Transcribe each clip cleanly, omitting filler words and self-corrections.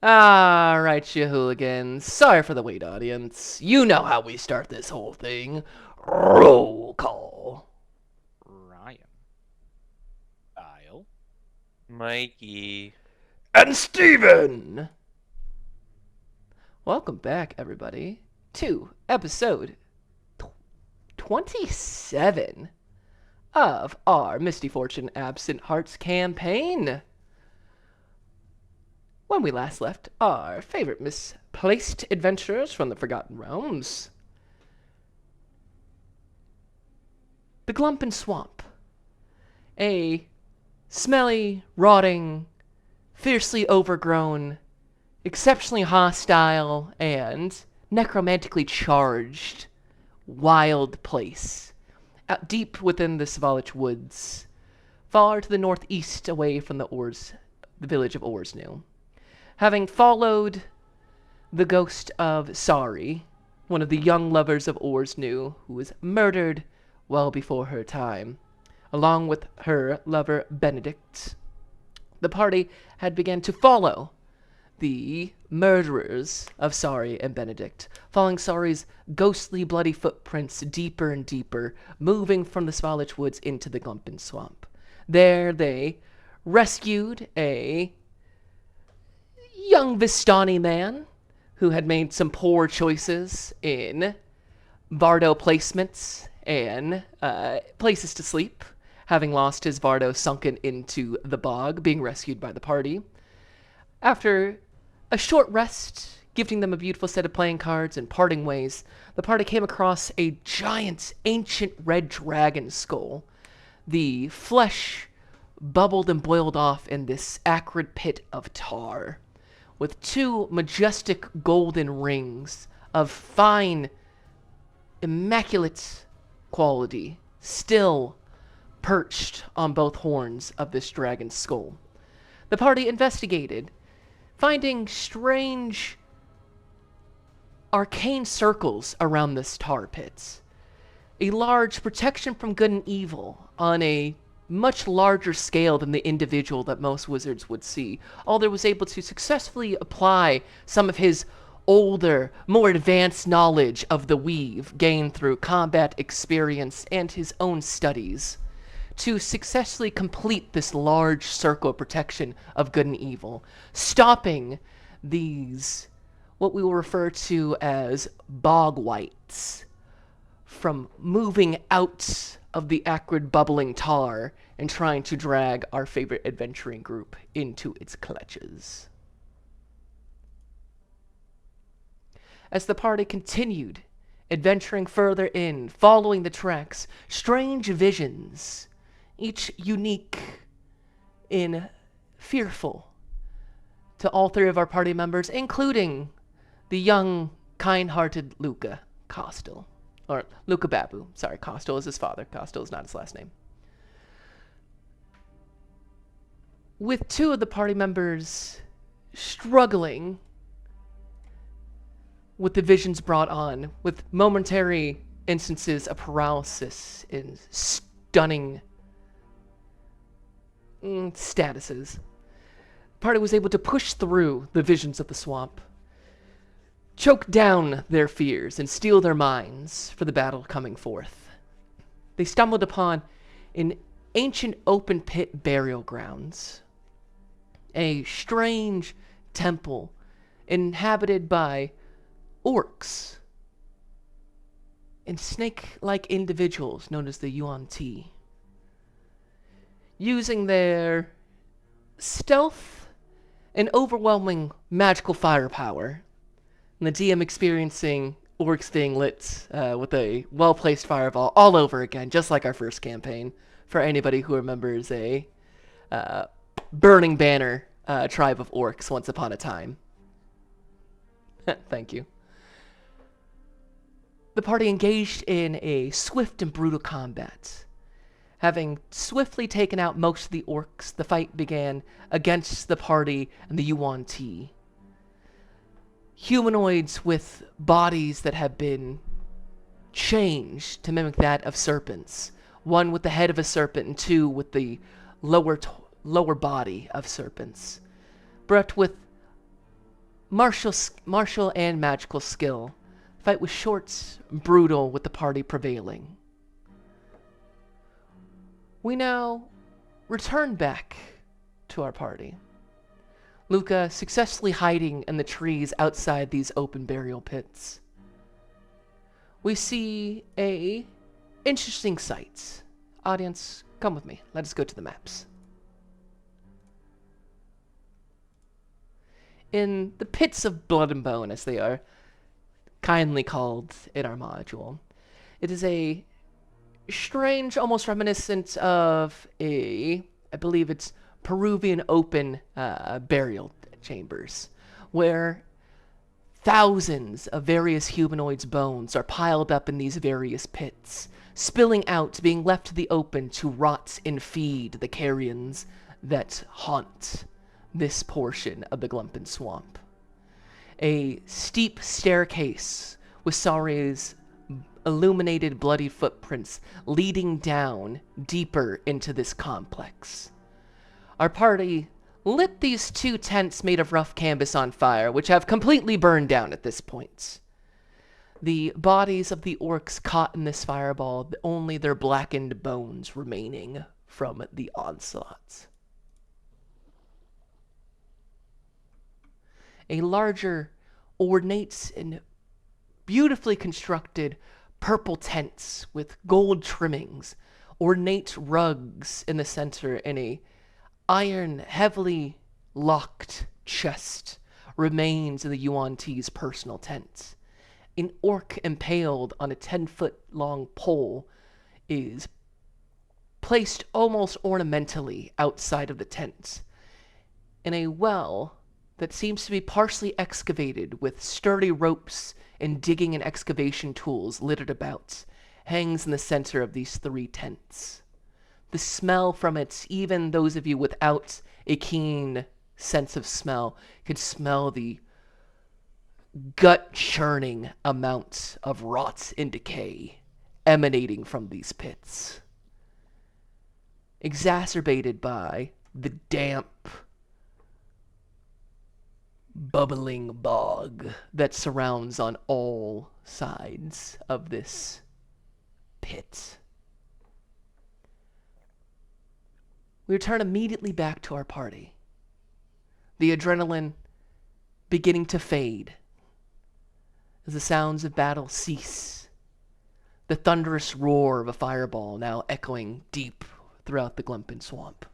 Alright, you hooligans. Sorry for the wait, audience. You know how we start this whole thing. Roll call. Ryan. Kyle. Mikey. And Steven! Welcome back, everybody, to episode 27 of our Misty Fortune Absent Hearts campaign. When we last left our favorite misplaced adventurers from the Forgotten Realms, the Glumpen Swamp, a smelly, rotting, fiercely overgrown, exceptionally hostile, and necromantically charged wild place out deep within the Svalich woods, far to the northeast away from the village of Orsnu. Having followed the ghost of Sari, one of the young lovers of Orsnu, who was murdered well before her time, along with her lover Benedict, the party had begun to follow the murderers of Sari and Benedict, following Sari's ghostly bloody footprints deeper and deeper, moving from the Svalich woods into the Glumpen Swamp. There they rescued a young Vistani man who had made some poor choices in Vardo placements and places to sleep, having lost his Vardo sunken into the bog, being rescued by the party. After a short rest, gifting them a beautiful set of playing cards and parting ways, the party came across a giant, ancient red dragon skull. The flesh bubbled and boiled off in this acrid pit of tar, with two majestic golden rings of fine, immaculate quality still perched on both horns of this dragon's skull. The party investigated, finding strange arcane circles around this tar pit. A large protection from good and evil on a much larger scale than the individual that most wizards would see. Alder was able to successfully apply some of his older, more advanced knowledge of the weave gained through combat experience and his own studies to successfully complete this large circle of protection of good and evil, stopping these, what we will refer to as bog wights, from moving out of the acrid bubbling tar and trying to drag our favorite adventuring group into its clutches. As the party continued adventuring further in, following the tracks, strange visions, each unique and fearful to all three of our party members, including the young, kind-hearted Luca Costel. Or Luca Babu. Sorry, Costel is his father. Costel is not his last name. With two of the party members struggling with the visions brought on, with momentary instances of paralysis and stunning statuses, the party was able to push through the visions of the swamp, choke down their fears, and steel their minds for the battle coming forth. They stumbled upon an ancient open pit burial grounds, a strange temple inhabited by orcs and snake-like individuals known as the Yuan Ti, using their stealth and overwhelming magical firepower, and the DM experiencing orcs being lit with a well-placed fireball all over again, just like our first campaign, for anybody who remembers a Burning Banner tribe of orcs once upon a time. Thank you. The party engaged in a swift and brutal combat. Having swiftly taken out most of the orcs, the fight began against the party and the Yuan Ti. Humanoids with bodies that have been changed to mimic that of serpents. One with the head of a serpent and two with the lower body of serpents. But with martial and magical skill. Fight was short, brutal, with the party prevailing. We now return back to our party. Luca successfully hiding in the trees outside these open burial pits. We see a interesting sight. Audience, come with me. Let us go to the maps. In the pits of blood and bone, as they are kindly called in our module, it is a strange, almost reminiscent of I believe it's Peruvian open burial chambers, where thousands of various humanoids' bones are piled up in these various pits, spilling out, being left to the open to rot and feed the carrions that haunt this portion of the Glumpen Swamp. A steep staircase with Sare's illuminated bloody footprints leading down deeper into this complex. Our party lit these 2 tents made of rough canvas on fire, which have completely burned down at this point. The bodies of the orcs caught in this fireball, only their blackened bones remaining from the onslaught. A larger, ornate, and beautifully constructed purple tents with gold trimmings, ornate rugs in the center, and a iron, heavily locked chest remains in the Yuan T's personal tent. An orc impaled on a 10-foot long pole is placed almost ornamentally outside of the tent. In a well that seems to be partially excavated with sturdy ropes and digging and excavation tools littered about, hangs in the center of these 3 tents. The smell from it, even those of you without a keen sense of smell, can smell the gut-churning amount of rot and decay emanating from these pits, exacerbated by the damp, bubbling bog that surrounds on all sides of this pit. We return immediately back to our party. The adrenaline beginning to fade as the sounds of battle cease. The thunderous roar of a fireball now echoing deep throughout the Glumpen Swamp.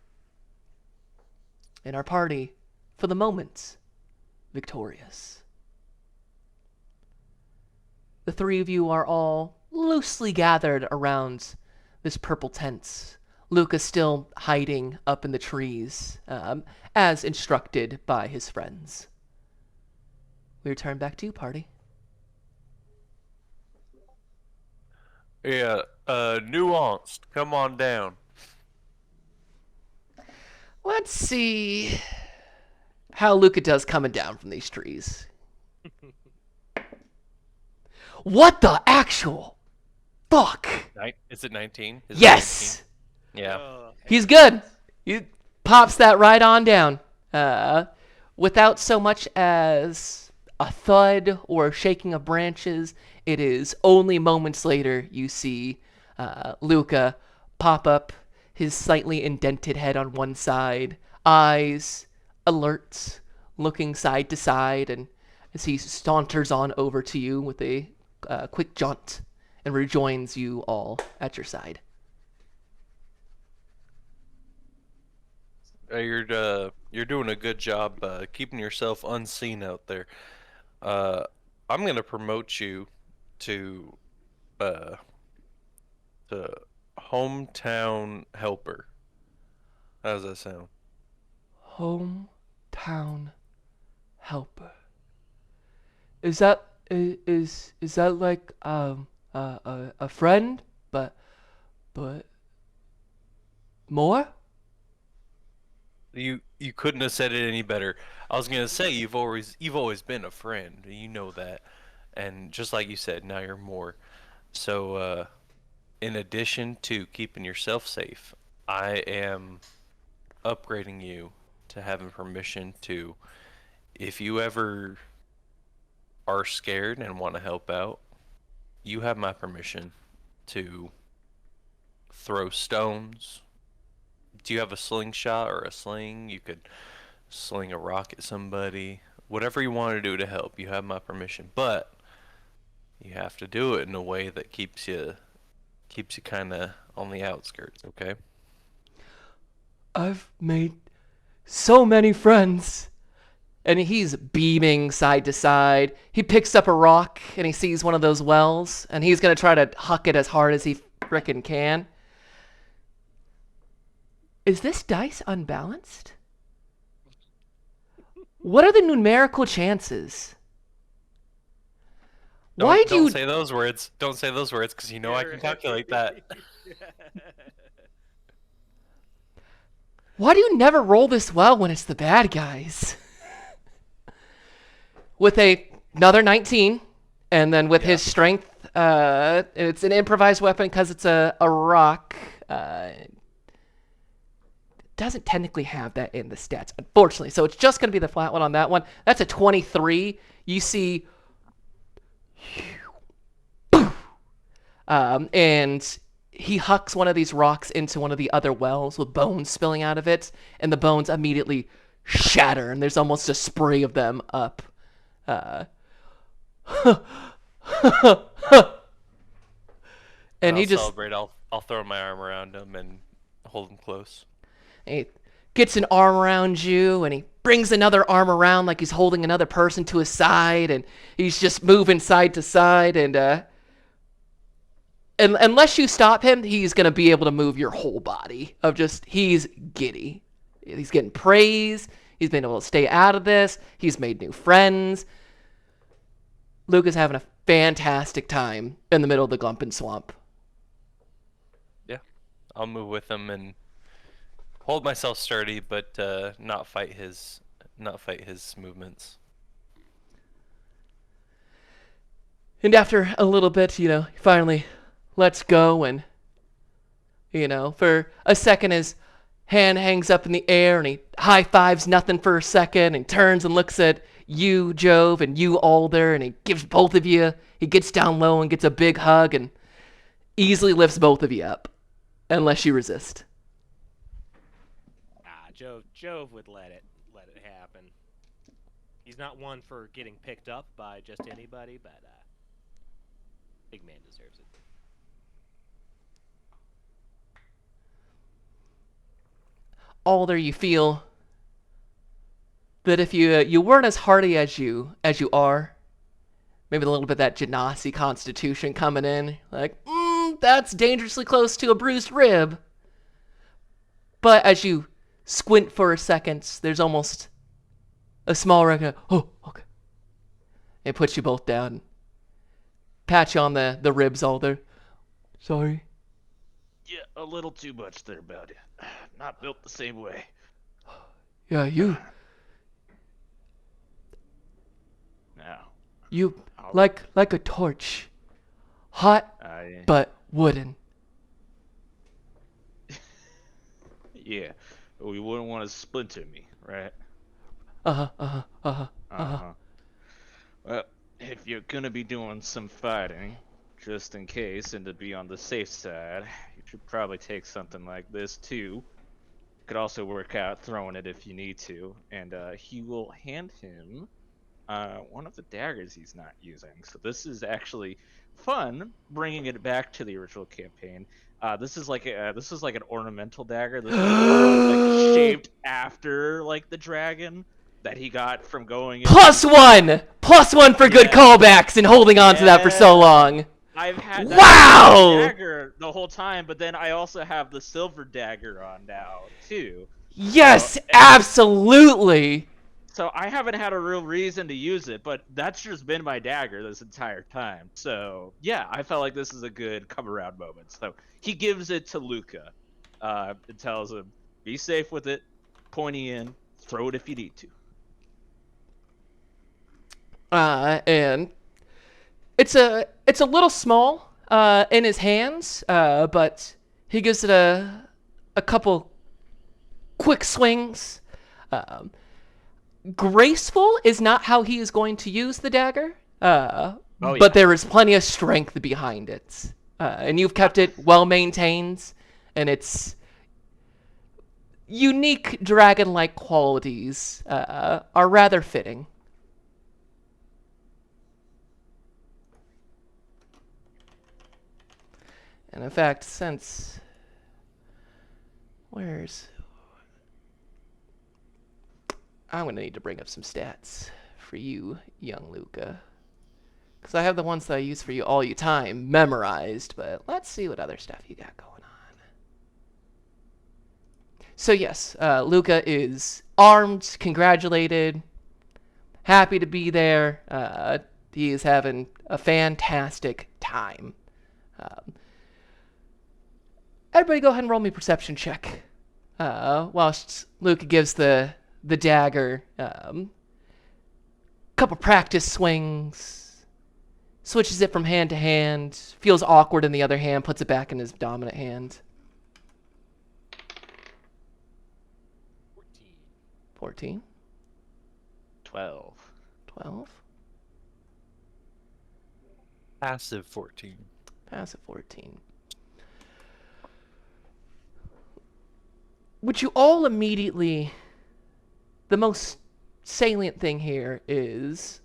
And our party, for the moment, victorious. The 3 of you are all loosely gathered around this purple tent. Luca still hiding up in the trees, as instructed by his friends. We return back to you, party. Yeah, nuanced. Come on down. Let's see how Luca does coming down from these trees. What the actual fuck? Is it 19? Is Yes! it 19? Yeah. He's good. He pops that right on down. Without so much as a thud or shaking of branches, it is only moments later you see Luca pop up, his slightly indented head on one side, eyes alert, looking side to side, and as he saunters on over to you with a quick jaunt and rejoins you all at your side. You're doing a good job keeping yourself unseen out there. I'm gonna promote you to uh to hometown helper. How does that sound? Hometown helper. Is that is that like a friend, but more? You couldn't have said it any better. I was gonna say you've always been a friend. You know that, and just like you said, now you're more. So in addition to keeping yourself safe, I am upgrading you to having permission to if you ever are scared and want to help out, you have my permission to throw stones. Do you have a slingshot or a sling? You could sling a rock at somebody. Whatever you want to do to help, you have my permission. But you have to do it in a way that keeps you kind of on the outskirts, okay? I've made so many friends. And he's beaming side to side. He picks up a rock and he sees one of those wells, and he's gonna try to huck it as hard as he frickin' can. Is this dice unbalanced? What are the numerical chances? Why do you Don't say those words. Don't say those words, because you know I can calculate that. Why do you never roll this well when it's the bad guys? With another 19, and then with his strength, it's an improvised weapon because it's a rock. Doesn't technically have that in the stats, unfortunately. So it's just going to be the flat one on that one. That's a 23. You see, and he hucks one of these rocks into one of the other wells with bones spilling out of it, and the bones immediately shatter, and there's almost a spray of them up. And I'll he just celebrate. I'll throw my arm around him and hold him close. he gets an arm around you, and he brings another arm around like he's holding another person to his side, and he's just moving side to side, and unless you stop him, he's gonna be able to move your whole body. He's giddy. He's getting praise. He's been able to stay out of this. He's made new friends. Luke is having a fantastic time in the middle of the Glumpin Swamp. Yeah, I'll move with him and hold myself sturdy, but not fight his movements. And after a little bit, he finally lets go, and for a second his hand hangs up in the air, and he high fives nothing for a second, and turns and looks at you, Jove, and you, Alder, and he gives both of you, he gets down low and gets a big hug and easily lifts both of you up, unless you resist. Jove would let it happen. He's not one for getting picked up by just anybody, but big man deserves it. Alder, you feel that if you weren't as hardy as you are, maybe a little bit of that Genasi constitution coming in, like, that's dangerously close to a bruised rib. But as you squint for a second, there's almost a small recognition. Oh, okay. It puts you both down. Pat you on the ribs, Alder. Sorry. Yeah, a little too much there, buddy. Not built the same way. Yeah, you Now, like a torch. Hot, I but wooden. yeah, we wouldn't want to splinter me, right? Uh-huh. Well, if you're gonna be doing some fighting, just in case, and to be on the safe side, you should probably take something like this too. Could also work out throwing it if you need to, and he will hand him one of the daggers he's not using. So this is actually fun, bringing it back to the original campaign. This is like an ornamental dagger. This is like shaped after like the dragon that he got from going in. +1 for good callbacks and holding on to that for so long. I've had Wow! that dagger the whole time, but then I also have the silver dagger on now too. Yes, absolutely. So I haven't had a real reason to use it, but that's just been my dagger this entire time. So yeah, I felt like this is a good come around moment. So he gives it to Luca, and tells him, "Be safe with it. Pointy in. Throw it if you need to." And it's a little small in his hands, but he gives it a couple quick swings. graceful is not how he is going to use the dagger, Oh, but yeah. there is plenty of strength behind it. And you've kept it well maintained, and its unique dragon-like qualities are rather fitting. And in fact, since... Where's... I'm going to need to bring up some stats for you, young Luca. Because I have the ones that I use for you all the time memorized, but let's see what other stuff you got going on. So yes, Luca is armed, congratulated, happy to be there. He is having a fantastic time. Everybody go ahead and roll me a perception check. Whilst Luca gives the dagger couple practice swings, switches it from hand to hand, feels awkward in the other hand, puts it back in his dominant hand. 14. 12. 12. Passive 14. Passive 14. Which you all immediately... The most salient thing here is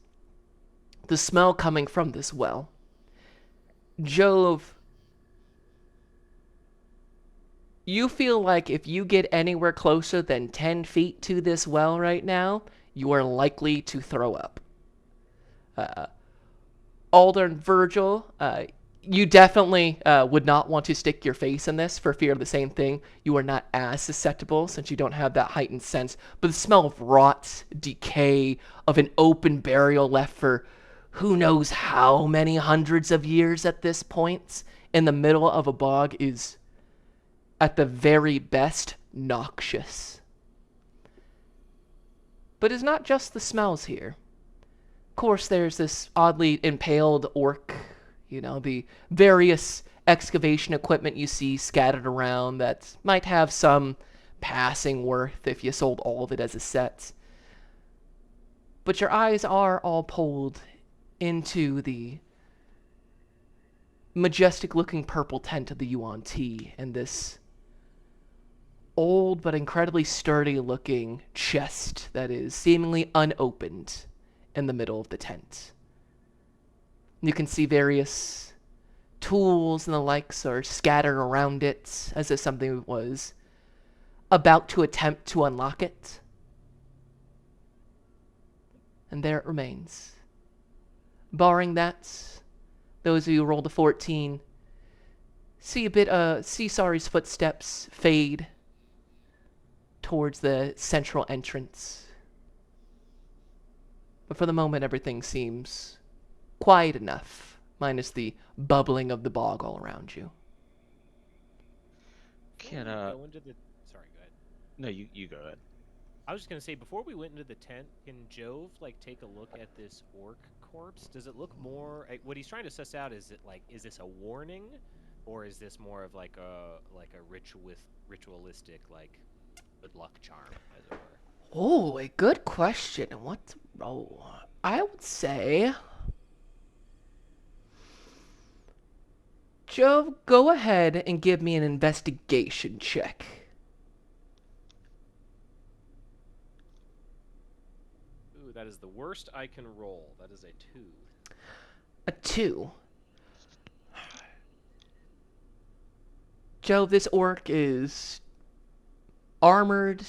the smell coming from this well. Jove, you feel like if you get anywhere closer than 10 feet to this well right now, you are likely to throw up. Alder and Virgil, you definitely would not want to stick your face in this for fear of the same thing. You are not as susceptible since you don't have that heightened sense. But the smell of rot, decay, of an open burial left for who knows how many hundreds of years at this point in the middle of a bog is, at the very best, noxious. But it's not just the smells here. Of course, there's this oddly impaled orc, you know, the various excavation equipment you see scattered around that might have some passing worth if you sold all of it as a set. But your eyes are all pulled into the majestic-looking purple tent of the Yuan Ti and this old but incredibly sturdy-looking chest that is seemingly unopened in the middle of the tent. You can see various tools and the likes are scattered around it as if something was about to attempt to unlock it. And there it remains. Barring that, those of you who rolled a 14 see a bit see Sari's footsteps fade towards the central entrance. But for the moment, everything seems quiet enough, minus the bubbling of the bog all around you. Can Go into the... Sorry, go ahead. No, you go ahead. I was just gonna say, before we went into the tent, can Jove take a look at this orc corpse? Does it look more... what he's trying to suss out is is this a warning, or is this more of a ritualistic good luck charm, as it were? Oh, a good question. What? Oh, I would say, Jove, go ahead and give me an investigation check. Ooh, that is the worst I can roll. That is a 2. A 2. Jove, this orc is armored,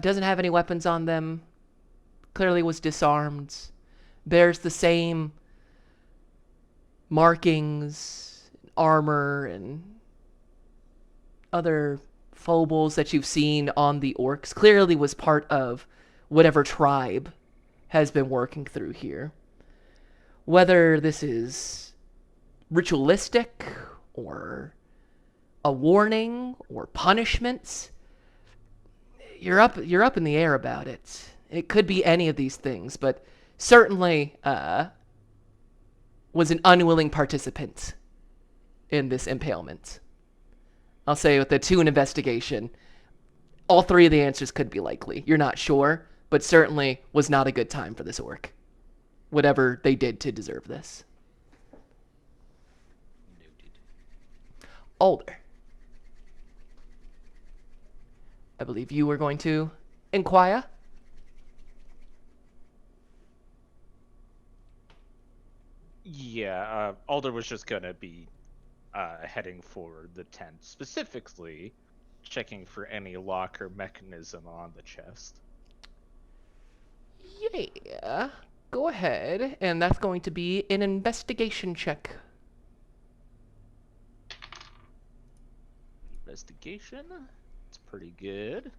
doesn't have any weapons on them, clearly was disarmed, bears the same markings, armor, and other foibles that you've seen on the orcs. Clearly was part of whatever tribe has been working through here. Whether this is ritualistic, or a warning, or punishment, you're up in the air about it. It could be any of these things, but certainly was an unwilling participant in this impalement. I'll say with the 2 in investigation, all 3 of the answers could be likely. You're not sure, but certainly was not a good time for this orc. Whatever they did to deserve this. Noted. Alder. I believe you were going to inquire. Yeah, Alder was just gonna be heading for the tent, specifically checking for any lock or mechanism on the chest. Yeah. Go ahead, and that's going to be an investigation check. Investigation? It's pretty good.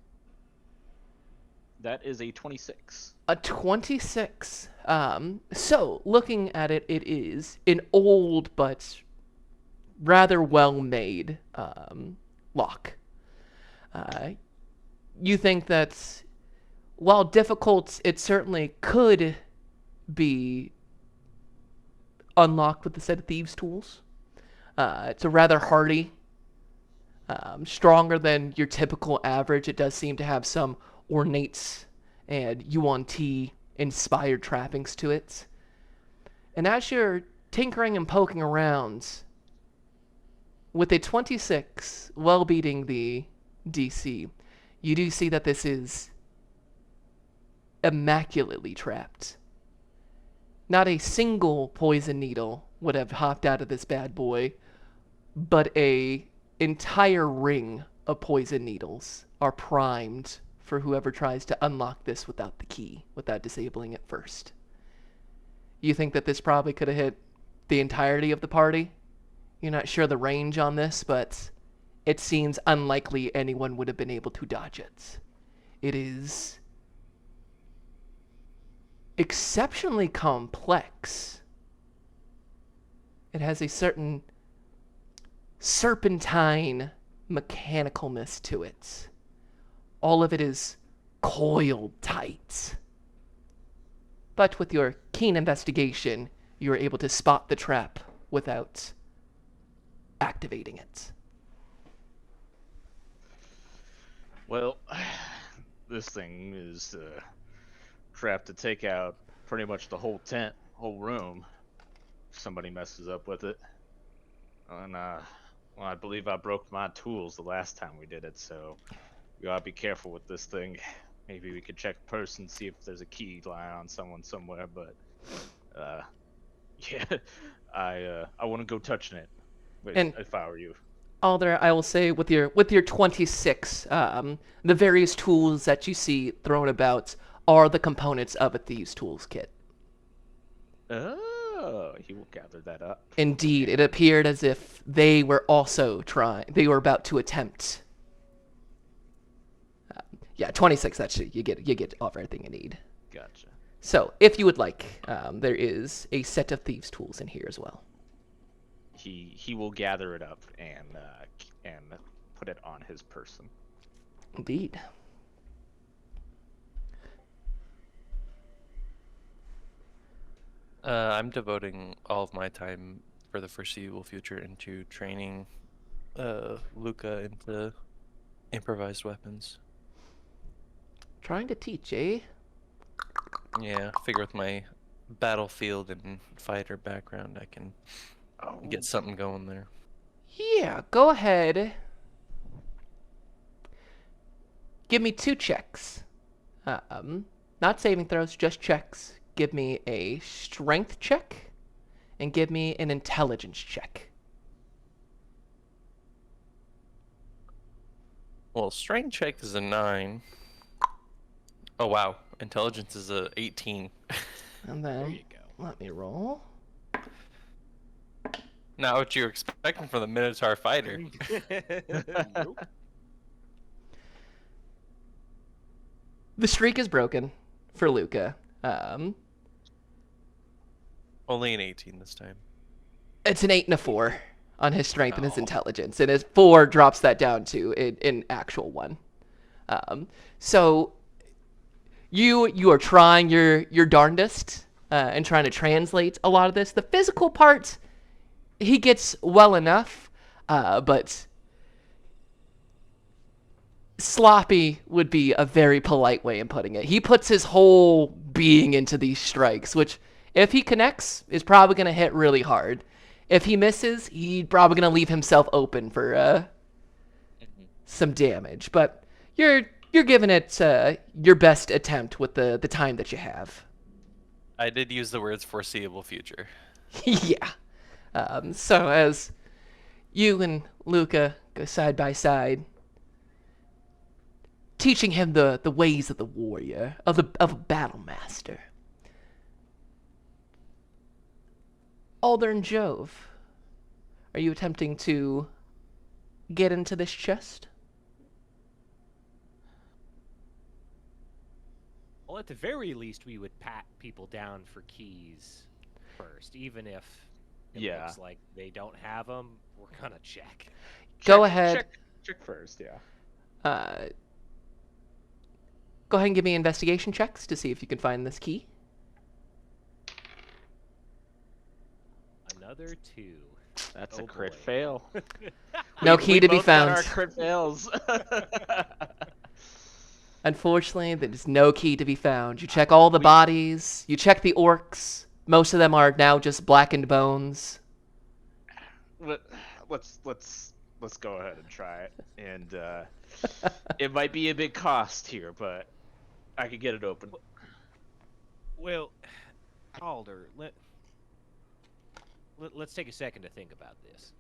That is a 26. A 26. So, looking at it, it is an old but rather well-made lock. You think that, while difficult, it certainly could be unlocked with a set of thieves' tools. It's a rather hardy, stronger than your typical average. It does seem to have some ornate and Yuan-Ti inspired trappings to it. And as you're tinkering and poking around, with a 26 well beating the DC, you do see that this is immaculately trapped. Not a single poison needle would have hopped out of this bad boy, but a entire ring of poison needles are primed for whoever tries to unlock this without the key, without disabling it first. You think that this probably could have hit the entirety of the party? You're not sure the range on this, but it seems unlikely anyone would have been able to dodge it. It is exceptionally complex. It has a certain serpentine mechanicalness to it. All of it is coiled tight. But with your keen investigation, you are able to spot the trap without activating it. Well, this thing is trapped to take out pretty much the whole tent, whole room. If somebody messes up with it. And, well, I believe I broke my tools the last time we did it, so we gotta be careful with this thing. Maybe we could check person, see if there's a key lying on someone somewhere, but, yeah, I wouldn't go touching it if I were you. Alder, I will say with your 26, the various tools that you see thrown about are the components of a thieves' tools kit. Oh, he will gather that up. Indeed, it appeared as if they were also they were about to attempt. Yeah, 26, actually, you get off everything you need. Gotcha. So, if you would like, there is a set of thieves' tools in here as well. He will gather it up and put it on his person. Indeed. I'm devoting all of my time for the foreseeable future into training Luca into improvised weapons. Trying to teach, eh? Yeah, I figure with my battlefield and fighter background, I can get something going there. Yeah, go ahead. Give me 2 checks. Not saving throws, just checks. Give me a strength check, and give me an intelligence check. Well, strength check is a 9. Oh wow, intelligence is a 18. And There then, you go. let me roll. Not what you were expecting from the Minotaur fighter. Nope. The streak is broken for Luca. Only an 18 this time. It's an 8 and a 4 on his strength and his Oh. intelligence, and his 4 drops that down to an actual 1. So you are trying your darndest and trying to translate a lot of this. The physical part, he gets well enough, but sloppy would be a very polite way of putting it. He puts his whole being into these strikes, which, if he connects, is probably going to hit really hard. If he misses, he's probably going to leave himself open for some damage. But you're giving it your best attempt with the time that you have. I did use the words foreseeable future. Yeah. So as you and Luca go side by side, teaching him the ways of the warrior, of a battle master. Alder and Jove, are you attempting to get into this chest? Well, at the very least, we would pat people down for keys first, even if it Yeah. looks like they don't have them. We're gonna check. Go ahead. Check first, yeah. Go ahead and give me investigation checks to see if you can find this key. Another 2. That's Oh a crit boy. fail. No We key to be both got found. our crit fails. Unfortunately, there's no key to be found. You check all the bodies. You check the orcs. Most of them are now just blackened bones. Let's go ahead and try it. And it might be a big cost here, but I could get it open. Well, Alder, let's take a second to think about this.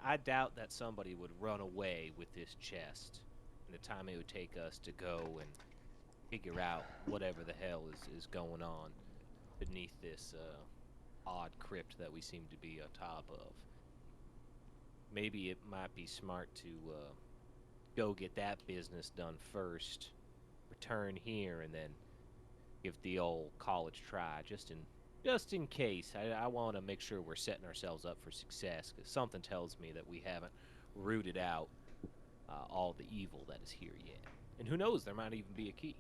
I doubt that somebody would run away with this chest in the time it would take us to go and figure out whatever the hell is going on beneath this odd crypt that we seem to be on top of. Maybe it might be smart to go get that business done first, return here, and then give the old college try, just in case. I want to make sure we're setting ourselves up for success, because something tells me that we haven't rooted out all the evil that is here yet. And who knows, there might even be a key.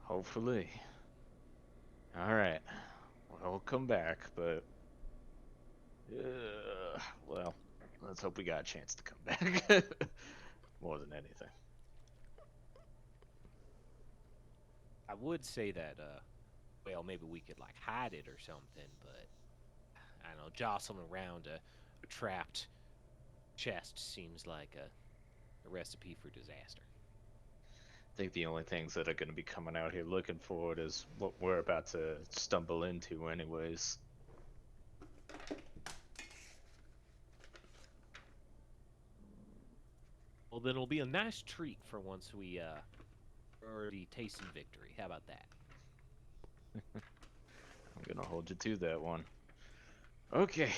Hopefully. Alright. We'll come back, but... well, let's hope we got a chance to come back. More than anything. I would say that, well, maybe we could, like, hide it or something, but, I don't know, jostling around a trapped chest seems like a recipe for disaster. I think the only things that are going to be coming out here looking for it is what we're about to stumble into anyways. Well, then it'll be a nice treat for once we, already tasted victory. How about that? I'm going to hold you to that one. Okay.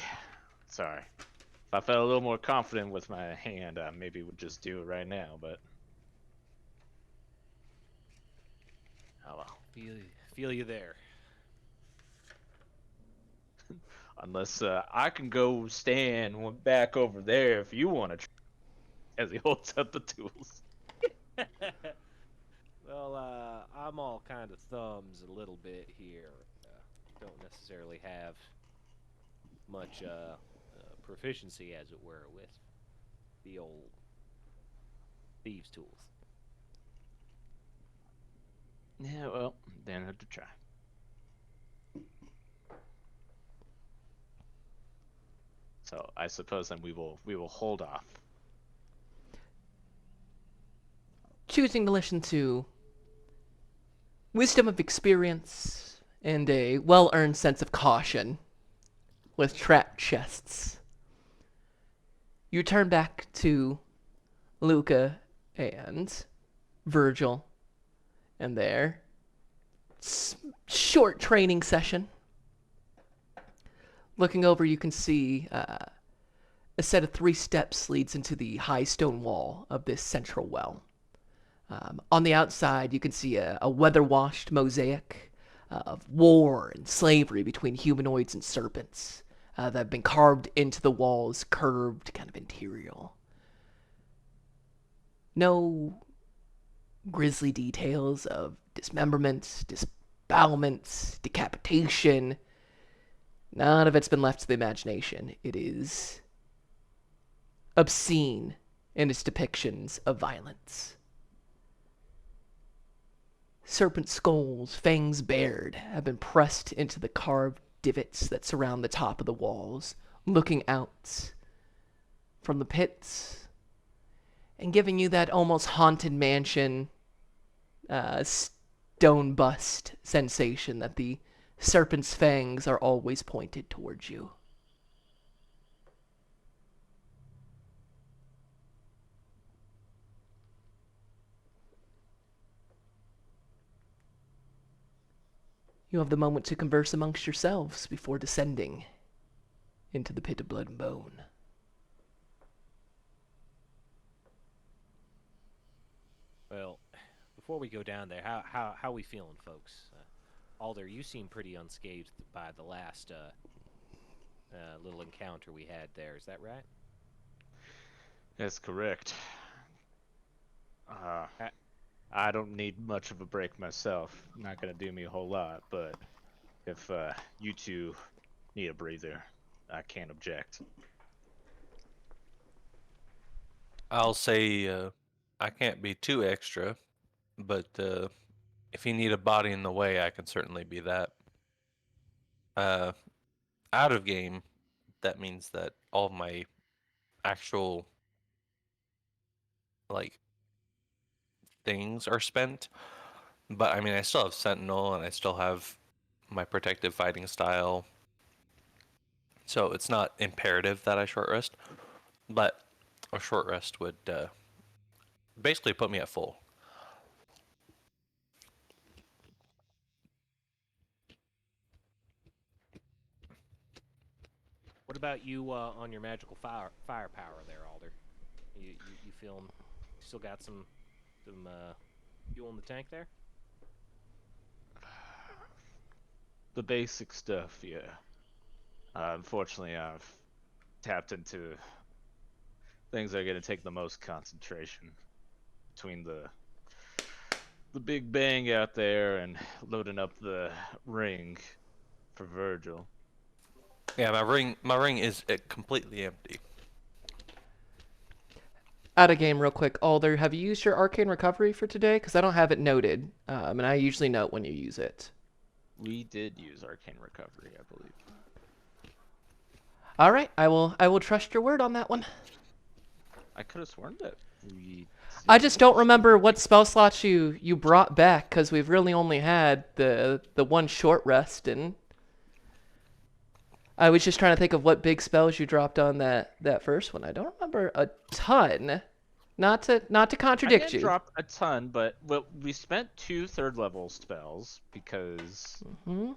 Sorry. If I felt a little more confident with my hand, I maybe would just do it right now, but... oh well. Feel you there. Unless I can go stand back over there if you want to as he holds up the tools. Well, I'm all kind of thumbs a little bit here. Don't necessarily have much proficiency, as it were, with the old thieves' tools. Yeah, well, then I have to try. So I suppose then we will hold off. Choosing to listen to wisdom of experience and a well-earned sense of caution with trapped chests. You turn back to Luca and Virgil and their short training session. Looking over, you can see a set of 3 steps leads into the high stone wall of this central well. On the outside, you can see a weather-washed mosaic of war and slavery between humanoids and serpents that have been carved into the wall's curved kind of interior. No grisly details of dismemberment, disembowelment, decapitation. None of it's been left to the imagination. It is obscene in its depictions of violence. Serpent skulls, fangs bared, have been pressed into the carved divots that surround the top of the walls, looking out from the pits and giving you that almost haunted mansion stone bust sensation that the serpent's fangs are always pointed towards you. You have the moment to converse amongst yourselves before descending into the pit of blood and bone. Well, before we go down there, how we feeling, folks? Alder, you seem pretty unscathed by the last little encounter we had there. Is that right? That's correct. Ha- I don't need much of a break myself. Not gonna do me a whole lot, but if you two need a breather, I can't object. I'll say I can't be too extra, but if you need a body in the way, I can certainly be that. Uh, Out of game, that means that all of my actual like things are spent. But I mean, I still have Sentinel and I still have my protective fighting style. So it's not imperative that I short rest, but a short rest would basically put me at full. What about you on your magical firepower there, Alder? You feeling? Still got some fuel in the tank there? The basic stuff, yeah. Unfortunately, I've tapped into things that are gonna take the most concentration between the big bang out there and loading up the ring for Virgil. Yeah, my ring is completely empty. Out of game real quick, Alder, have you used your arcane recovery for today? Because I don't have it noted, and I usually note when you use it. We did use Arcane Recovery, I believe. All right, I will trust your word on that one. I could have sworn that we. I just don't remember what spell slots you brought back, because we've really only had the one short rest, and I was just trying to think of what big spells you dropped on that first one. I don't remember a ton. Not to I contradict didn't you. drop a ton, but we spent 2 third-level spells because. Hmm?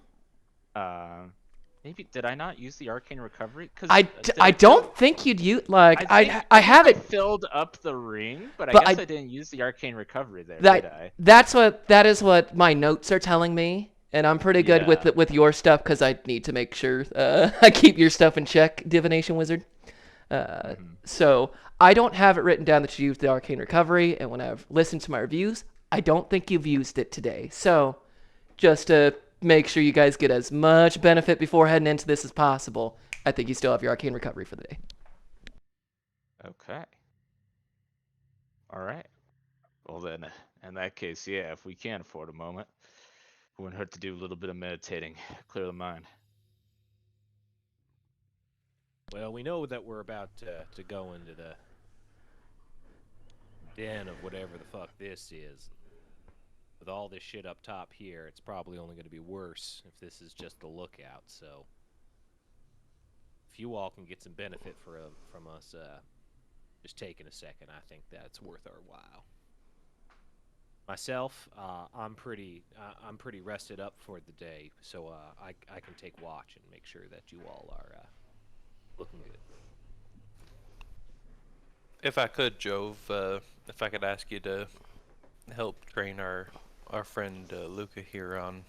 Maybe did I not use the Arcane Recovery? Because I don't think you'd use like I have I it. filled up the ring, but I But guess I- I didn't use the Arcane Recovery there, did That I? that is what my notes are telling me, and I'm pretty good Yeah. with your stuff because I need to make sure I keep your stuff in check, divination wizard. So I don't have it written down that you used the arcane recovery, and when I've listened to my reviews, I don't think you've used it today. So just to make sure you guys get as much benefit before heading into this as possible, I think you still have your arcane recovery for the day. Okay. All right. Well then, in that case, yeah, if we can afford a moment, it wouldn't hurt to do a little bit of meditating, clear the mind. Well, we know that we're about to go into the den of whatever the fuck this is. With all this shit up top here, it's probably only going to be worse if this is just the lookout. So, if you all can get some benefit from us just taking a second, I think that's worth our while. Myself, I'm pretty rested up for the day, so I can take watch and make sure that you all are looking good. If I could, Jove, if I could ask you to help train our friend Luca here on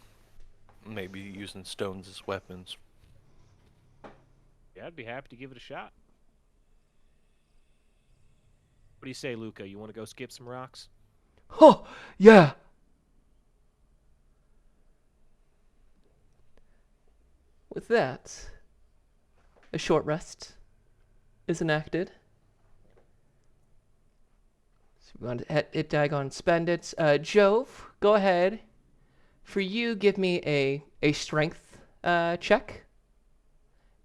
maybe using stones as weapons. Yeah, I'd be happy to give it a shot. What do you say, Luca? You want to go skip some rocks? Oh, yeah. With that, a short rest is enacted. So we're going to hit Dagon, spend it. Jove, go ahead. For you, give me a strength check.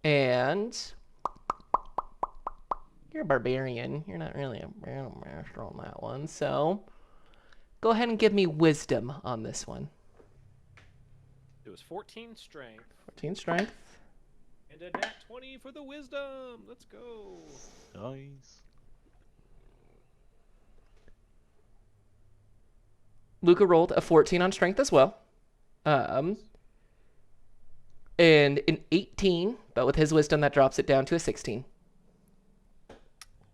And you're a barbarian. You're not really a master on that one. So go ahead and give me wisdom on this one. It was 14 strength 14 strength. and a nat 20 for the wisdom. Let's go. Nice. Luca rolled a 14 on strength as well. And an 18, but with his wisdom, that drops it down to a 16.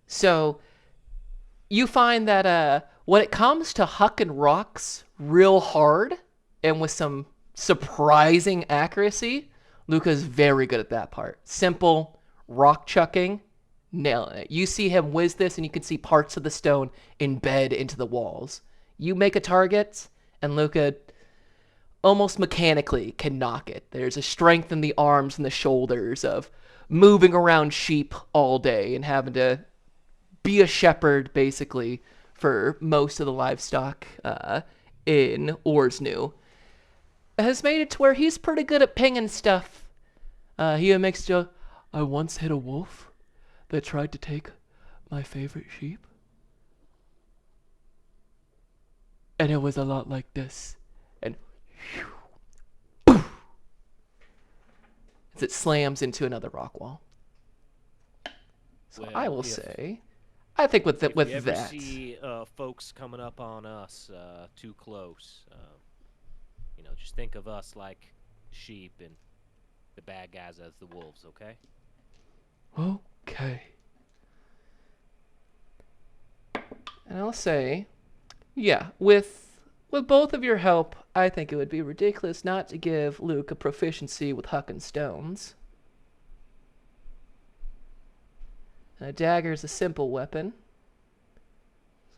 So you find that when it comes to hucking rocks real hard and with some surprising accuracy, Luca's very good at that part. Simple rock chucking, nailing it. You see him whiz this, and you can see parts of the stone embed into the walls. You make a target, and Luca almost mechanically can knock it. There's a strength in the arms and the shoulders of moving around sheep all day and having to be a shepherd, basically, for most of the livestock in Orsnu. Has made it to where he's pretty good at pinging stuff. He makes a, I once hit a wolf that tried to take my favorite sheep. And it was a lot like this. And as it slams into another rock wall. So Well, I will if- say, I think with If with you ever that, see folks coming up on us too close, just think of us like sheep and the bad guys as the wolves, okay? okay. And I'll say, yeah, with both of your help, I think it would be ridiculous not to give Luke a proficiency with hucking stones. And a dagger is a simple weapon,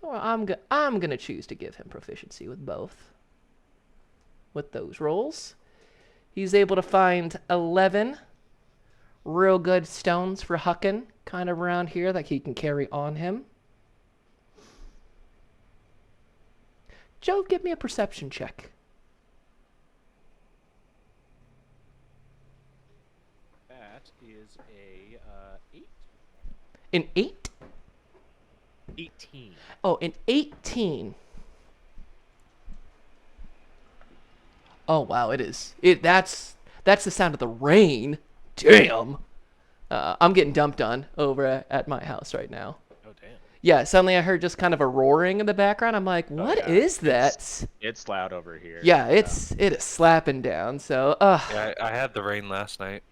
so I'm gonna choose to give him proficiency with both. With those rolls, he's able to find 11 real good stones for hucking, kind of around here that he can carry on him. Joe, give me a perception check. That is a 8. An 8? 18. Oh, an 18. Oh wow, it is. That's the sound of the rain. Damn. I'm getting dumped on over at my house right now. Oh, damn. Yeah, suddenly I heard just kind of a roaring in the background. I'm like, what yeah, is that? It's loud over here. Yeah, it is slapping down. So, Yeah, I had the rain last night.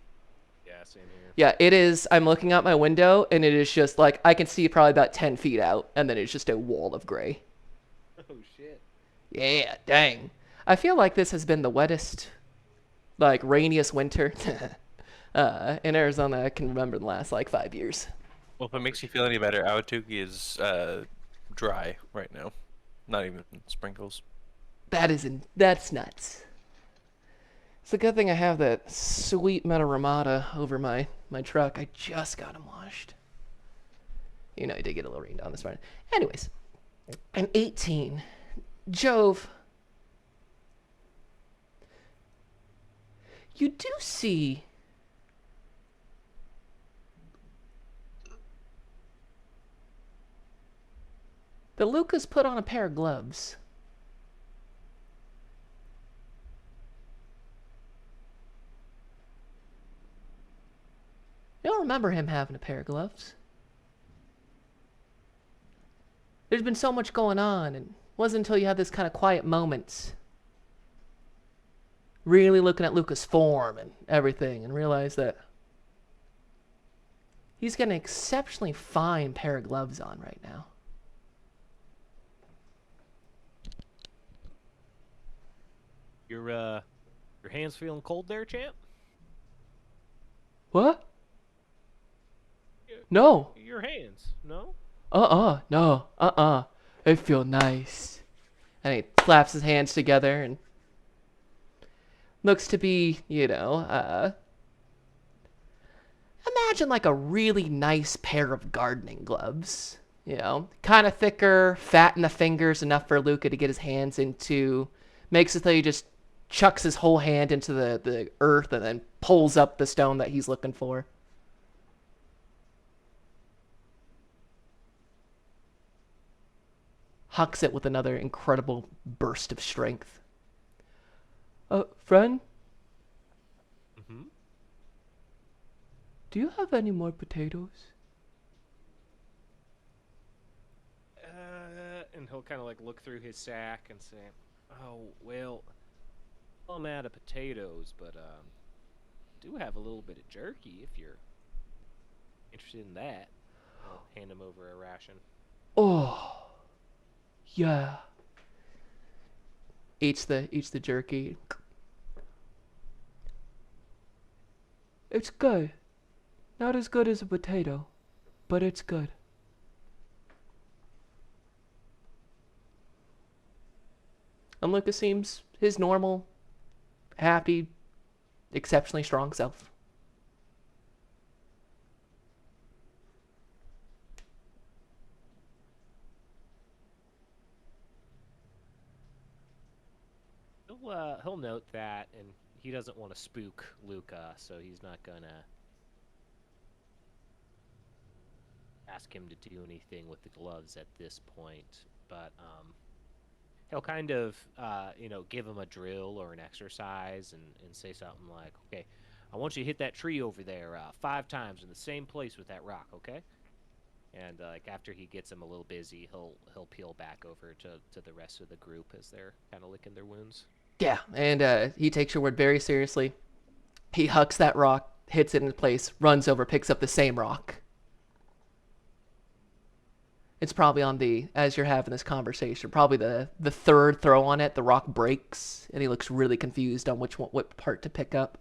Yeah, same here. yeah, it is. I'm looking out my window, and it is just like I can see probably about 10 feet out, and then it's just a wall of gray. Oh, shit. Yeah, dang. I feel like this has been the wettest, like, rainiest winter in Arizona I can remember in the last, like, 5 years. Well, if it makes you feel any better, Awatuki is dry right now. Not even sprinkles. That's nuts. It's a good thing I have that sweet Meta Ramada over my truck. I just got him washed. You know, I did get a little rain down this morning. Anyways, an 18. Jove. You do see that Lucas put on a pair of gloves. You don't remember him having a pair of gloves. There's been so much going on, and it wasn't until you had this kind of quiet moments, really looking at Lucas' form and everything, and realize that he's got an exceptionally fine pair of gloves on right now. Your hands feeling cold there, champ? What? No. Your hands, no? No. They feel nice. And he slaps his hands together and looks to be, imagine like a really nice pair of gardening gloves. You know, kind of thicker, fat in the fingers, enough for Luca to get his hands into. Makes it so he just chucks his whole hand into the earth and then pulls up the stone that he's looking for. Hucks it with another incredible burst of strength. Friend, Mm-hmm. do you have any more potatoes? And he'll kind of like look through his sack and say, "Oh well, I'm out of potatoes, but do have a little bit of jerky if you're interested in that." I'll hand him over a ration. Oh, yeah. Eats the jerky. It's good. Not as good as a potato, but it's good. And Lucas seems his normal, happy, exceptionally strong self. He'll note that, and he doesn't want to spook Luca, so he's not gonna ask him to do anything with the gloves at this point. But he'll kind of give him a drill or an exercise and say something like, "Okay, I want you to hit that tree over there 5 times in the same place with that rock, okay?" And like after he gets him a little busy, he'll peel back over to the rest of the group as they're kind of licking their wounds. Yeah, and he takes your word very seriously. He hucks that rock, hits it in place, runs over, picks up the same rock. It's probably on the, as you're having this conversation, probably the third throw on it, the rock breaks, and he looks really confused on what part to pick up.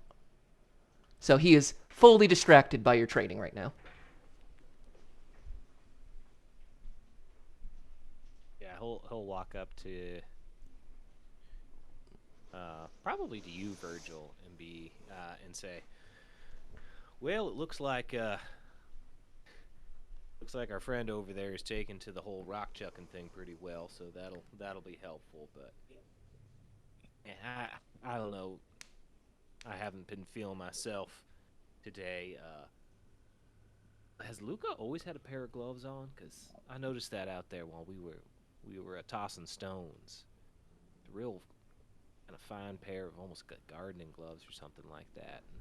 So he is fully distracted by your training right now. Yeah, he'll walk up to probably to you, Virgil, and say, "Well, it looks like our friend over there is taken to the whole rock chucking thing pretty well, so that'll be helpful. But yeah, I don't know. I haven't been feeling myself today. Has Luca always had a pair of gloves on? Because I noticed that out there while we were tossing stones. A real kind of fine pair of almost gardening gloves or something like that. And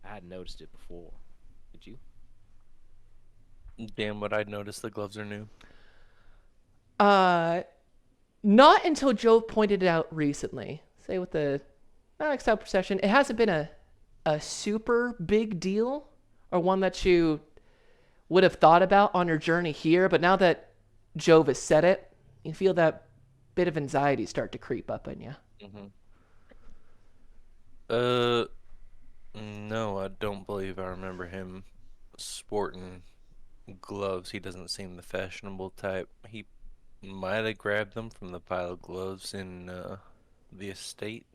I hadn't noticed it before. Did you?" Damn, what I'd noticed the gloves are new. Not until Joe pointed it out recently. Say with the except procession, it hasn't been a super big deal or one that you would have thought about on your journey here, but now that Jove has said it, you feel that bit of anxiety start to creep up on you. Mm-hmm. Uh, no, I don't believe I remember him sporting gloves. He doesn't seem the fashionable type. He might have grabbed them from the pile of gloves in the estate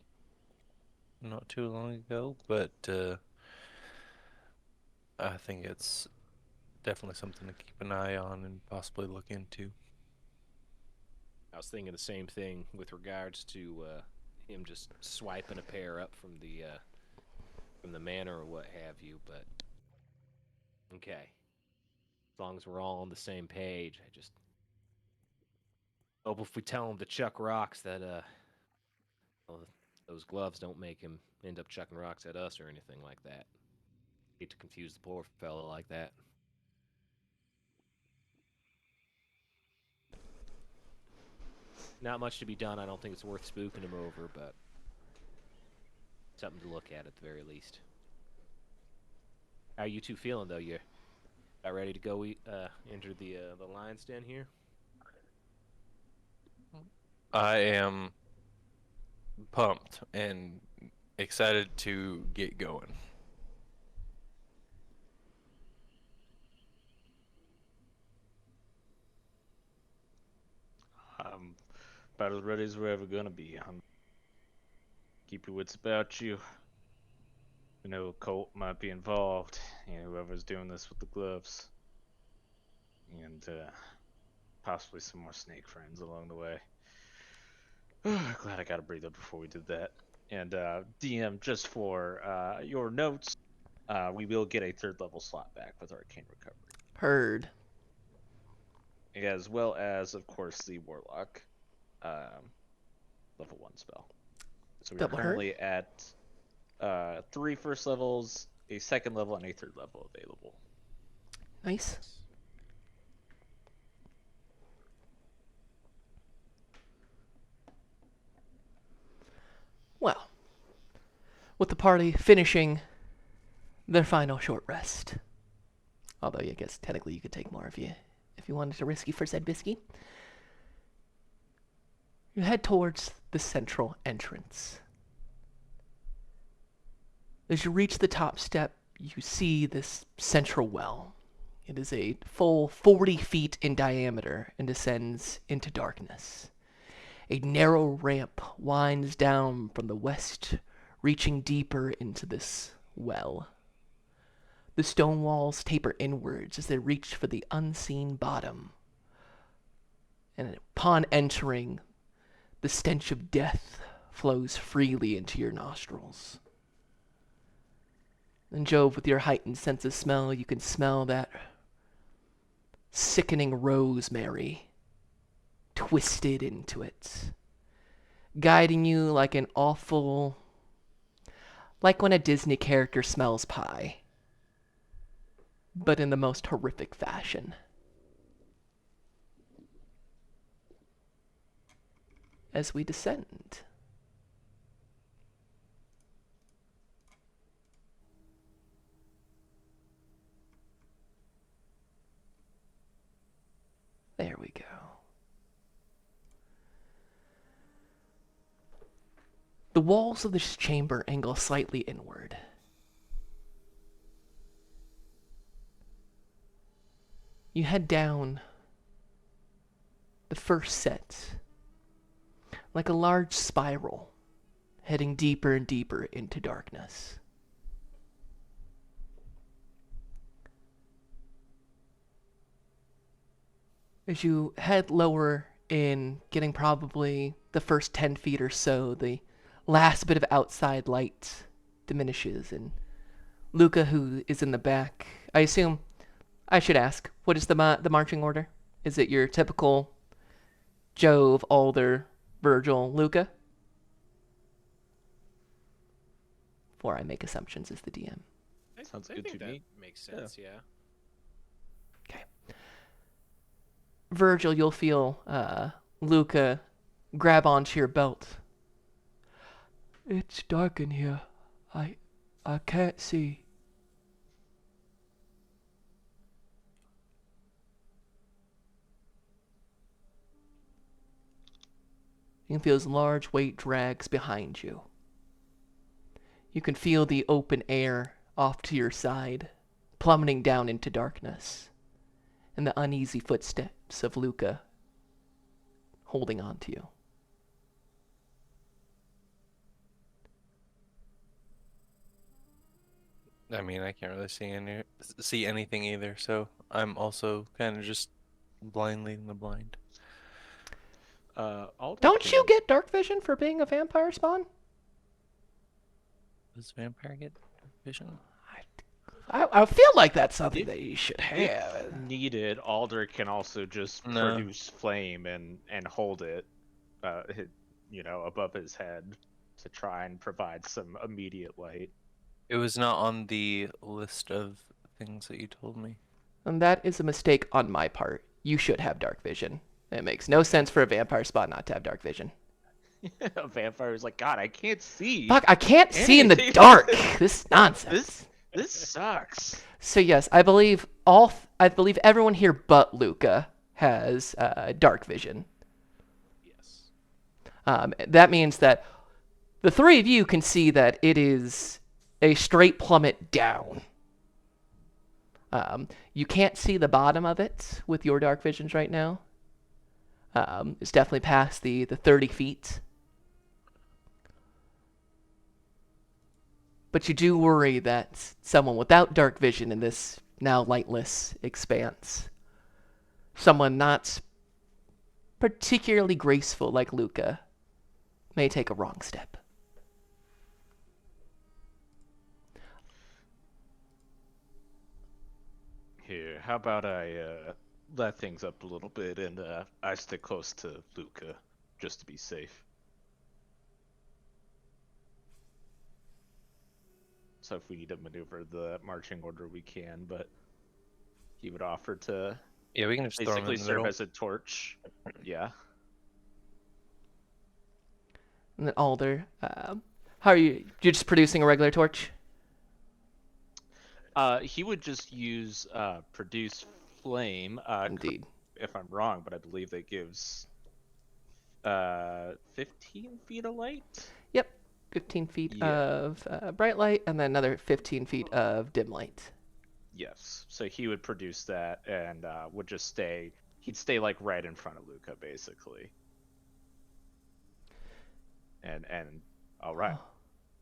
not too long ago, but I think it's definitely something to keep an eye on and possibly look into. I was thinking the same thing with regards to him just swiping a pair up from the manor or what have you. But okay, as long as we're all on the same page, I just hope if we tell him to chuck rocks that well, those gloves don't make him end up chucking rocks at us or anything like that. Hate to confuse the poor fellow like that. Not much to be done. I don't think it's worth spooking him over, but something to look at the very least. How you two feeling though? You about ready to go enter the lion's den here? I am pumped and excited to get going. I'm about as ready as we're ever gonna be. Keep your wits about you. You know, Colt might be involved. You know, whoever's doing this with the gloves. And and possibly some more snake friends along the way. Glad I got a breather before we did that. And DM, just for your notes, we will get a 3rd level slot back with Arcane Recovery, Heard. as well as, of course, the Warlock level 1 spell. So we're Double heard. currently at 3 first levels, a 2nd level, and a 3rd level available. Nice. Well, with the party finishing their final short rest. Although I guess technically you could take more if you wanted to risky for said bisky. You head towards the central entrance. As you reach the top step, you see this central well. It is a full 40 feet in diameter and descends into darkness. A narrow ramp winds down from the west, reaching deeper into this well. The stone walls taper inwards as they reach for the unseen bottom. And upon entering, the stench of death flows freely into your nostrils. And Jove, with your heightened sense of smell, you can smell that sickening rosemary twisted into it, guiding you like like when a Disney character smells pie, but in the most horrific fashion. As we descend. There we go. The walls of this chamber angle slightly inward. You head down the first set, like a large spiral, heading deeper and deeper into darkness. As you head lower in, getting probably the first 10 feet or so, the last bit of outside light diminishes, and Luca, who is in the back, I assume, I should ask, what is the marching order? Is it your typical Jove, Alder, Virgil, Luca? Before I make assumptions as the DM. Sounds I good think to that me. makes sense, yeah. Okay. Virgil, you'll feel Luca grab onto your belt. It's dark in here. I can't see. You can feel his large weight drags behind you. You can feel the open air off to your side, plummeting down into darkness, and the uneasy footsteps of Luca holding on to you. I mean, I can't really see anything either, so I'm also kind of just blind leading the blind. Alder Don't you can- get dark vision for being a vampire spawn? Does vampire get vision? I feel like that's something that you should If have. needed, Alder can also just No. produce flame and hold it, above his head to try and provide some immediate light. It was not on the list of things that you told me. And that is a mistake on my part. You should have dark vision. It makes no sense for a vampire spawn not to have dark vision. A vampire is like, God, I can't see. Fuck, I can't see in the Anything. dark. This is nonsense. This sucks. So yes, I believe everyone here but Luca has dark vision. Yes. That means that the three of you can see that it is a straight plummet down. You can't see the bottom of it with your dark visions right now. It's definitely past the 30 feet. But you do worry that someone without dark vision in this now lightless expanse someone not particularly graceful like Luca may take a wrong step. Here, how about I let things up a little bit and I stick close to Luca just to be safe. So if we need to maneuver the marching order, we can, but he would offer to Yeah, we can just throw him basically in the serve middle. as a torch. Yeah. And then Alder, how are you? You're just producing a regular torch? He would just use produce flame. Indeed. If I'm wrong, but I believe that gives 15 feet of light. Yep. 15 feet Yeah. of bright light, and then another 15 feet of dim light. Yes. So he would produce that and would just stay. He'd stay like right in front of Luca, basically. And all right,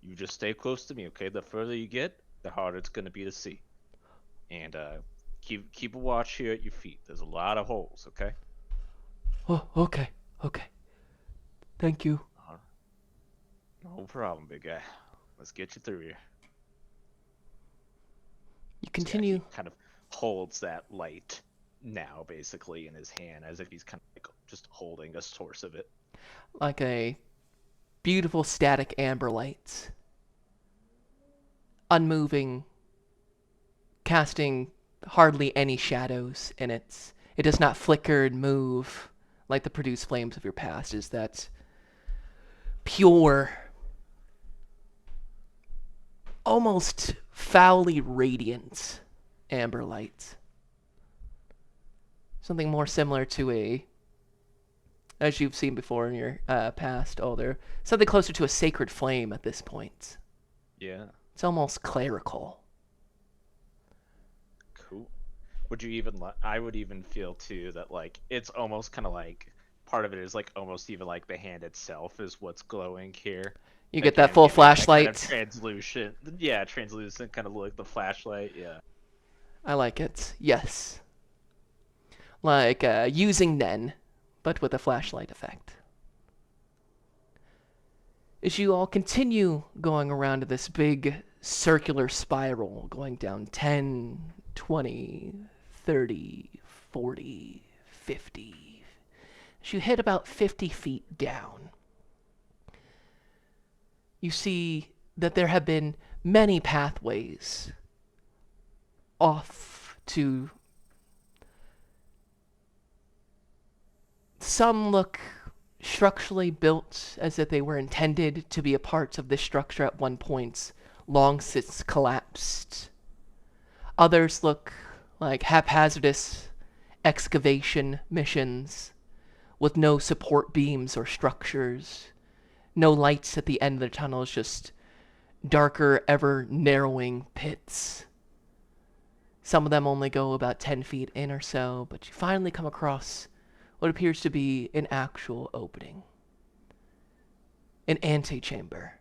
you just stay close to me, okay? The further you get, the harder it's gonna be to see. And keep a watch here at your feet. There's a lot of holes, okay? Oh, okay. Okay. Thank you. No problem, big guy. Let's get you through here. You Yeah, continue. he kind of holds that light now, basically, in his hand, as if he's kind of like just holding a source of it. Like a beautiful static amber light, unmoving, casting hardly any shadows in it. It does not flicker and move like the produced flames of your past. Is that pure, almost foully radiant amber light. Something more similar to as you've seen before in your past, Alder, something closer to a sacred flame at this point. Yeah, It's almost clerical. cool. Would you even I would even feel too that like it's almost kind of like part of it is like almost even like the hand itself is what's glowing here. You get that Again, full giving that kind flashlight. of translucent, yeah, translucent kind of look, the flashlight, yeah. I like it. Yes. Like using Nen, but with a flashlight effect. As you all continue going around this big circular spiral, going down 10, 20, 30, 40, 50. As you hit about 50 feet down, you see that there have been many pathways off to... Some look structurally built as if they were intended to be a part of this structure at one point, long since collapsed. Others look like haphazardous excavation missions with no support beams or structures, no lights at the end of the tunnels, just darker, ever narrowing pits. Some of them only go about 10 feet in or so, but you finally come across what appears to be an actual opening. An antechamber.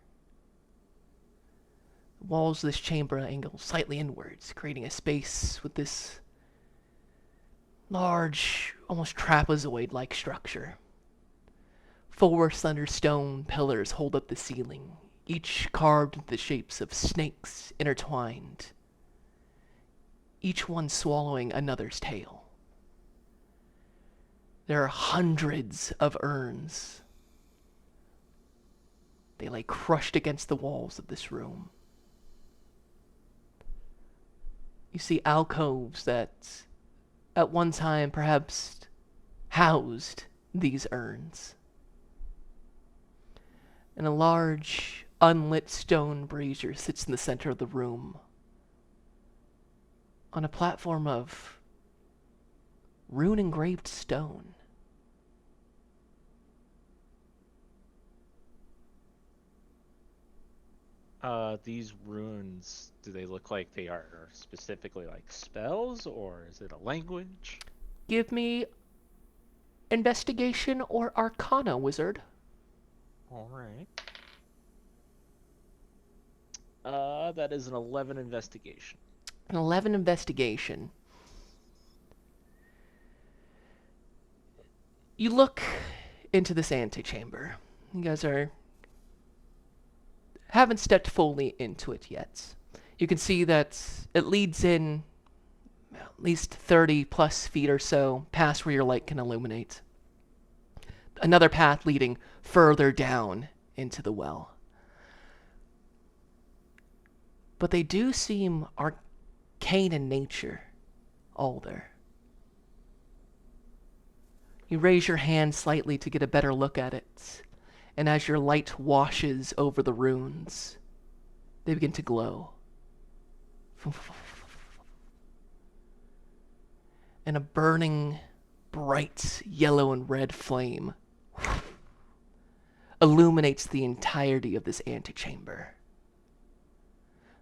The walls of this chamber angle slightly inwards, creating a space with this large, almost trapezoid-like structure. 4 slender stone pillars hold up the ceiling, each carved into the shapes of snakes intertwined, each one swallowing another's tail. There are hundreds of urns. They lay crushed against the walls of this room. You see alcoves that at one time perhaps housed these urns. And a large, unlit stone brazier sits in the center of the room on a platform of rune-engraved stone. These runes, do they look like they are specifically like spells, or is it a language? Give me investigation or arcana, wizard. Alright. That is an 11 investigation. An 11 investigation. You look into this antechamber. You guys haven't stepped fully into it yet. You can see that it leads in at least 30 plus feet or so past where your light can illuminate. Another path leading further down into the well. But they do seem arcane in nature, all there. You raise your hand slightly to get a better look at it, and as your light washes over the runes, they begin to glow. And a burning, bright yellow and red flame illuminates the entirety of this antechamber.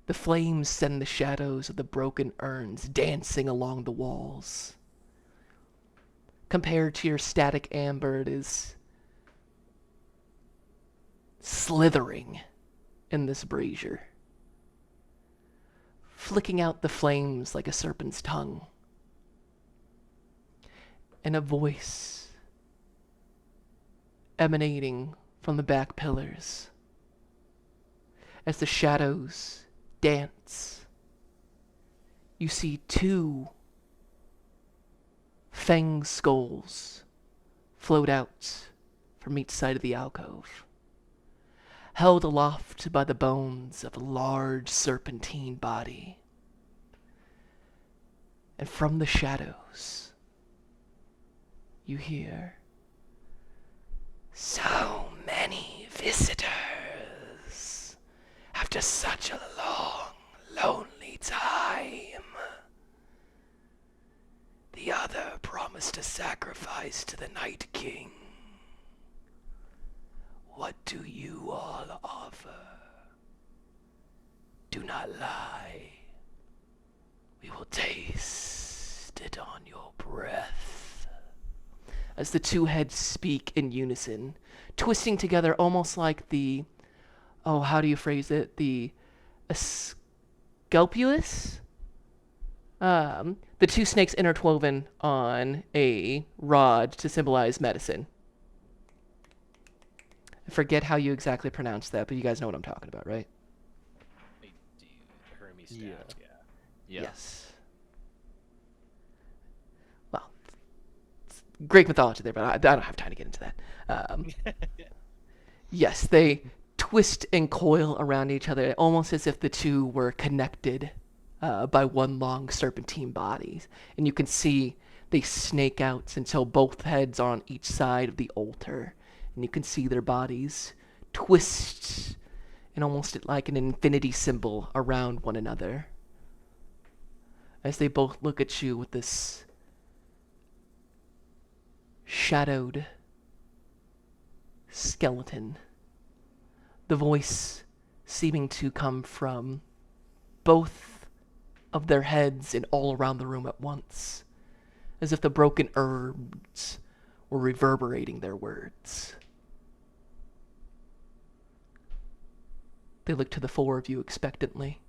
The flames send the shadows of the broken urns dancing along the walls. Compared to your static amber, it is slithering in this brazier, flicking out the flames like a serpent's tongue. And a voice emanating from the back pillars as the shadows dance. You see two fang skulls float out from each side of the alcove, held aloft by the bones of a large serpentine body. And from the shadows, you hear, "So many visitors after such a long, lonely time. The other promised a sacrifice to the Night King. What do you all offer? Do not lie. We will taste it on your breath." As the two heads speak in unison, twisting together almost like the, how do you phrase it? The Asclepius? The two snakes interwoven on a rod to symbolize medicine. I forget how you exactly pronounce that, but you guys know what I'm talking about, right? I do. Hermes staff, Yeah. yeah. Yes. Well, it's Greek mythology there, but I don't have time to get into that. Yes, they twist and coil around each other, almost as if the two were connected by one long serpentine body. And you can see they snake out until both heads are on each side of the altar. And you can see their bodies twist and almost like an infinity symbol around one another, as they both look at you with this shadowed skeleton. The voice seeming to come from both of their heads and all around the room at once, as if the broken herbs were reverberating their words. They look to the four of you expectantly,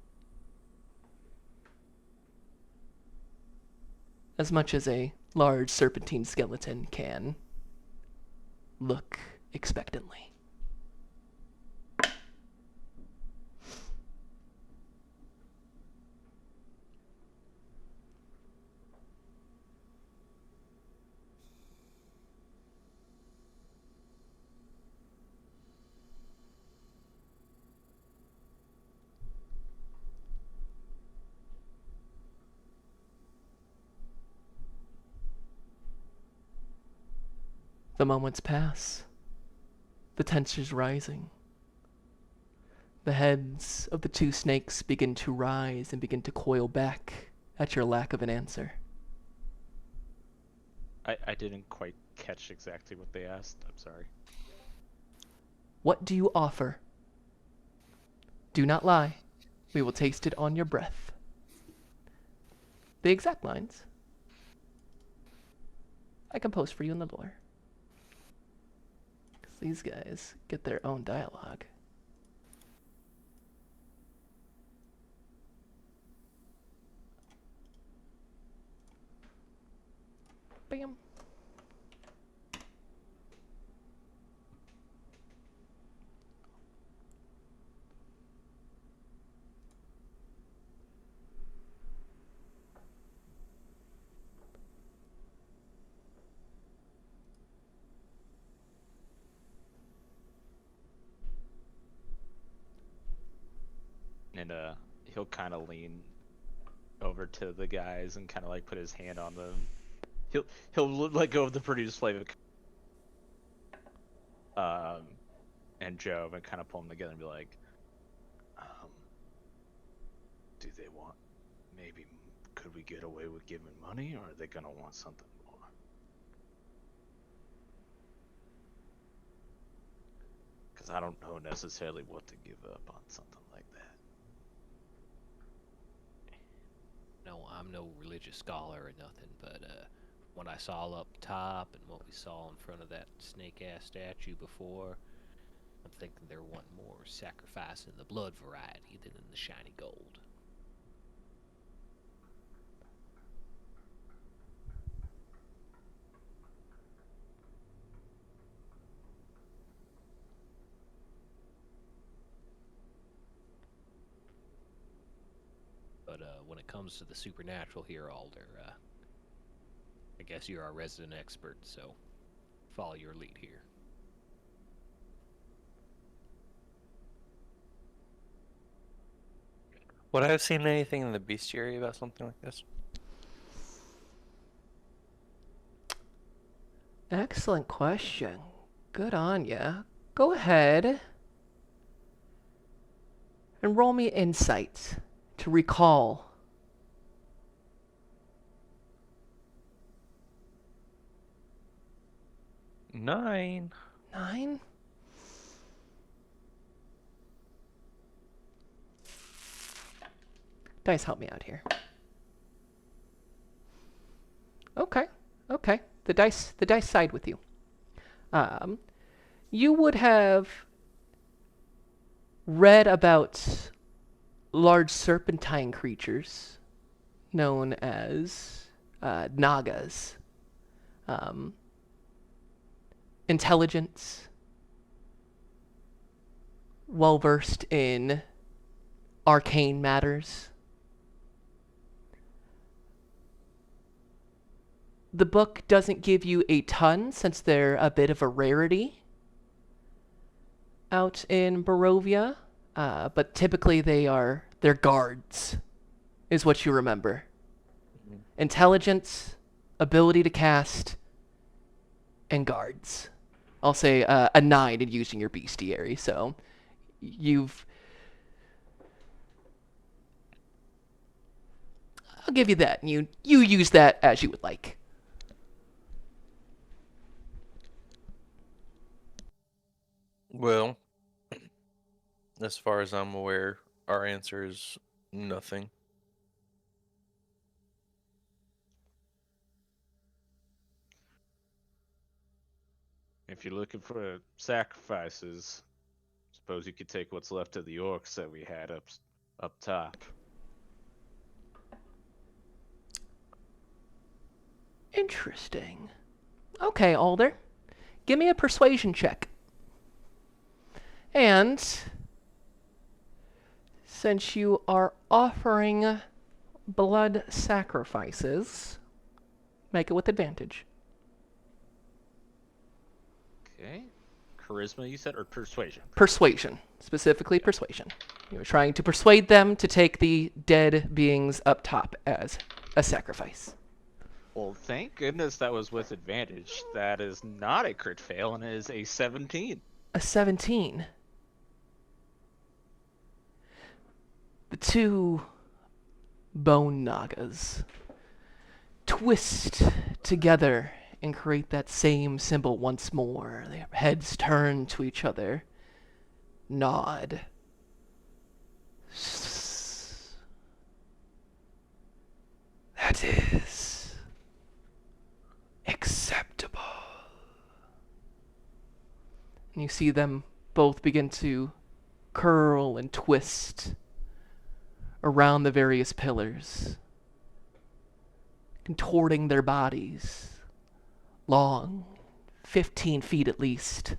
as much as a large serpentine skeleton can look expectantly. The moments pass. The tension's rising. The heads of the two snakes begin to rise and begin to coil back at your lack of an answer. I didn't quite catch exactly what they asked. I'm sorry. What do you offer? Do not lie. We will taste it on your breath. The exact lines I can post for you in the lore, because these guys get their own dialogue. Bam. and he'll kind of lean over to the guys and kind of like put his hand on them. He'll let go of the produce flavor, and Joe, and kind of pull them together and be like, do they want? Maybe could we get away with giving money, or are they gonna want something more? Because I don't know necessarily what to give up on something like that. No, I'm no religious scholar or nothing, but what I saw up top and what we saw in front of that snake-ass statue before, I'm thinking they're wanting more sacrifice in the blood variety than in the shiny gold. But when it comes to the supernatural here, Alder, I guess you're our resident expert, so follow your lead here. Would I have seen anything in the bestiary about something like this? Excellent question. Good on ya. Go ahead and roll me insight to recall. 9. 9? Dice, help me out here. Okay. The dice side with you. You would have read about large serpentine creatures known as Nagas. Intelligence, well versed in arcane matters. The book doesn't give you a ton since they're a bit of a rarity out in Barovia, but typically they're guards, is what you remember. Intelligence, ability to cast, and guards. I'll say a 9 in using your bestiary, so I'll give you that, and you use that as you would like. Well, as far as I'm aware, our answer is nothing. If you're looking for sacrifices, suppose you could take what's left of the orcs that we had up top. Interesting. Okay, Alder. Give me a persuasion check. And since you are offering blood sacrifices, make it with advantage. Okay. Charisma, you said, or persuasion? Persuasion. Specifically persuasion. You're trying to persuade them to take the dead beings up top as a sacrifice. Well, thank goodness that was with advantage. That is not a crit fail, and it is a 17. A 17. The two bone nagas twist together and create that same symbol once more. Their heads turn to each other, nod. That is acceptable. And you see them both begin to curl and twist around the various pillars, contorting their bodies, long, 15 feet at least.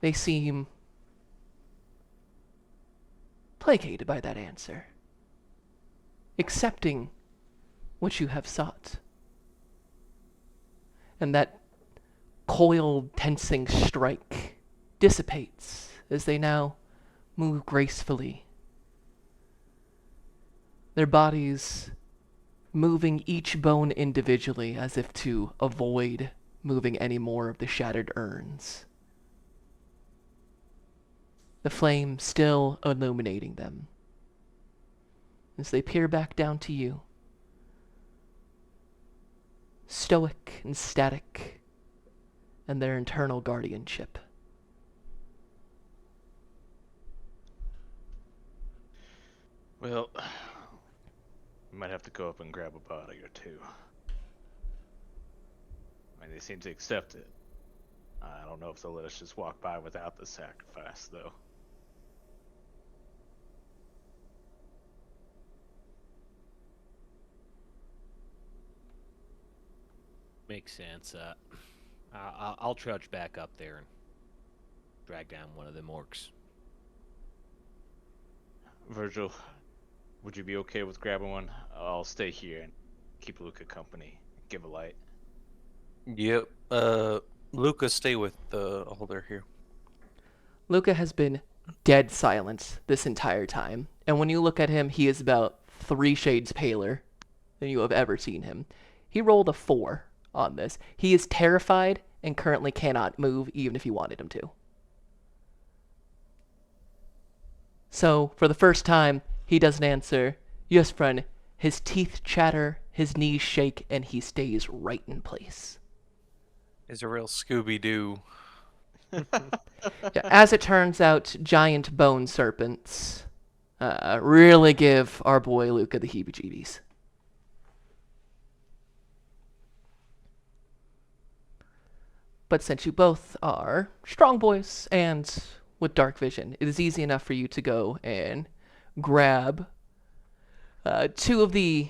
They seem placated by that answer, accepting what you have sought. And that coiled, tensing strike dissipates as they now move gracefully, their bodies moving each bone individually as if to avoid moving any more of the shattered urns. The flame still illuminating them as they peer back down to you, stoic and static in their internal guardianship. Well, we might have to go up and grab a body or two. I mean, they seem to accept it. I don't know if they'll let us just walk by without the sacrifice, though. Makes sense. I'll trudge back up there and drag down one of the orcs. Virgil, would you be okay with grabbing one? I'll stay here and keep Luca company. Give a light. Yep. Luca, stay with the holder here. Luca has been dead silent this entire time, and when you look at him, he is about 3 shades paler than you have ever seen him. He rolled a 4 on this. He is terrified and currently cannot move even if you wanted him to. So, for the first time, he doesn't answer. Yes, friend. His teeth chatter, his knees shake, and he stays right in place. He's a real Scooby-Doo. Yeah, as it turns out, giant bone serpents really give our boy Luca the heebie-jeebies. But since you both are strong boys and with dark vision, it is easy enough for you to go and grab 2 of the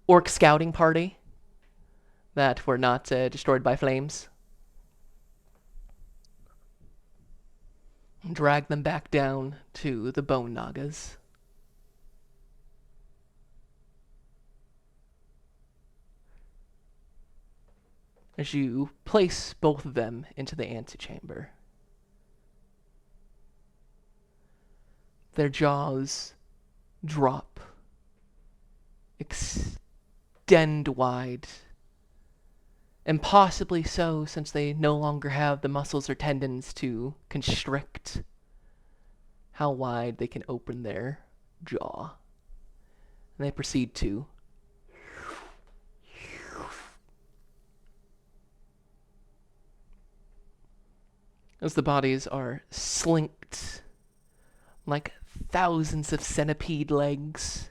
orc scouting party that were not destroyed by flames. Drag them back down to the bone nagas. As you place both of them into the antechamber, their jaws drop, extend wide, and possibly so since they no longer have the muscles or tendons to constrict how wide they can open their jaw. And they proceed to as the bodies are slinked like thousands of centipede legs.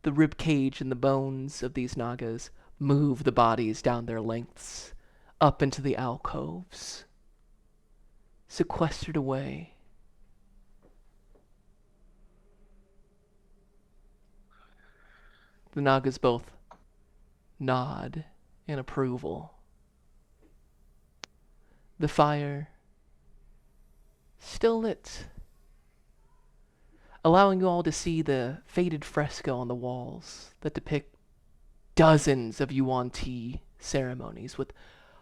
The rib cage and the bones of these nagas move the bodies down their lengths, up into the alcoves, sequestered away. The nagas both nod in approval. The fire still lit, allowing you all to see the faded fresco on the walls that depict dozens of Yuan-Ti ceremonies with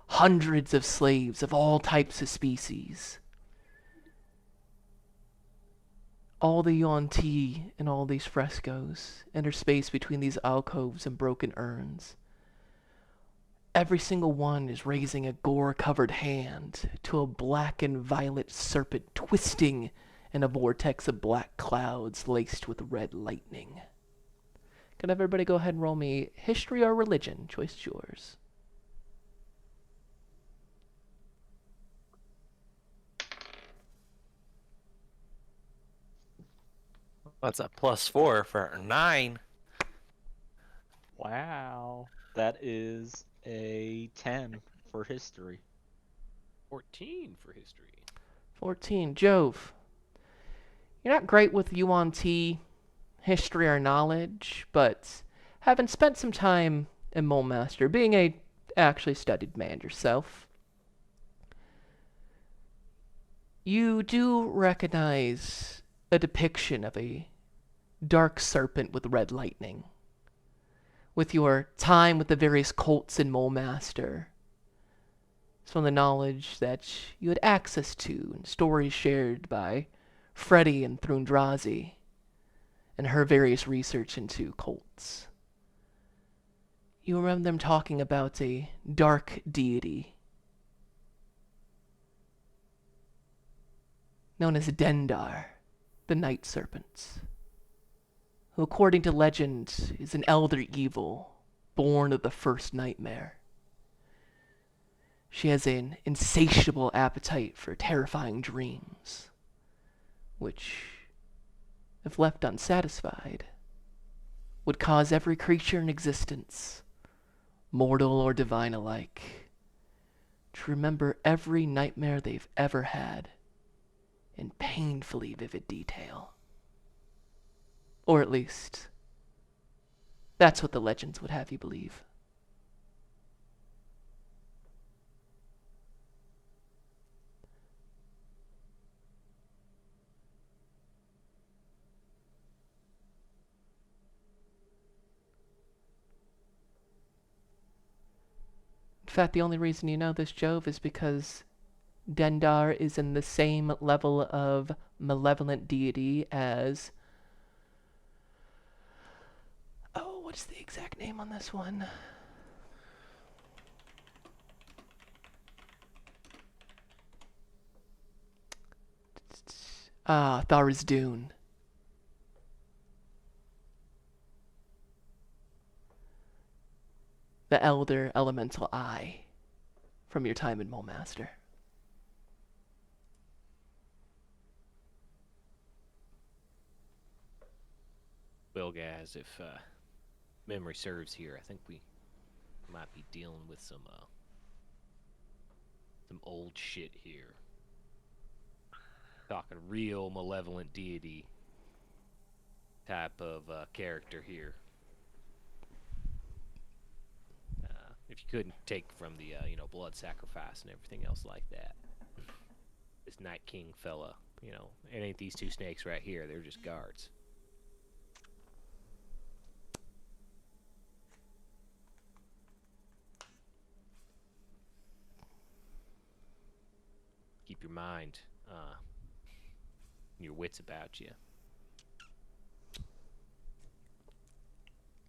hundreds of slaves of all types of species. All the Yuan-Ti in all these frescoes interspaced between these alcoves and broken urns. Every single one is raising a gore-covered hand to a black and violet serpent twisting in a vortex of black clouds laced with red lightning. Can everybody go ahead and roll me history or religion? Choice is yours. That's a +4 for 9. Wow. That is a 10 for history. 14 for history. 14. Jove. You're not great with Yuan-Ti history or knowledge, but having spent some time in Mulemaster, being a actually studied man yourself, you do recognize a depiction of a dark serpent with red lightning. With your time with the various cults in Mulemaster, some of the knowledge that you had access to and stories shared by Freddie and Thrundrazi and her various research into cults. You remember them talking about a dark deity known as Dendar, the Night Serpent, who according to legend is an elder evil born of the first nightmare. She has an insatiable appetite for terrifying dreams, which, if left unsatisfied, would cause every creature in existence, mortal or divine alike, to remember every nightmare they've ever had in painfully vivid detail. Or at least, that's what the legends would have you believe. In fact, the only reason you know this, Jove, is because Dendar is in the same level of malevolent deity as... Oh, what's the exact name on this one? Tharizdun. The Elder Elemental Eye from your time in Mulmaster. Well, guys, if memory serves here, I think we might be dealing with some old shit here. Talking real malevolent deity type of character here. If you couldn't take from the blood sacrifice and everything else like that, this Night King fella, it ain't these two snakes right here. They're just guards. Keep your mind, your wits about you.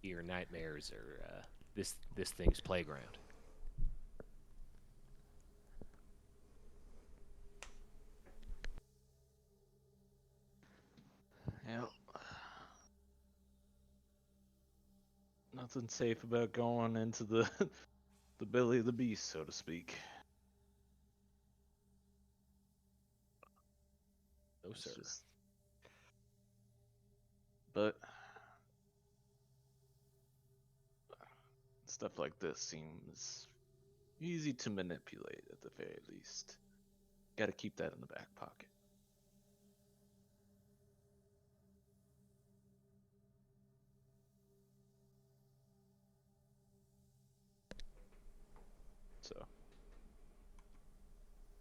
Your nightmares are this thing's playground. Yep. Nothing safe about going into the the belly of the beast, so to speak. No, It's sir. just... But stuff like this seems easy to manipulate at the very least. Got to keep that in the back pocket. So,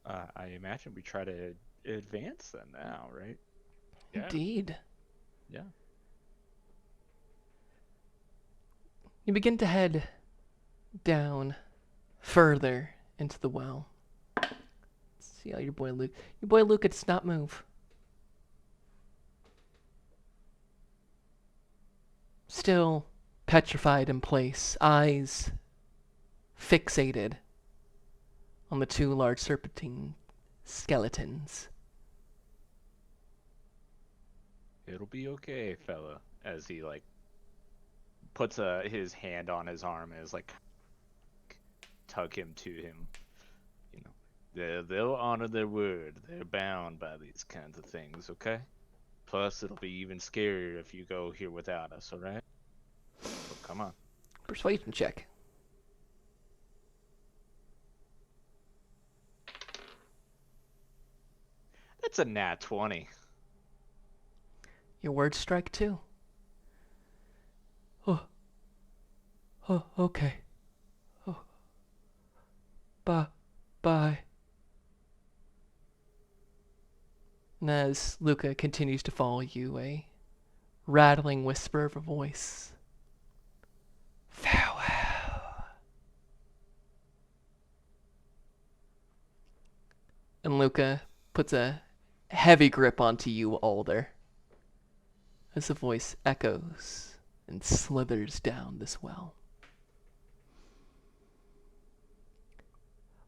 I imagine we try to advance then now, right? Yeah. Indeed. Yeah. You begin to head down further into the well. Let's see how your boy Luke does not move. Still petrified in place, eyes fixated on the two large serpentine skeletons. It'll be okay, fella. As he puts his hand on his arm and is tug him to him. They'll honor their word. They're bound by these kinds of things, okay? Plus, it'll be even scarier if you go here without us, alright? So come on. Persuasion check. That's a nat 20. Your words strike too. Oh, okay. Oh. Bye. And as Luca continues to follow you, a rattling whisper of a voice. Farewell. And Luca puts a heavy grip onto you, Alder, as the voice echoes and slithers down this well.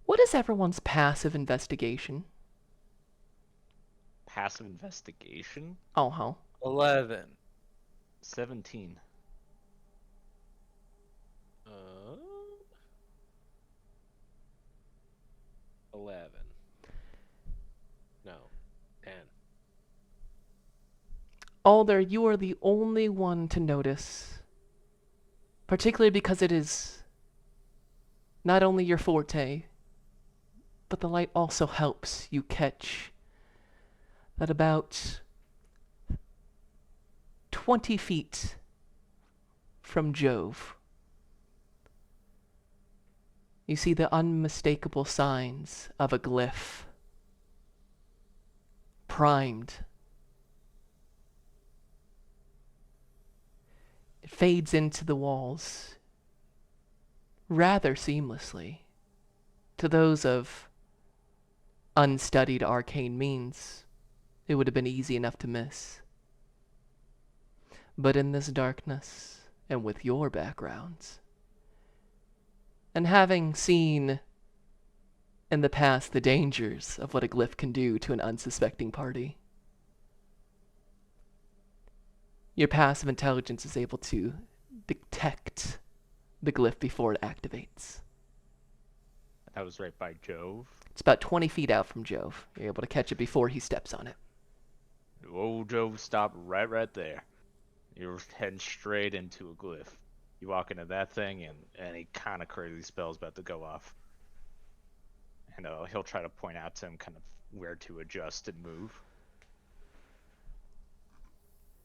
What is everyone's passive investigation? Passive investigation? Oh, how? 11. 17. 11. No, 10. Alder, you are the only one to notice, particularly because it is not only your forte, but the light also helps you catch that about 20 feet from Jove, you see the unmistakable signs of a glyph, primed. It fades into the walls rather seamlessly. To those of unstudied arcane means, it would have been easy enough to miss. But in this darkness, and with your backgrounds, and having seen in the past the dangers of what a glyph can do to an unsuspecting party, your passive intelligence is able to detect the glyph before it activates. That was right by Jove. It's about 20 feet out from Jove. You're able to catch it before he steps on it. Whoa, Jove, stop right there. You're heading straight into a glyph. You walk into that thing, and any kind of crazy spell's about to go off. And he'll try to point out to him kind of where to adjust and move.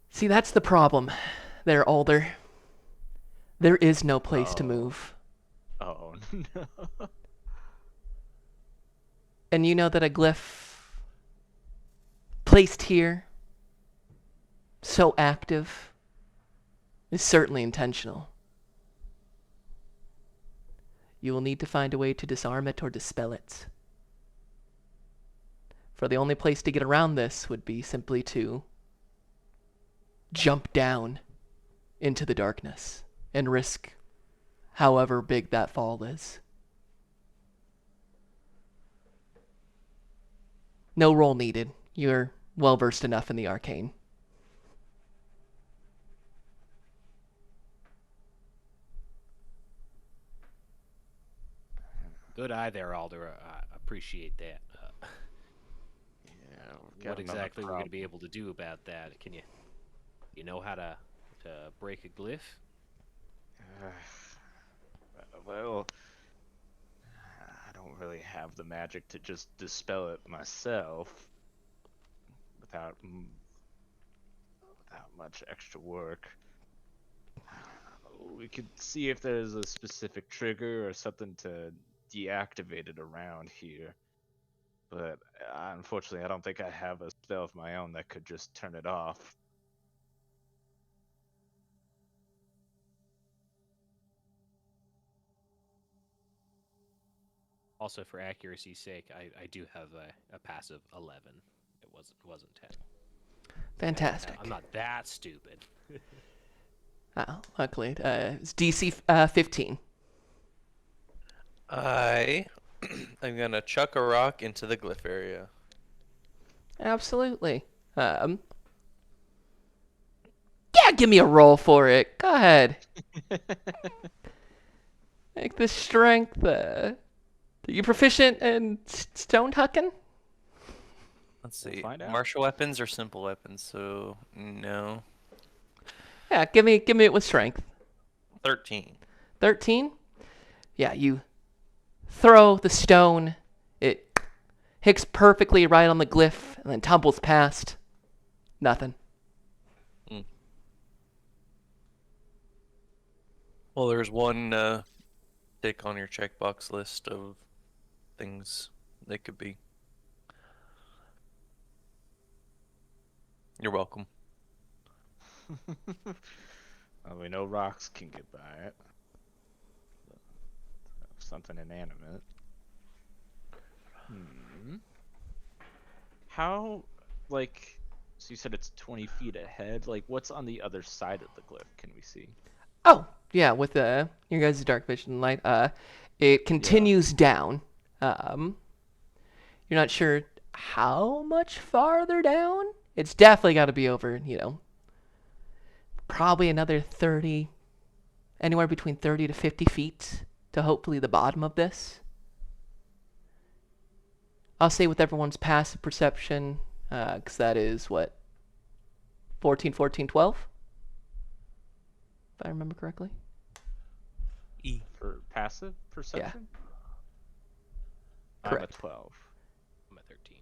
See, that's the problem there, Alder. There is no place to Oh. move. Oh, no. And you know that a glyph placed here, so active, is certainly intentional. You will need to find a way to disarm it or dispel it. For the only place to get around this would be simply to jump down into the darkness and risk however big that fall is. No roll needed. You're well versed enough in the arcane. Good eye there, Alder. I appreciate that. Yeah, we've What got another exactly we're going to problem. be able to do about that? Can you know how to break a glyph? Well, I don't really have the magic to just dispel it myself without much extra work. We could see if there's a specific trigger or something to deactivate it around here. But unfortunately, I don't think I have a spell of my own that could just turn it off. Also, for accuracy's sake, I do have a passive 11. It wasn't 10. Fantastic. I'm not that stupid. Oh, luckily, it's DC 15. I am gonna chuck a rock into the glyph area. Absolutely. Yeah, give me a roll for it. Go ahead. Make this strength. Are you proficient in stone hucking? Let's We'll see. find out. Martial weapons or simple weapons? So no. Yeah, give me it with strength. 13. 13? Yeah, you throw the stone. It hits perfectly right on the glyph and then tumbles past. Nothing. Well, there's one tick on your checkbox list of things they could be. You're welcome. Well, we know rocks can get by it. Something inanimate. How like, so you said it's 20 feet ahead. Like, what's on the other side of the glyph? Can we see? Oh, yeah, with your guys' dark vision light, it continues down. You're not sure how much farther down. It's definitely got to be over, probably another 30, anywhere between 30 to 50 feet to hopefully the bottom of this. I'll say with everyone's passive perception, because that is what, 14, 14, 12? If I remember correctly. For passive perception? I'm a Correct. 12. I'm at 13.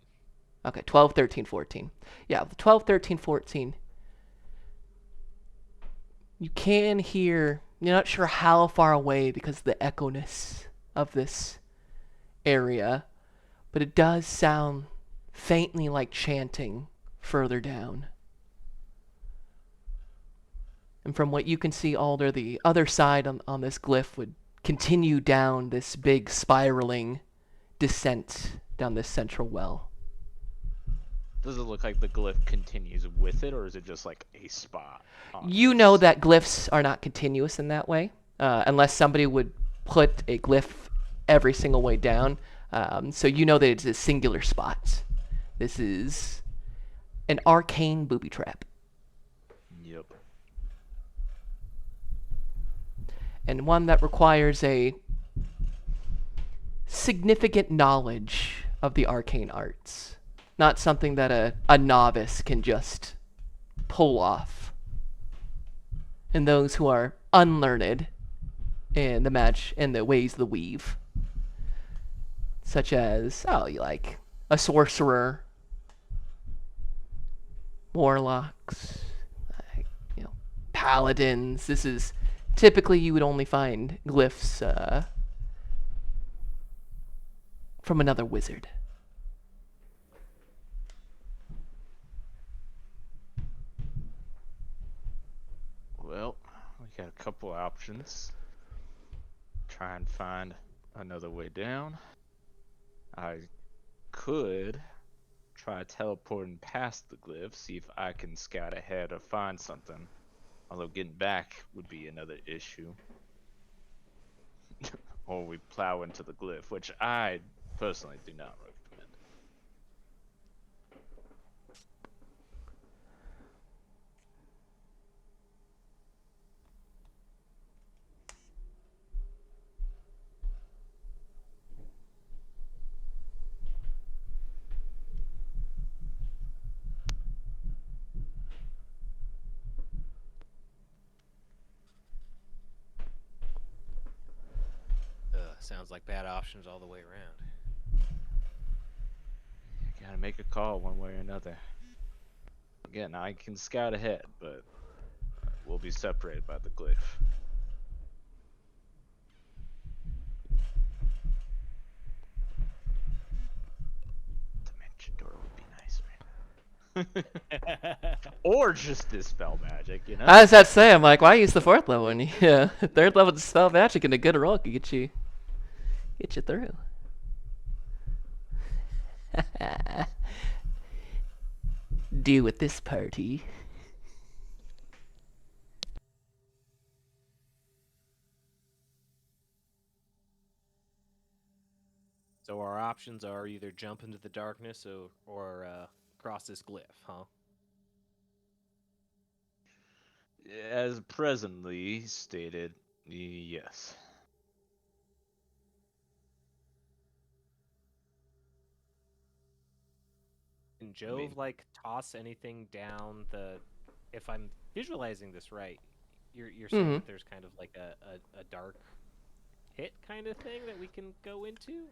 Okay, 12, 13, 14. Yeah, 12, 13, 14. You can hear, you're not sure how far away because of the echo-ness of this area, but it does sound faintly like chanting further down. And from what you can see, Alder, the other side on this glyph would continue down this big spiraling descent down this central well. Does it look like the glyph continues with it, or is it just like a spot? You know that glyphs are not continuous in that way, unless somebody would put a glyph every single way down. So you know that it's a singular spot. This is an arcane booby trap. Yep. And one that requires a significant knowledge of the arcane arts. Not something that a novice can just pull off. And those who are unlearned in the ways of the weave. Such as, like a sorcerer, warlocks, paladins. This is typically you would only find glyphs from another wizard. Well, we got a couple options. Try and find another way down. I could try teleporting past the glyph, see if I can scout ahead or find something. Although getting back would be another issue. Or we plow into the glyph, which I personally do not recommend. Sounds like bad options all the way around. You gotta make a call one way or another. Again, I can scout ahead, but we'll be separated by the glyph. Dimension door would be nice, right? Or just dispel magic, you know? I was about to say, I'm like, why use the 4th level when third level dispel magic and a good roll could get you through. Do with this party. So our options are either jump into the darkness or cross this glyph, huh? As presently stated, yes. Can Jove toss anything down the? If I'm visualizing this right, you're saying that there's kind of like a dark pit kind of thing that we can go into.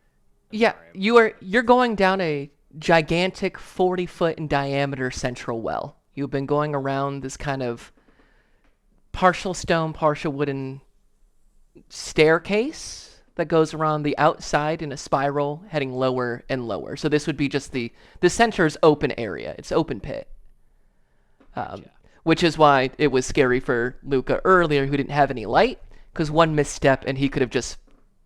You're going down a gigantic 40-foot in diameter central well. You've been going around this kind of partial stone, partial wooden staircase that goes around the outside in a spiral heading lower and lower. So this would be just the center is open area. It's open pit. Which is why it was scary for Luca earlier, who didn't have any light, because one misstep and he could have just,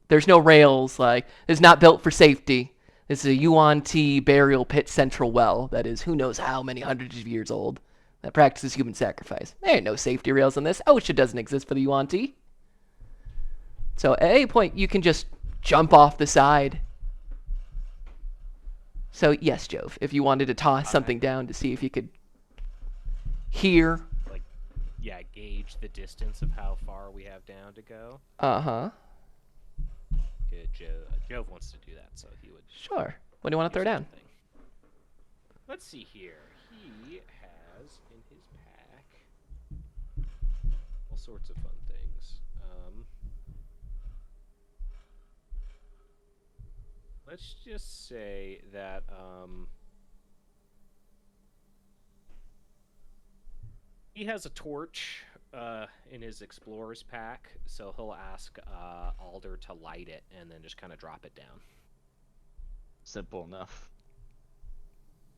there's no rails, it's not built for safety. It's a Yuan Ti burial pit central well that is who knows how many hundreds of years old that practices human sacrifice. There ain't no safety rails on this. OSHA doesn't exist for the Yuan Ti. So at any point, you can just jump off the side. So yes, Jove, if you wanted to toss something down to see if you could hear. Like, yeah, gauge the distance of how far we have down to go. Uh-huh. Good, Jove wants to do that, so he would. Sure. What do you want to throw down? something. Let's see here. He has in his pack all sorts of fun things. Let's just say that he has a torch in his explorer's pack, so he'll ask Alder to light it and then just kind of drop it down. Simple enough.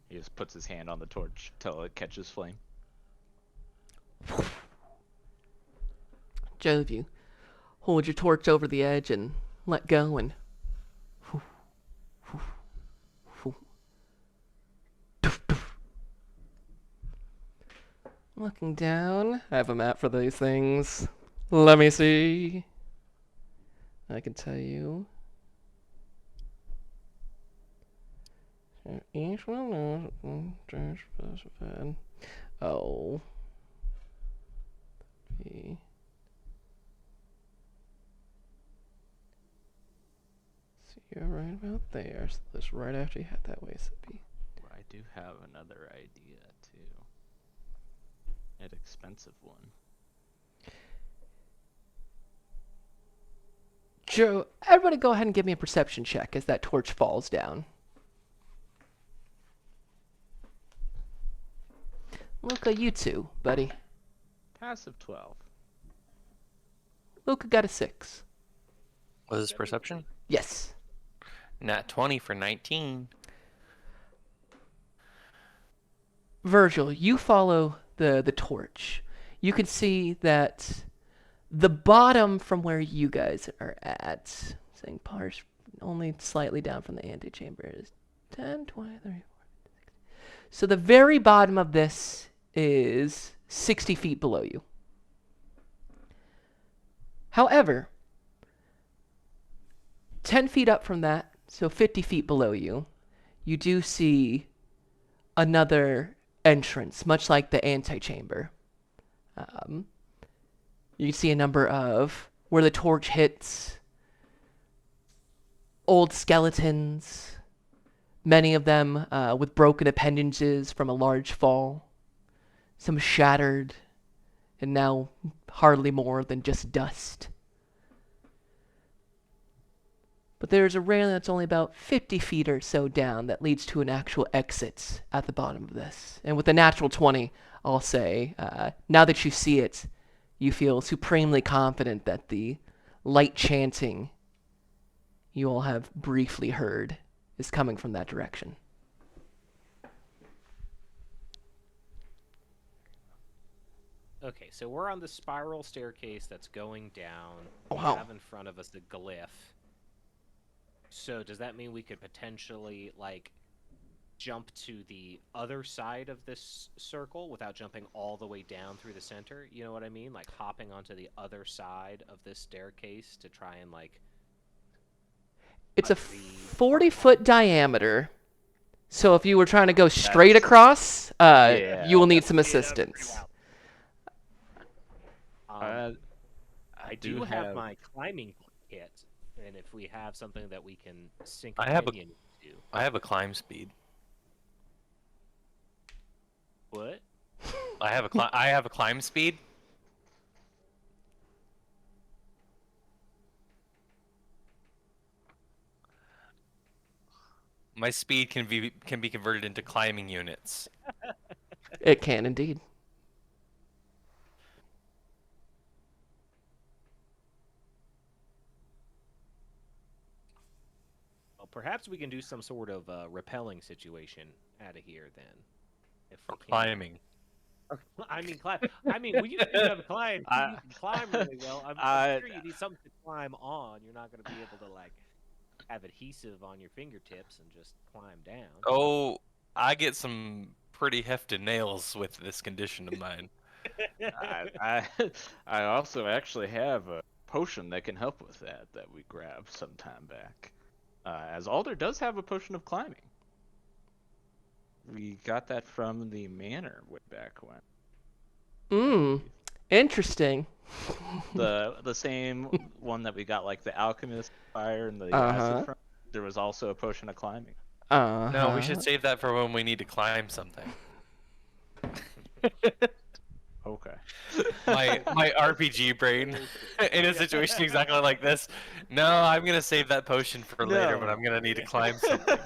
He just puts his hand on the torch till it catches flame. Jove, you hold your torch over the edge and let go and looking down. I have a map for these things. Let me see. I can tell you. Each one knows. Oh. B. So you're right about there. So that's right after you had that way, Sippy. I do have another idea too. An expensive one. Joe, everybody go ahead and give me a perception check as that torch falls down. Luca, you too, buddy. Passive 12. Luca got a 6. What is perception? Yes. Nat 20 for 19. Virgil, you follow the torch. You can see that the bottom from where you guys are at, saying parse only slightly down from the antechamber, is 10, 20, 30, 40, 60. So the very bottom of this is 60 feet below you. However, 10 feet up from that, so 50 feet below you, you do see another entrance, much like the antechamber. You can see a number of, where the torch hits, old skeletons, many of them with broken appendages from a large fall, some shattered, and now hardly more than just dust. But there's a railing that's only about 50 feet or so down that leads to an actual exit at the bottom of this. And with a natural 20, I'll say, now that you see it, you feel supremely confident that the light chanting you all have briefly heard is coming from that direction. Okay, so we're on the spiral staircase that's going down. Wow. We have in front of us the glyph. So does that mean we could potentially, like, jump to the other side of this circle without jumping all the way down through the center? You know what I mean? Like, hopping onto the other side of this staircase to try and, like... It's a 40-foot diameter. So if you were trying to go straight across, you will need some assistance. I do have have- my climbing kit, and if we have something that we can sink I have a- pinion into. I have a climb speed. What? I have a climb speed. My speed can be converted into climbing units. It can indeed. Well, perhaps we can do some sort of repelling situation out of here then. If we Or can. climbing. I mean, climb. I mean, when you have climb, you can climb really well. I'm sure you need something to climb on. You're not going to be able to like have adhesive on your fingertips and just climb down. Oh, I get some pretty hefty nails with this condition of mine. I I also actually have a potion that can help with that we grabbed some time back. As Alder does have a potion of climbing. We got that from the manor way back when. Interesting. The same one that we got like the alchemist fire and the Uh-huh. acid from. There was also a potion of climbing. No, we should save that for when we need to climb something. Okay. My RPG brain in a situation exactly like this. No, I'm gonna save that potion for later when I'm gonna need to climb something.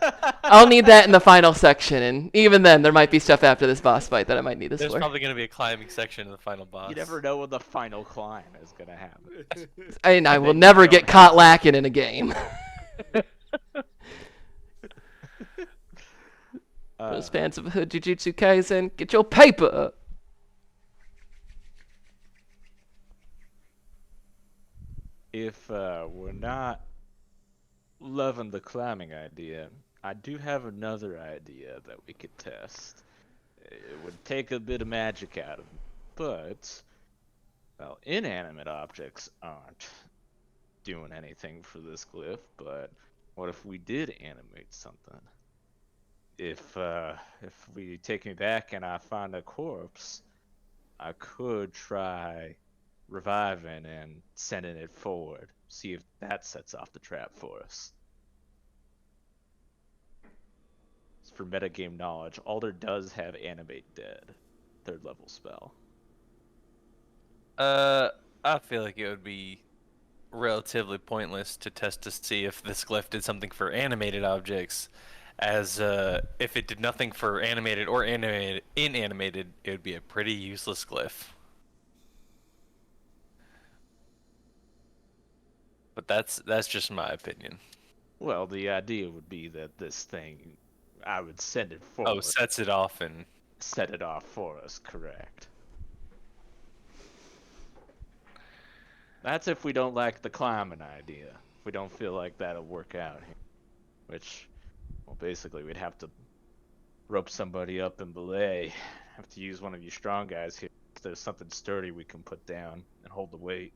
I'll need that in the final section, and even then, there might be stuff after this boss fight that I might need this There's for. probably gonna be a climbing section in the final boss. You never know when the final climb is gonna happen. And I will then you never don't get have caught to. lacking in a game. Those fans of Jujutsu Kaisen, get your paper up. If we're not loving the climbing idea, I do have another idea that we could test. It would take a bit of magic out of it, but, well, inanimate objects aren't doing anything for this glyph, but what if we did animate something? If we take me back and I find a corpse, I could try reviving and sending it forward. See if that sets off the trap for us. For metagame knowledge, Alder does have Animate Dead, 3rd level spell. I feel like it would be relatively pointless to test to see if this glyph did something for animated objects, as if it did nothing for animated or inanimated, it would be a pretty useless glyph. But that's just my opinion. Well, the idea would be that this thing, I would send it Oh, forward, sets it off and set it off for us, correct. That's if we don't like the climbing idea. If we don't feel like that'll work out here. Which, well, basically we'd have to rope somebody up and belay. Have to use one of you strong guys here. If there's something sturdy we can put down and hold the weight.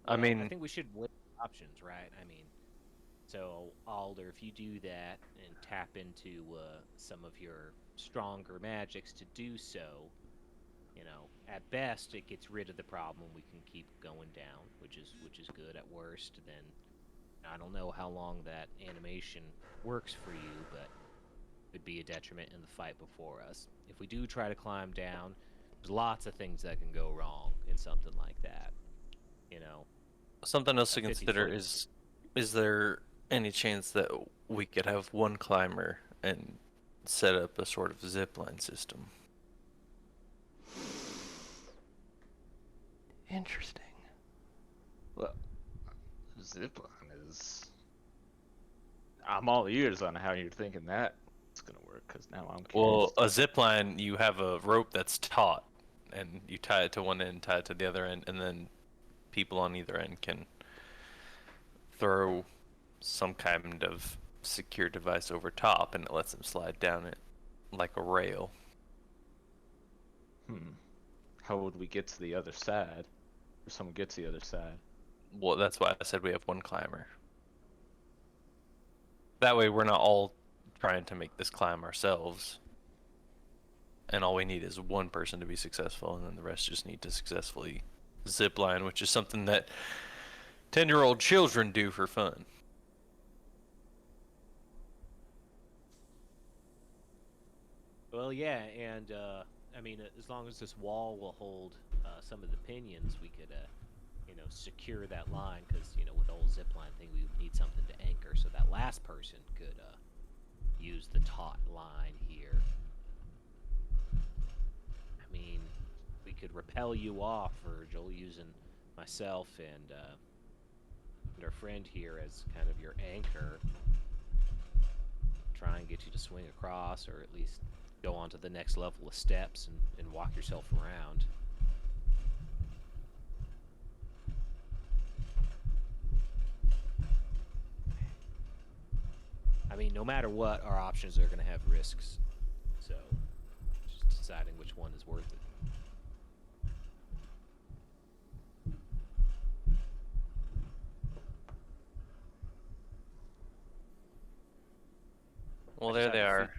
I mean, I think we should weigh options, right? I mean, so Alder, if you do that and tap into some of your stronger magics to do so, you know, at best it gets rid of the problem. We can keep going down, which is good. At worst, then I don't know how long that animation works for you, but it would be a detriment in the fight before us. If we do try to climb down, there's lots of things that can go wrong in something like that. You know, something else to 50 consider foot. is there any chance that we could have one climber and set up a sort of zipline system? Interesting. Well, zipline is... I'm all ears on how you're thinking that it's gonna work, because now I'm curious. Well, a zipline, you have a rope that's taut, and you tie it to one end, tie it to the other end, and then people on either end can throw some kind of secure device over top, and it lets them slide down it like a rail. How would we get to the other side? Or someone get to the other side? Well, that's why I said we have one climber. That way we're not all trying to make this climb ourselves. And all we need is one person to be successful, and then the rest just need to successfully zipline, which is something that 10-year-old children do for fun. Well, yeah, and I mean, as long as this wall will hold some of the pinions, we could, you know, secure that line. Because with the old zipline thing, we would need something to anchor, so that last person could use the taut line here. I mean, we could rappel you off, Virgil, using myself and our friend here as kind of your anchor. Try and get you to swing across, or at least go on to the next level of steps and walk yourself around. I mean, no matter what, our options are going to have risks. So, just deciding which one is worth it. Well, I there just they have a are.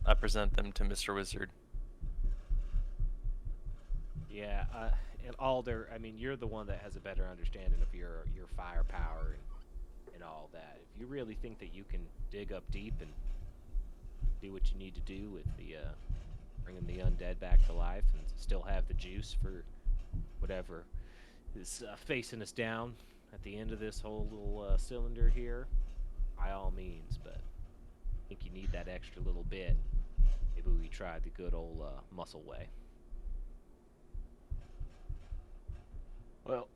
I present them to Mr. Wizard. Yeah, and Alder, I mean, you're the one that has a better understanding of your firepower and all that. If you really think that you can dig up deep and do what you need to do with the bringing the undead back to life and still have the juice for whatever is facing us down at the end of this whole little cylinder here, by all means. But I think you need that extra little bit. Maybe we tried the good old muscle way. Well,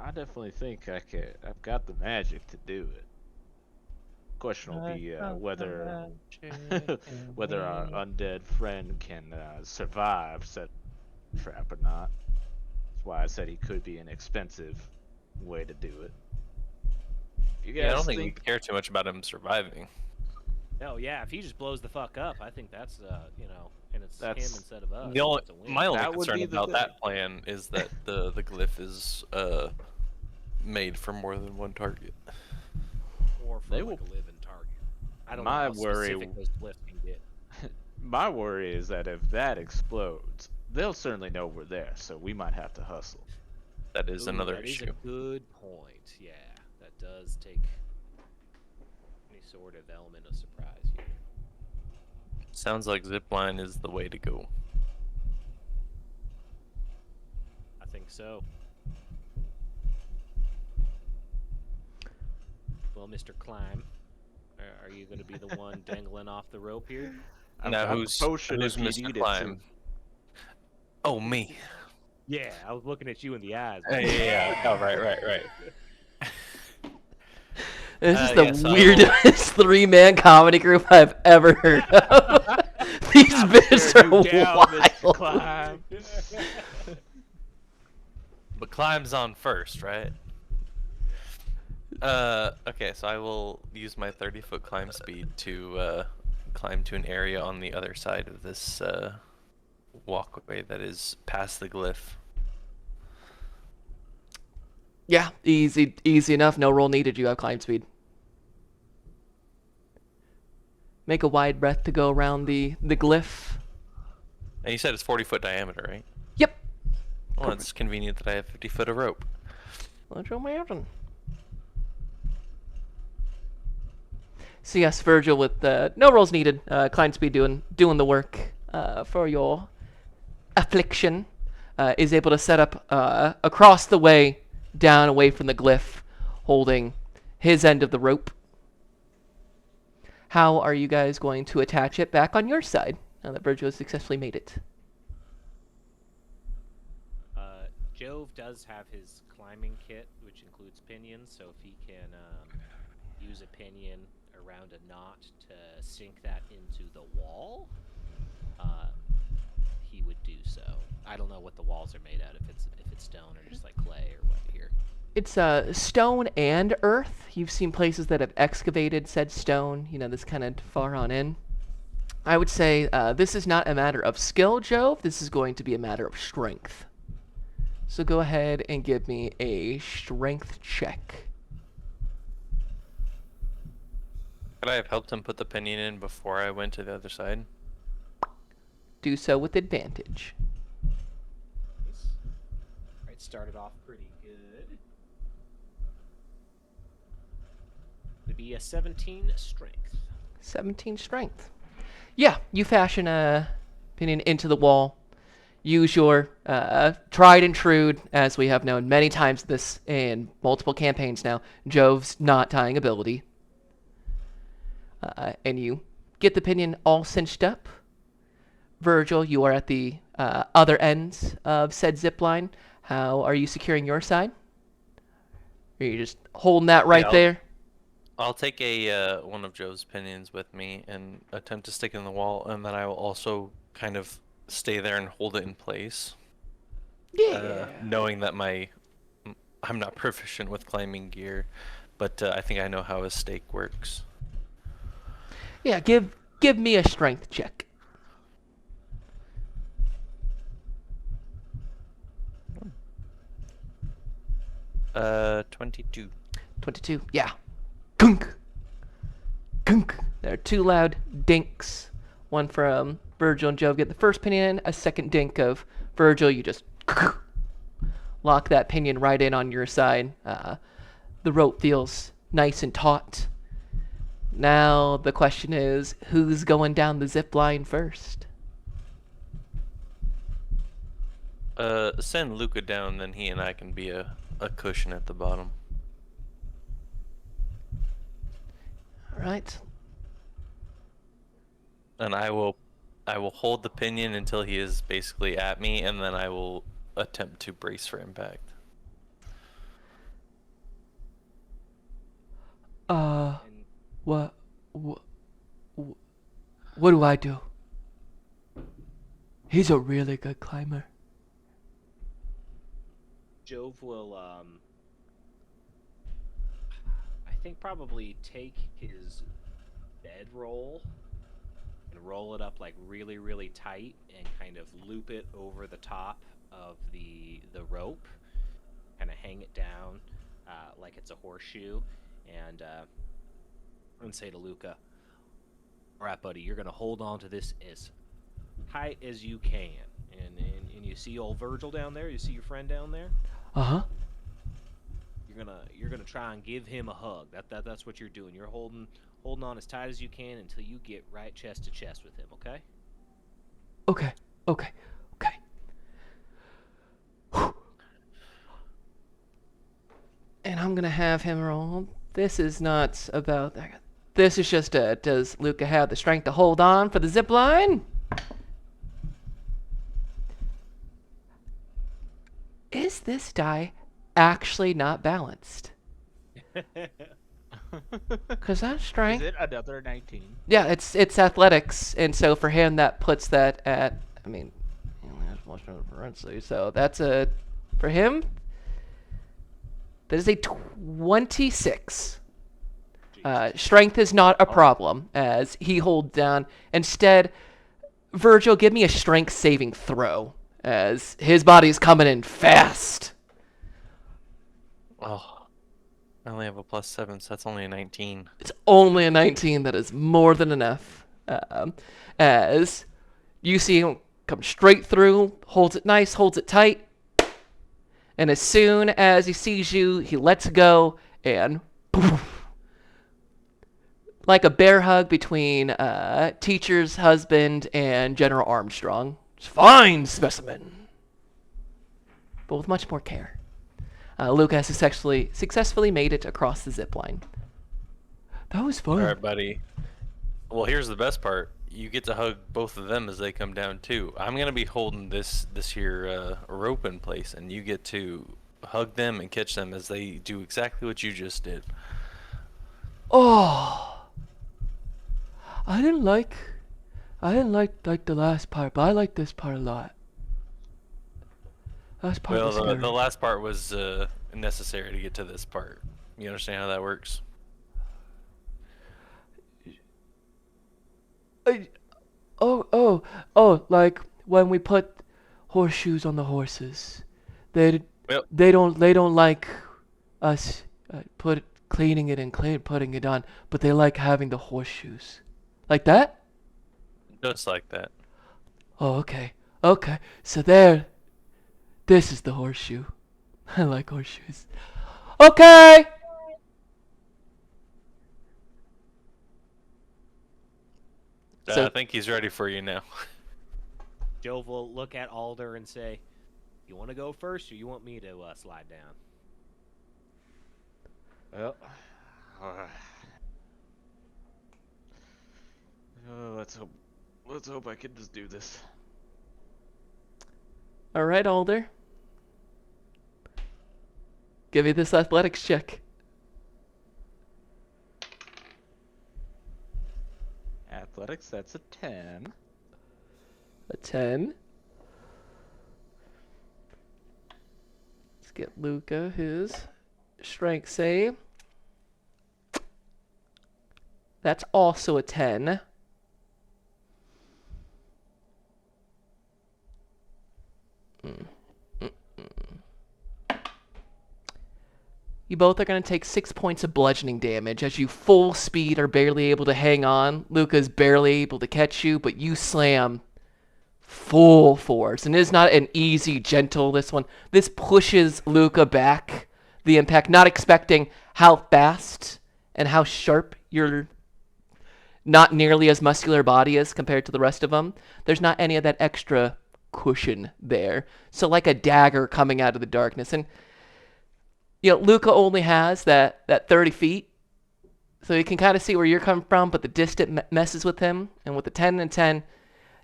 I definitely think I could. I've got the magic to do it. Question will be whether whether our undead friend can survive said trap or not. That's why I said he could be an expensive way to do it. You Yeah, I guys don't think we think care too much about him surviving. Oh yeah, if he just blows the fuck up, I think that's and it's him That's- instead of us. The only, that's a win. my only That would concern be the about thing. that plan is that the glyph is made for more than one target. or for they like will- a living target. I don't My know how worry- specific those glyphs can get. my worry is that if that explodes, they'll certainly know we're there, so we might have to hustle. That is Ooh, another that issue. is a good point. Yeah, that does take any sort of element of surprise here. Sounds like zipline is the way to go. I think so. Well, Mr. Climb, are you going to be the one dangling off the rope here? I've Now got a who's potion if you Mr. need it Climb? Oh, me. Yeah, I was looking at you in the eyes. Yeah. Oh, right. This is Uh, the yes, I will- weirdest three-man comedy group I've ever heard of. These bits staring are you down, Mr. wild. Climb. But climb's on first, right? Okay, so I will use my 30-foot climb speed to climb to an area on the other side of this walkway that is past the glyph. Yeah, easy enough. No roll needed. You have climb speed. Make a wide breath to go around the glyph. And you said it's 40-foot diameter, right? Yep. Well, it's convenient that I have 50 foot of rope. Let you imagine. So yes, Virgil with no rolls needed. Climb speed doing the work for your affliction. Is able to set up across the way, down away from the glyph, holding his end of the rope. How are you guys going to attach it back on your side now that Virgil has successfully made it? Jove does have his climbing kit, which includes pinions, so if he can use a pinion around a knot to sink that into the wall, he would do so. I don't know what the walls are made out of, if it's stone or just like clay or what here. It's stone and earth. You've seen places that have excavated said stone, this kind of far on in. I would say this is not a matter of skill, Jove. This is going to be a matter of strength. So go ahead and give me a strength check. Could I have helped him put the pinion in before I went to the other side? Do so with advantage. Alright, started off pretty good. It'd be a 17 strength. 17 strength. Yeah, you fashion a pinion into the wall. Use your tried and true, as we have known many times this in multiple campaigns now, Jove's knot tying ability. And you get the pinion all cinched up. Virgil, you are at the other ends of said zip line. How are you securing your side? Are you just holding that right Yeah, there? I'll take a one of Joe's pinions with me and attempt to stick it in the wall, and then I will also kind of stay there and hold it in place. Yeah. Knowing that I'm not proficient with climbing gear, but I think I know how a stake works. Yeah, give me a strength check. 22. 22. Yeah. Gunk. Gunk. There are 2 loud dinks. One from Virgil and Jove get the first pinion. A second dink of Virgil. You just lock that pinion right in on your side. The rope feels nice and taut. Now the question is, who's going down the zip line first? Send Luca down, then he and I can be a cushion at the bottom. All right. And I will hold the pinion until he is basically at me, and then I will attempt to brace for impact. And What what do I do? He's a really good climber. Jove will, I think probably take his bedroll and roll it up like really, really tight and kind of loop it over the top of the rope, kind of hang it down like it's a horseshoe, and say to Luca, "All right, buddy, you're gonna hold on to this as tight as you can." And you see old Virgil down there. You see your friend down there. Uh-huh. You're gonna try and give him a hug. That's what you're doing. You're holding on as tight as you can until you get right chest to chest with him. Okay? Okay. Okay. Okay. And I'm gonna have him roll. This is not about. This is just a. Does Luca have the strength to hold on for the zip line? Is this die actually not balanced? Because that Is strength. it another 19? Yeah, it's athletics, and so for him that puts that at. I mean, he only has one differentially, so that's a. For him, that is a 26. Strength is not a problem as he holds down. Instead, Virgil, give me a strength saving throw as his body's coming in fast. Oh, I only have a +7, so that's only a 19. It's only a 19. That is more than enough. As you see him come straight through, holds it nice, holds it tight, and as soon as he sees you, he lets go and poof, like a bear hug between teacher's husband and General Armstrong. It's fine specimen, but with much more care. Luca has successfully made it across the zip line. That was fun. All right, buddy. Well, here's the best part. You get to hug both of them as they come down too. I'm gonna be holding this here rope in place, and you get to hug them and catch them as they do exactly what you just did. Oh, I didn't like the last part, but I like this part a lot. Last part Well, was scary. the last part was necessary to get to this part. You understand how that works? Like when we put horseshoes on the horses, they Well, they don't like us cleaning it and putting it on, but they like having the horseshoes, like that. just like that. Oh, okay, okay. So there, this is the horseshoe. I like horseshoes. Okay. So- I think he's ready for you now. Jove will look at Alder and say, "You want to go first, or you want me to slide down?" Well, let's hope I can just do this. All right, Alder. Give me this athletics check. Athletics, that's a 10. A 10. Let's get Luca his strength save. That's also a 10. You both are going to take 6 points of bludgeoning damage as you full speed are barely able to hang on. Luca's barely able to catch you, but you slam full force. And it is not an easy, gentle, this one. This pushes Luca back, the impact, not expecting how fast and how sharp your not nearly as muscular body is compared to the rest of them. There's not any of that extra cushion there. So like a dagger coming out of the darkness. And Luca only has that 30 feet, so you can kind of see where you're coming from, but the distance messes with him. And with the 10 and 10,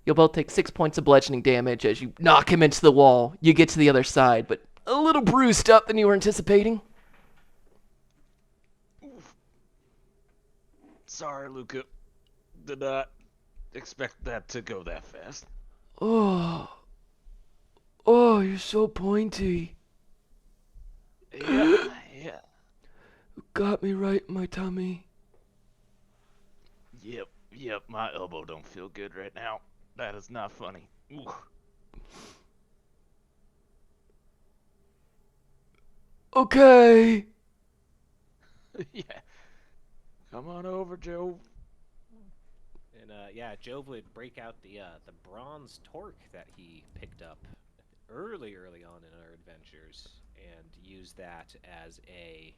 you'll both take 6 points of bludgeoning damage as you knock him into the wall. You get to the other side, but a little bruised up than you were anticipating. Sorry, Luca. Did not expect that to go that fast. Oh, you're so pointy. Yeah. Got me right in my tummy. Yep, my elbow don't feel good right now. That is not funny. Ooh. Okay. Yeah. Come on over, Joe. And yeah, Jove would break out the bronze torque that he picked up early on in our adventures and use that as a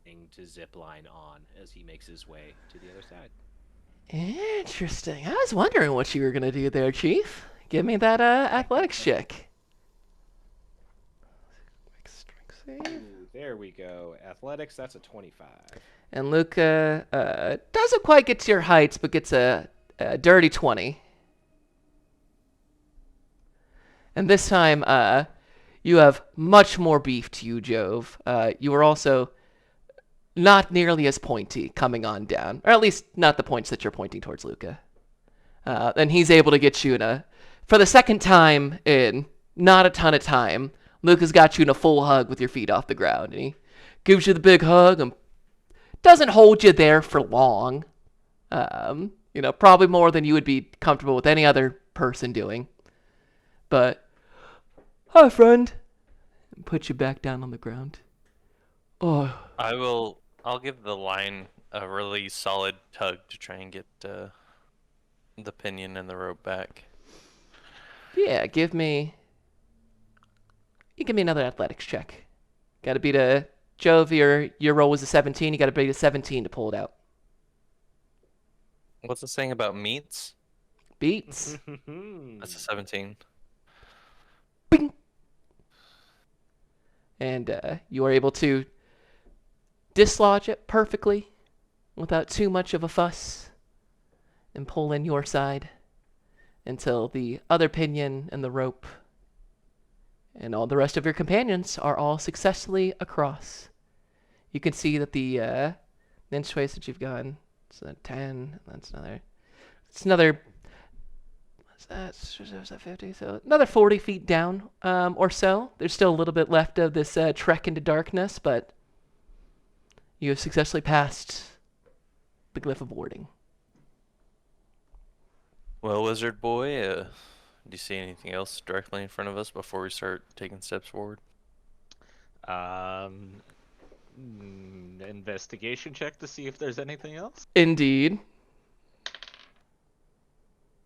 thing to zip line on as he makes his way to the other side. Interesting. I was wondering what you were gonna do there, Chief. Give me that athletics check. Strength save. Ooh, there we go. Athletics, that's a 25. And Luca doesn't quite get to your heights, but gets a dirty 20. And this time, you have much more beef to you, Jove. You are also not nearly as pointy coming on down, or at least not the points that you're pointing towards Luca. And he's able to get you for the second time in not a ton of time. Luca's got you in a full hug with your feet off the ground, and he gives you the big hug and doesn't hold you there for long. Probably more than you would be comfortable with any other person doing. But, hi, friend. And put you back down on the ground. Oh. I'll give the line a really solid tug to try and get the pinion and the rope back. Yeah, you give me another athletics check. Gotta beat a Jove, your roll was a 17, you gotta beat a 17 to pull it out. What's the saying about meats? Beats. That's a 17. Bing! And you are able to dislodge it perfectly without too much of a fuss and pull in your side until the other pinion and the rope and all the rest of your companions are all successfully across. You can see that the inch ways that you've gone, it's a 10, that's another, what's that, 50, so another 40 feet down or so. There's still a little bit left of this trek into darkness, but you have successfully passed the glyph of warding. Well, wizard boy, do you see anything else directly in front of us before we start taking steps forward? Investigation check to see if there's anything else. Indeed.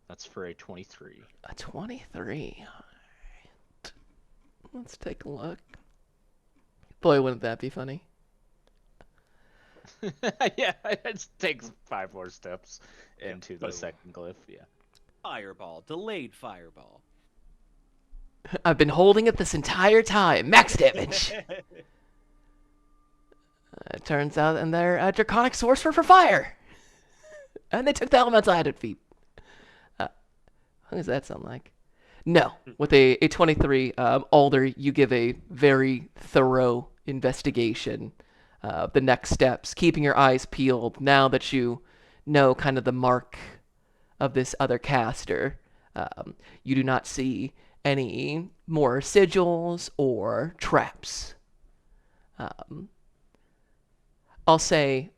That's for a 23. A 23. All right. Let's take a look. Boy, wouldn't that be funny? Yeah, it takes 5 more steps into the second glyph. Yeah. Fireball. Delayed fireball. I've been holding it this entire time. Max damage. It turns out, and they're a draconic sorcerer for fire. And they took the elemental added feat. What does that sound like? No. With a 23, Alder, you give a very thorough investigation of the next steps, keeping your eyes peeled now that you know kind of the mark of this other caster. You do not see any more sigils or traps. I'll say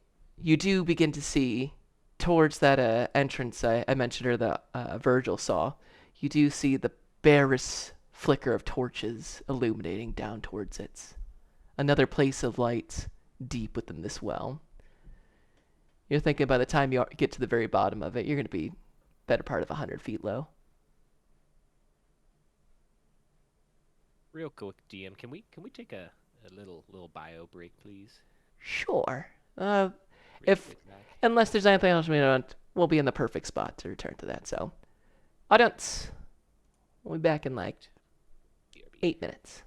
you do begin to see towards that entrance I mentioned, or that Virgil saw. You do see the barest flicker of torches illuminating down towards it. Another place of light deep within this well. You're thinking by the time you get to the very bottom of it, you're going to be better part of 100 feet low. Real quick, DM, can we take a little bio break, please? Sure. Real If quick, Zach. unless there's anything else we want, we'll be in the perfect spot to return to that. So, audience, we'll be back in like BRB. 8 minutes.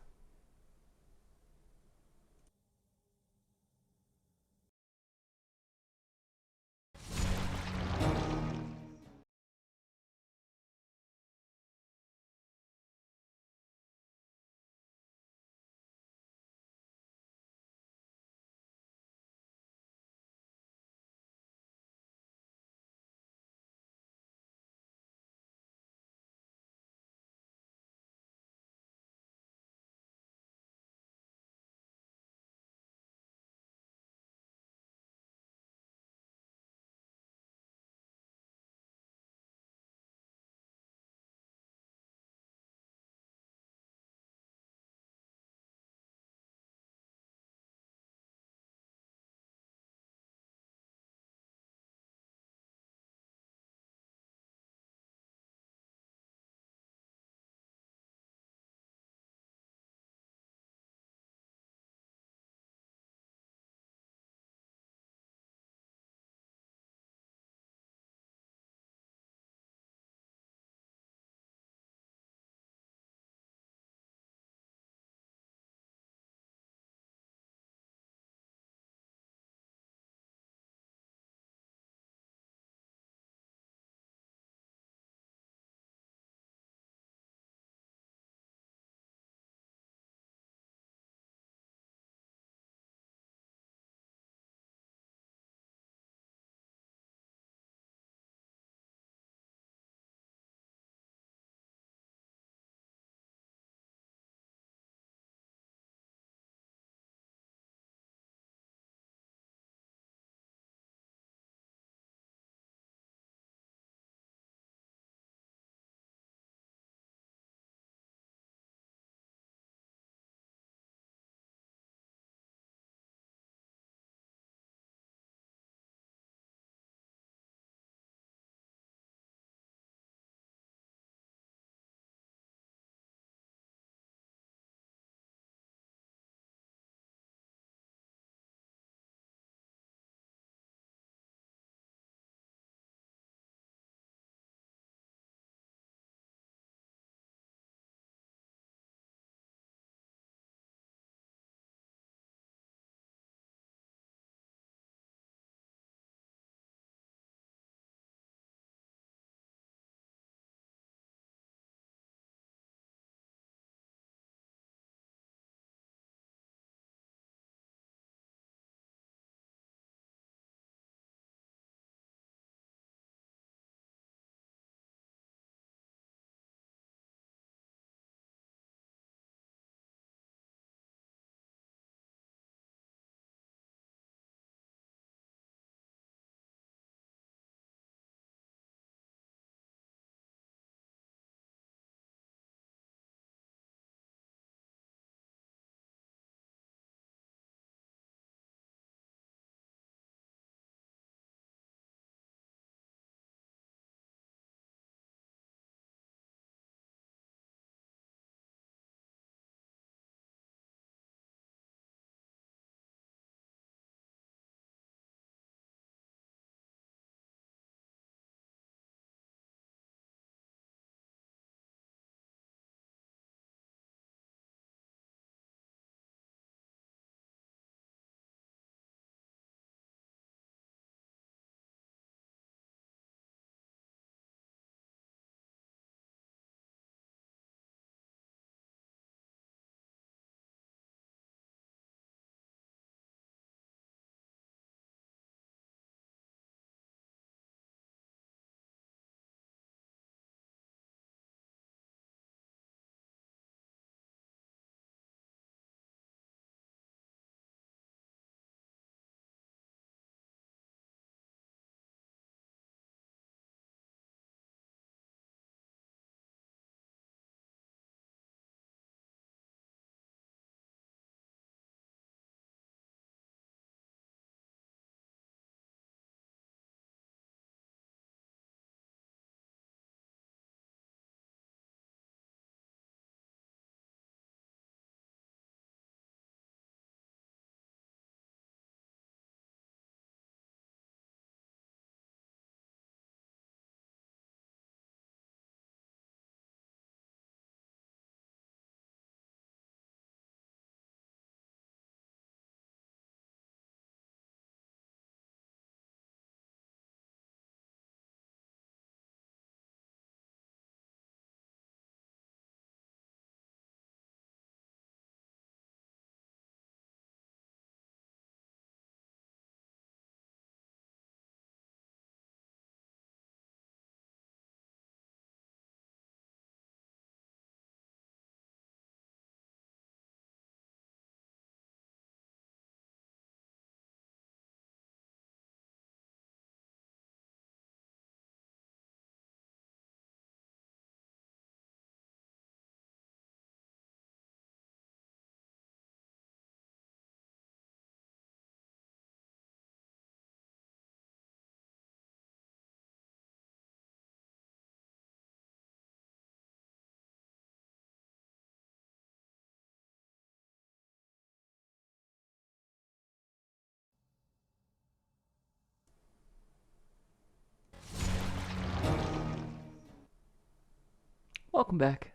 Welcome back.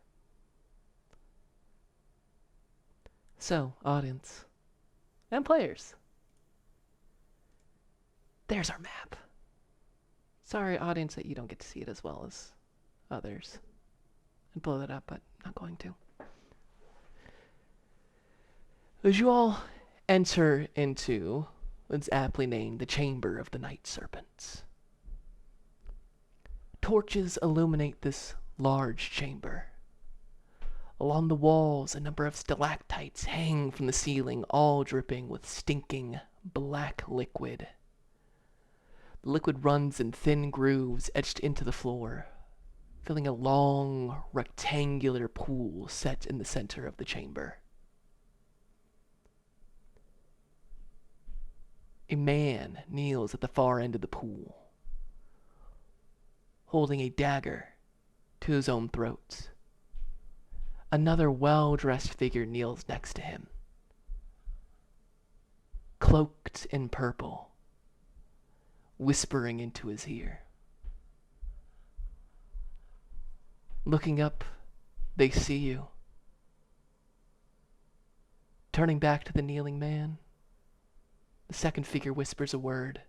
So, audience and players, there's our map. Sorry, audience, that you don't get to see it as well as others. I'd blow that up, but not going to. As you all enter into what's aptly named the Chamber of the Night Serpents, torches illuminate this large chamber. Along the walls, a number of stalactites hang from the ceiling, all dripping with stinking black liquid. The liquid runs in thin grooves etched into the floor, filling a long, rectangular pool set in the center of the chamber. A man kneels at the far end of the pool, holding a dagger to his own throat. Another well-dressed figure kneels next to him, cloaked in purple, whispering into his ear. Looking up, they see you. Turning back to the kneeling man, the second figure whispers a word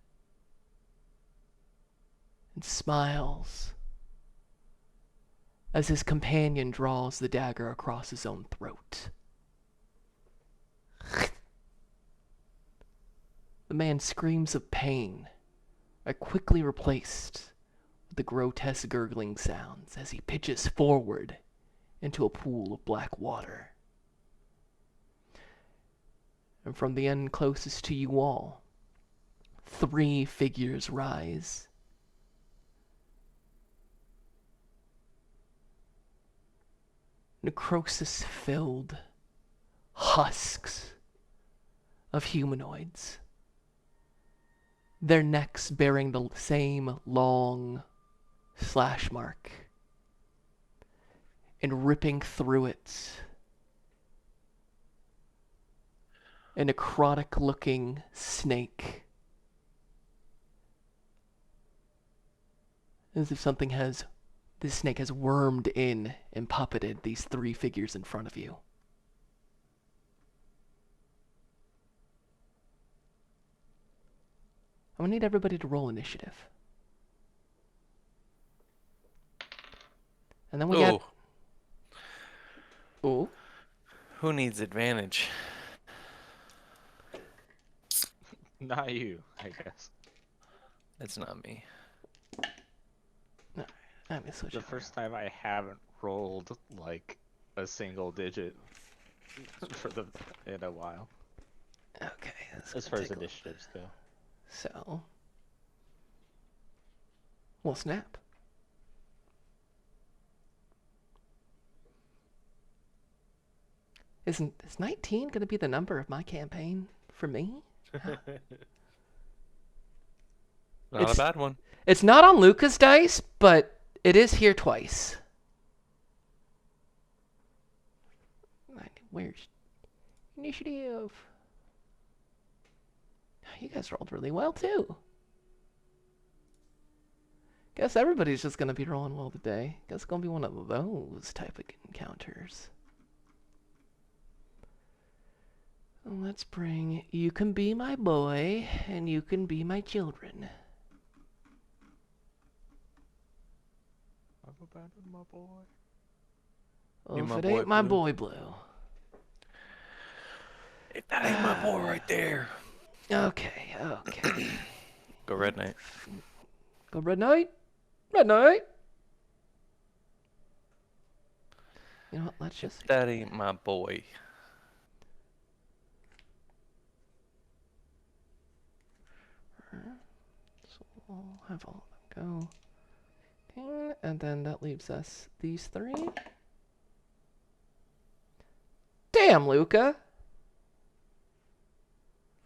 and smiles as his companion draws the dagger across his own throat. The man's screams of pain are quickly replaced with the grotesque gurgling sounds as he pitches forward into a pool of black water. And from the end closest to you all, 3 figures rise. Necrosis-filled husks of humanoids, their necks bearing the same long slash mark, and ripping through it, a necrotic-looking snake, as if this snake has wormed in and puppeted these 3 figures in front of you. I'm gonna need everybody to roll initiative. And then we got... Ooh. Who needs advantage? Not you, I guess. It's not me. No, I'm gonna switch The it first time I haven't rolled like a single digit in a while. over. Okay. that's As gonna far as take a- initiatives go. So... Well, snap. Is 19 going to be the number of my campaign for me? Not It's- a bad one. It's not on Luca's dice, but it is here twice. Where's initiative? You guys rolled really well too. Guess everybody's just gonna be rolling well today. Guess it's gonna be one of those type of encounters. Let's bring You Can Be My Boy and You Can Be My Children. I've abandoned my boy. Well, You if my it boy ain't my Blue. boy Blue. If that ain't my boy right there. Okay. Go Red Knight. Go Red Knight. Red Knight. You know what? Let's just... That ain't my boy. So we'll have all of them go. Okay, and then that leaves us these 3. Damn, Luca!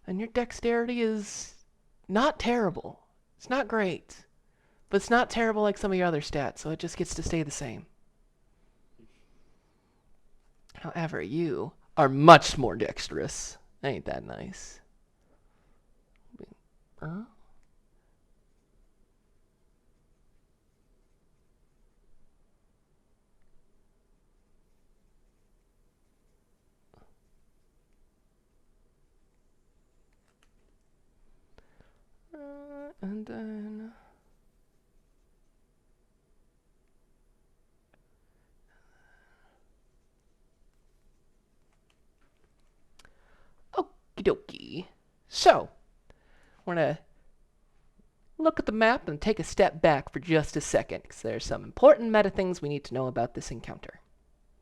And your dexterity is not terrible. It's not great. But it's not terrible like some of your other stats, so it just gets to stay the same. However, you are much more dexterous. Ain't that nice? And then... Okie dokie. So, we're going to look at the map and take a step back for just a second, because there's some important meta things we need to know about this encounter.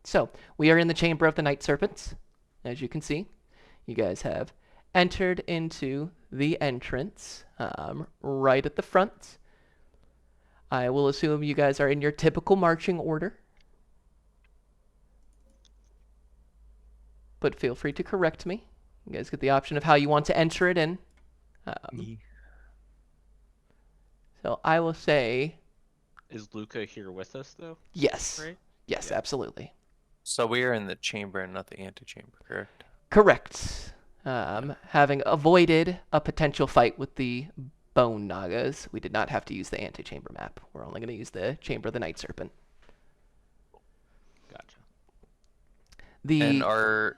So, we are in the Chamber of the Night Serpents, as you can see. You guys have entered into the entrance right at the front. I will assume you guys are in your typical marching order. But feel free to correct me. You guys get the option of how you want to enter it in. So I will say Is Luca here with us though? yes. Right? Yes, Yeah. absolutely. So we are in the chamber and not the antechamber, correct? Correct. Having avoided a potential fight with the Bone Nagas, we did not have to use the antechamber map. We're only going to use the Chamber of the Night Serpent. Gotcha. And are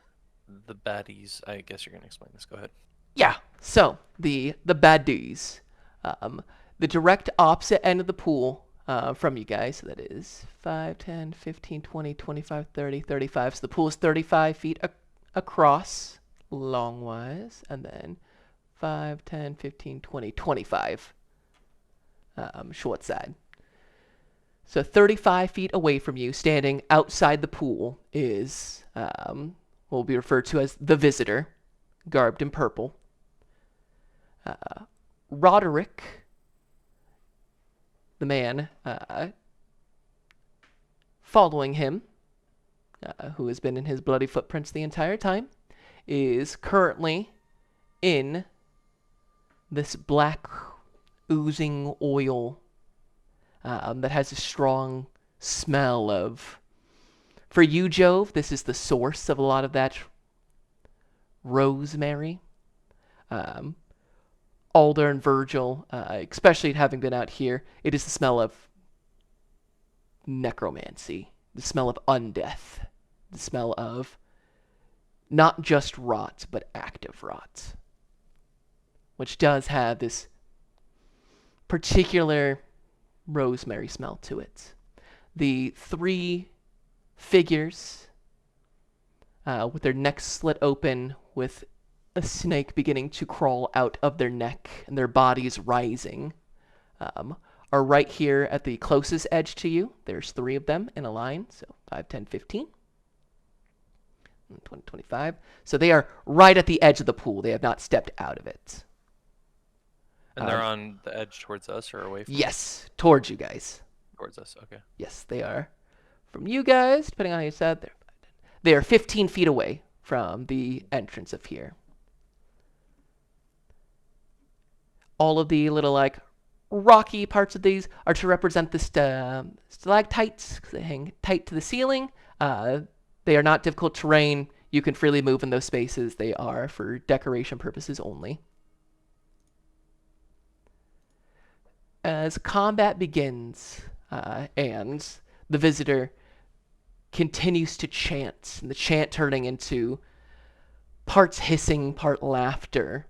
the baddies? I guess you're gonna explain this. Go ahead. Yeah, so the baddies, the direct opposite end of the pool from you guys, so that is 5, 10, 15, 20, 25, 30, 35. So the pool is 35 feet across, long-wise, and then 5, 10, 15, 20, 25 short side. So 35 feet away from you, standing outside the pool, is what will be referred to as the Visitor, garbed in purple. Roderick, the man following him, who has been in his bloody footprints the entire time, is currently in this black oozing oil that has a strong smell of... For you, Jove, this is the source of a lot of that rosemary. Alder and Virgil, especially having been out here, it is the smell of necromancy, the smell of undeath, the smell of not just rot, but active rot, which does have this particular rosemary smell to it. The three figures with their necks slit open, with a snake beginning to crawl out of their neck and their bodies rising, are right here at the closest edge to you. There's 3 of them in a line, so 5, 10, 15, 20, 25. So they are right at the edge of the pool. They have not stepped out of it. And they're on the edge towards us or away from Yes, towards you guys. towards us. Okay. Yes, they are. From you guys, depending on how you said, they are 15 feet away from the entrance of here. All of the little, like, rocky parts of these are to represent the stalactites, because they hang tight to the ceiling. They are not difficult terrain. You can freely move in those spaces. They are for decoration purposes only. As combat begins, and the Visitor continues to chant, and the chant turning into parts hissing, part laughter,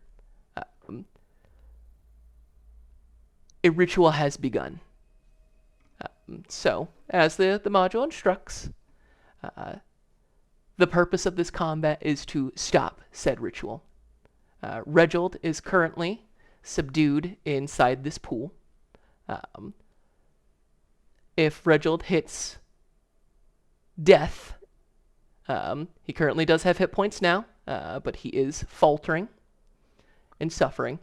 a ritual has begun. So, as the module instructs, the purpose of this combat is to stop said ritual. Reginald is currently subdued inside this pool. If Reginald hits death, he currently does have hit points now, but he is faltering and suffering.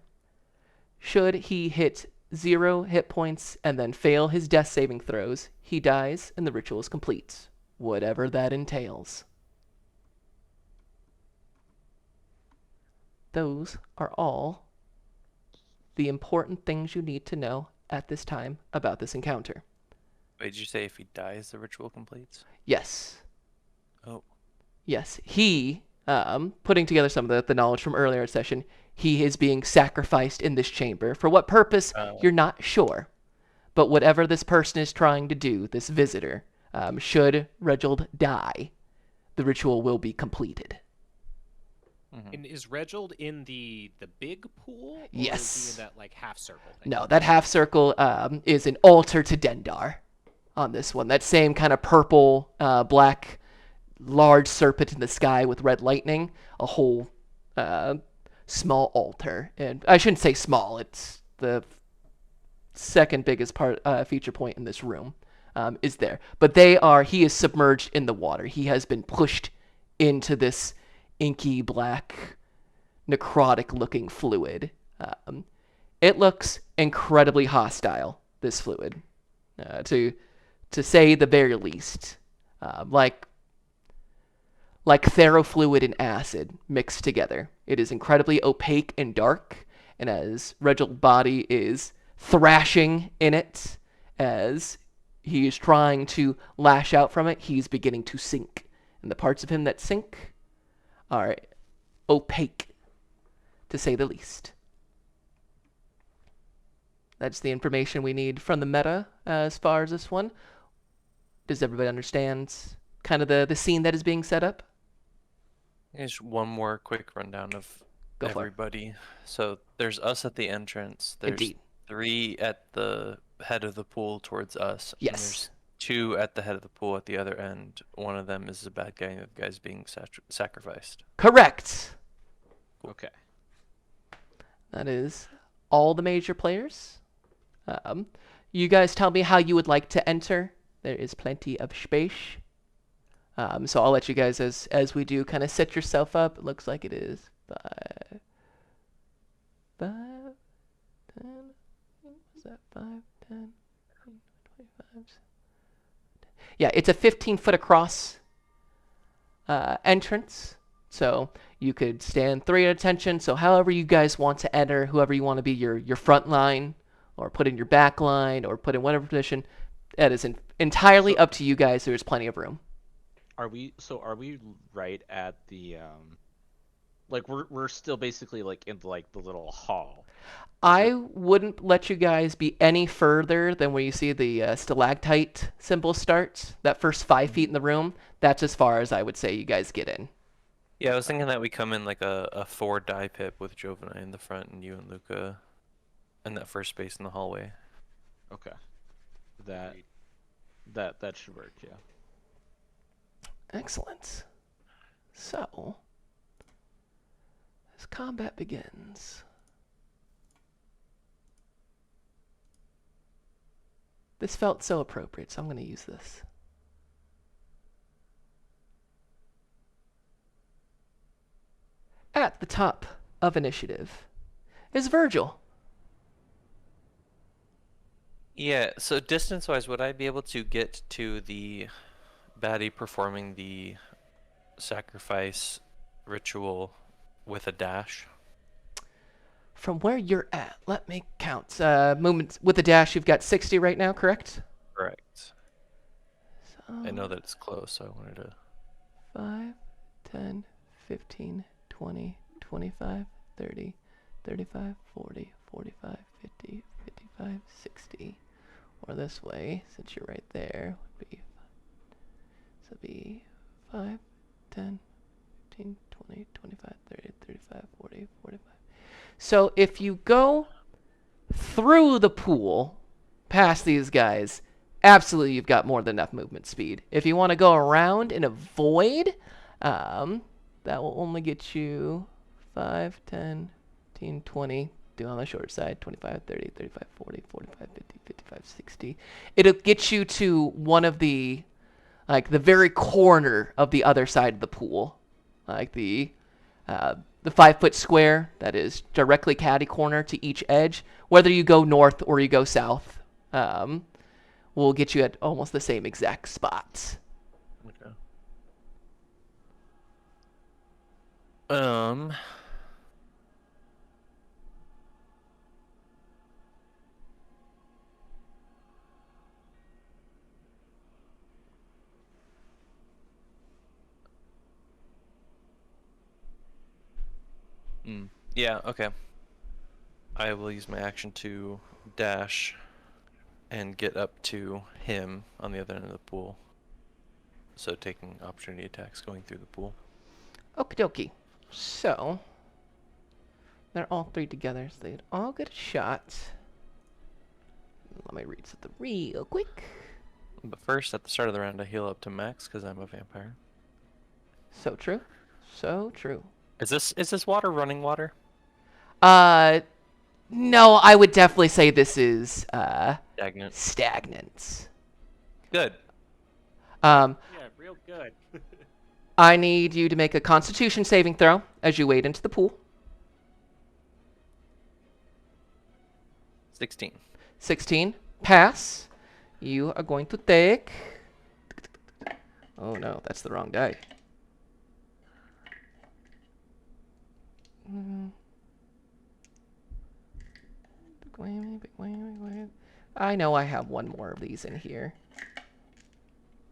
Should he hit 0 hit points and then fail his death saving throws, he dies and the ritual is complete, whatever that entails. Those are all the important things you need to know at this time about this encounter. Wait, did you say if he dies, the ritual completes? Yes. Oh. Yes. He, putting together some of the knowledge from earlier session, he is being sacrificed in this chamber. For what purpose, you're not sure. But whatever this person is trying to do, this Visitor, should Reginald die, the ritual will be completed. Mm-hmm. And is Reginald in the big pool? Or is he Yes. in that like half circle thing? No, that half circle is an altar to Dendar on this one. That same kind of purple, black, large serpent in the sky with red lightning. A whole small altar. And I shouldn't say small. It's the second biggest feature point in this room is there. But he is submerged in the water. He has been pushed into this inky black necrotic looking fluid. It looks incredibly hostile, this fluid, to say the very least. Like ferrofluid and acid mixed together. It is incredibly opaque and dark, and as Reginald's body is thrashing in it, as he is trying to lash out from it, he's beginning to sink. And the parts of him that sink are opaque, to say the least. That's the information we need from the meta as far as this one. Does everybody understand kind of the scene that is being set up? Here's one more quick rundown of Go for it. everybody. So there's us at the entrance. There's Indeed. 3 at the head of the pool towards us. And Yes. there's 2 at the head of the pool at the other end. One of them is the bad guy, and the guy's being sacrificed. Correct. Okay. That is all the major players. You guys tell me how you would like to enter. There is plenty of space. So I'll let you guys, as we do, kind of set yourself up. It looks like it is 5, 10. What's that? 5, 10, 25. Yeah, it's a 15-foot across entrance. So you could stand 3 at attention. So however you guys want to enter, whoever you want to be your front line, or put in your back line, or put in whatever position, that is entirely up to you guys. There's plenty of room. Are we right at the like we're still basically like in like the little hall? I wouldn't let you guys be any further than where you see the stalactite symbol starts. That first 5 feet in the room, that's as far as I would say you guys get in. Yeah, I was thinking that we come in like a 4 die pip with Jovani in the front and you and Luca in that first space in the hallway. Okay. That should work, yeah. Excellent. So, as combat begins, this felt so appropriate, so I'm going to use this. At the top of initiative is Virgil. Yeah, so distance-wise, would I be able to get to the baddie performing the sacrifice ritual with a dash? From where you're at, let me count. Movements with a dash, you've got 60 right now, correct? Correct. So, I know that it's close, so I wanted to... 5, 10, 15, 20, 25, 30, 35, 40, 45, 50, 55, 60. Or this way, since you're right there, would be... So it'd be 5, 10, 15, 20, 25, 30, 35, 40, 45. So if you go through the pool, past these guys, absolutely you've got more than enough movement speed. If you want to go around and avoid, that will only get you 5, 10, 15, 20. Do on the short side, 25, 30, 35, 40, 45, 50, 55, 60. It'll get you to one of the, like the very corner of the other side of the pool. Like the 5-foot square that is directly catty corner to each edge. Whether you go north or you go south, will get you at almost the same exact spot. Okay. Yeah, okay. I will use my action to dash and get up to him on the other end of the pool. So taking opportunity attacks going through the pool. Okie dokie. So, they're all three together, so they'd all get a shot. Let me read something real quick. But first, at the start of the round, I heal up to max because I'm a vampire. So true. So true. Is this water running water? No, I would definitely say this is, Stagnant. stagnant. Good. Yeah, real good. I need you to make a Constitution saving throw as you wade into the pool. 16. 16. Pass. You are going to take... Oh no, that's the wrong die. I know I have one more of these in here.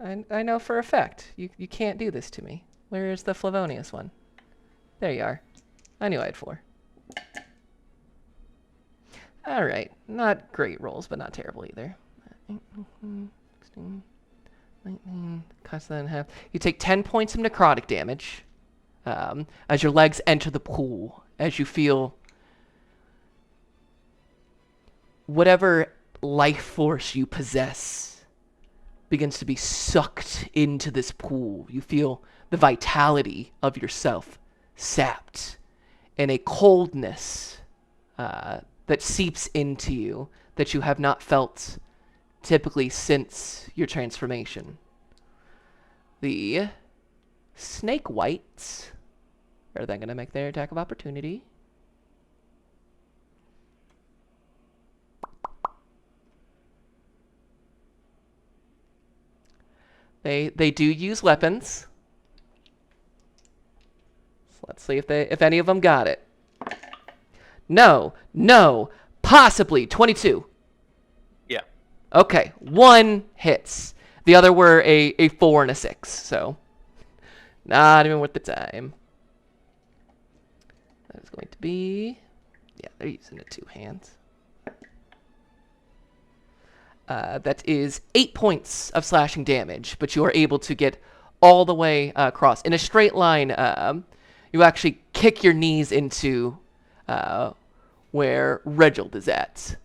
I know for a fact. You can't do this to me. Where is the Flavonius one? There you are. I knew I had 4. Alright. Not great rolls, but not terrible either. 16, 19, cuts that in half. You take 10 points of necrotic damage as your legs enter the pool, as you feel whatever life force you possess begins to be sucked into this pool. You feel the vitality of yourself sapped, and a coldness that seeps into you that you have not felt typically since your transformation. The snake whites are then going to make their attack of opportunity. They do use weapons. So let's see if any of them got it. No, possibly 22. Yeah. Okay, 1 hits. The other were a 4 and a 6, so not even worth the time. That is going to be, yeah, they're using it 2 hands. That is 8 points of slashing damage, but you are able to get all the way across. In a straight line, you actually kick your knees into where Reginald is at.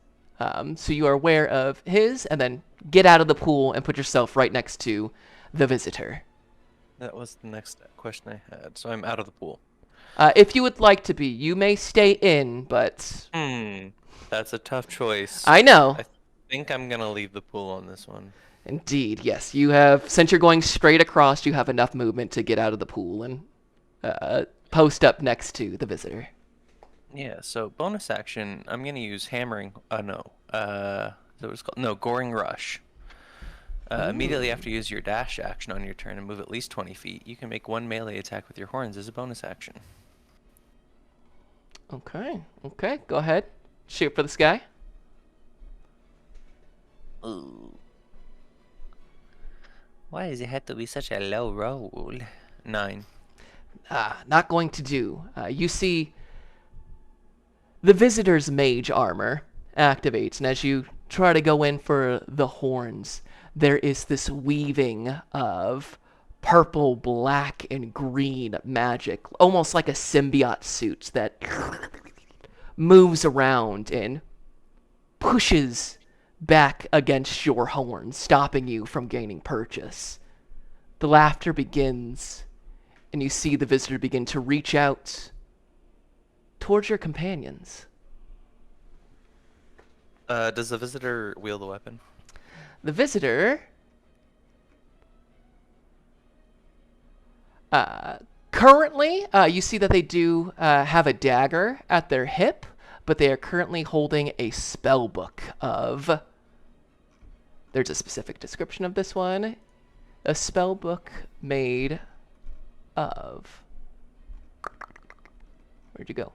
So you are aware of his, and then get out of the pool and put yourself right next to the visitor. That was the next question I had. So I'm out of the pool. If you would like to be, you may stay in, but... That's a tough choice. I know. I think I'm gonna leave the pool on this one. Indeed, yes. You have, since you're going straight across, you have enough movement to get out of the pool and post up next to the visitor. Yeah, so bonus action, I'm gonna use hammering. Is that what it's called? No, goring rush. Immediately after you use your dash action on your turn and move at least 20 feet, you can make 1 melee attack with your horns as a bonus action. Okay, go ahead. Shoot for this guy. Ooh. Why does it have to be such a low roll? 9. Not going to do. You see the visitor's mage armor activates, and as you try to go in for the horns, there is this weaving of purple, black, and green magic, almost like a symbiote suit that moves around and pushes back against your horns, stopping you from gaining purchase. The laughter begins, and you see the visitor begin to reach out towards your companions. Does the visitor wield a weapon? The visitor currently, you see that they do have a dagger at their hip, but they are currently holding a spell book of... There's a specific description of this one. A spell book made of... Where'd you go?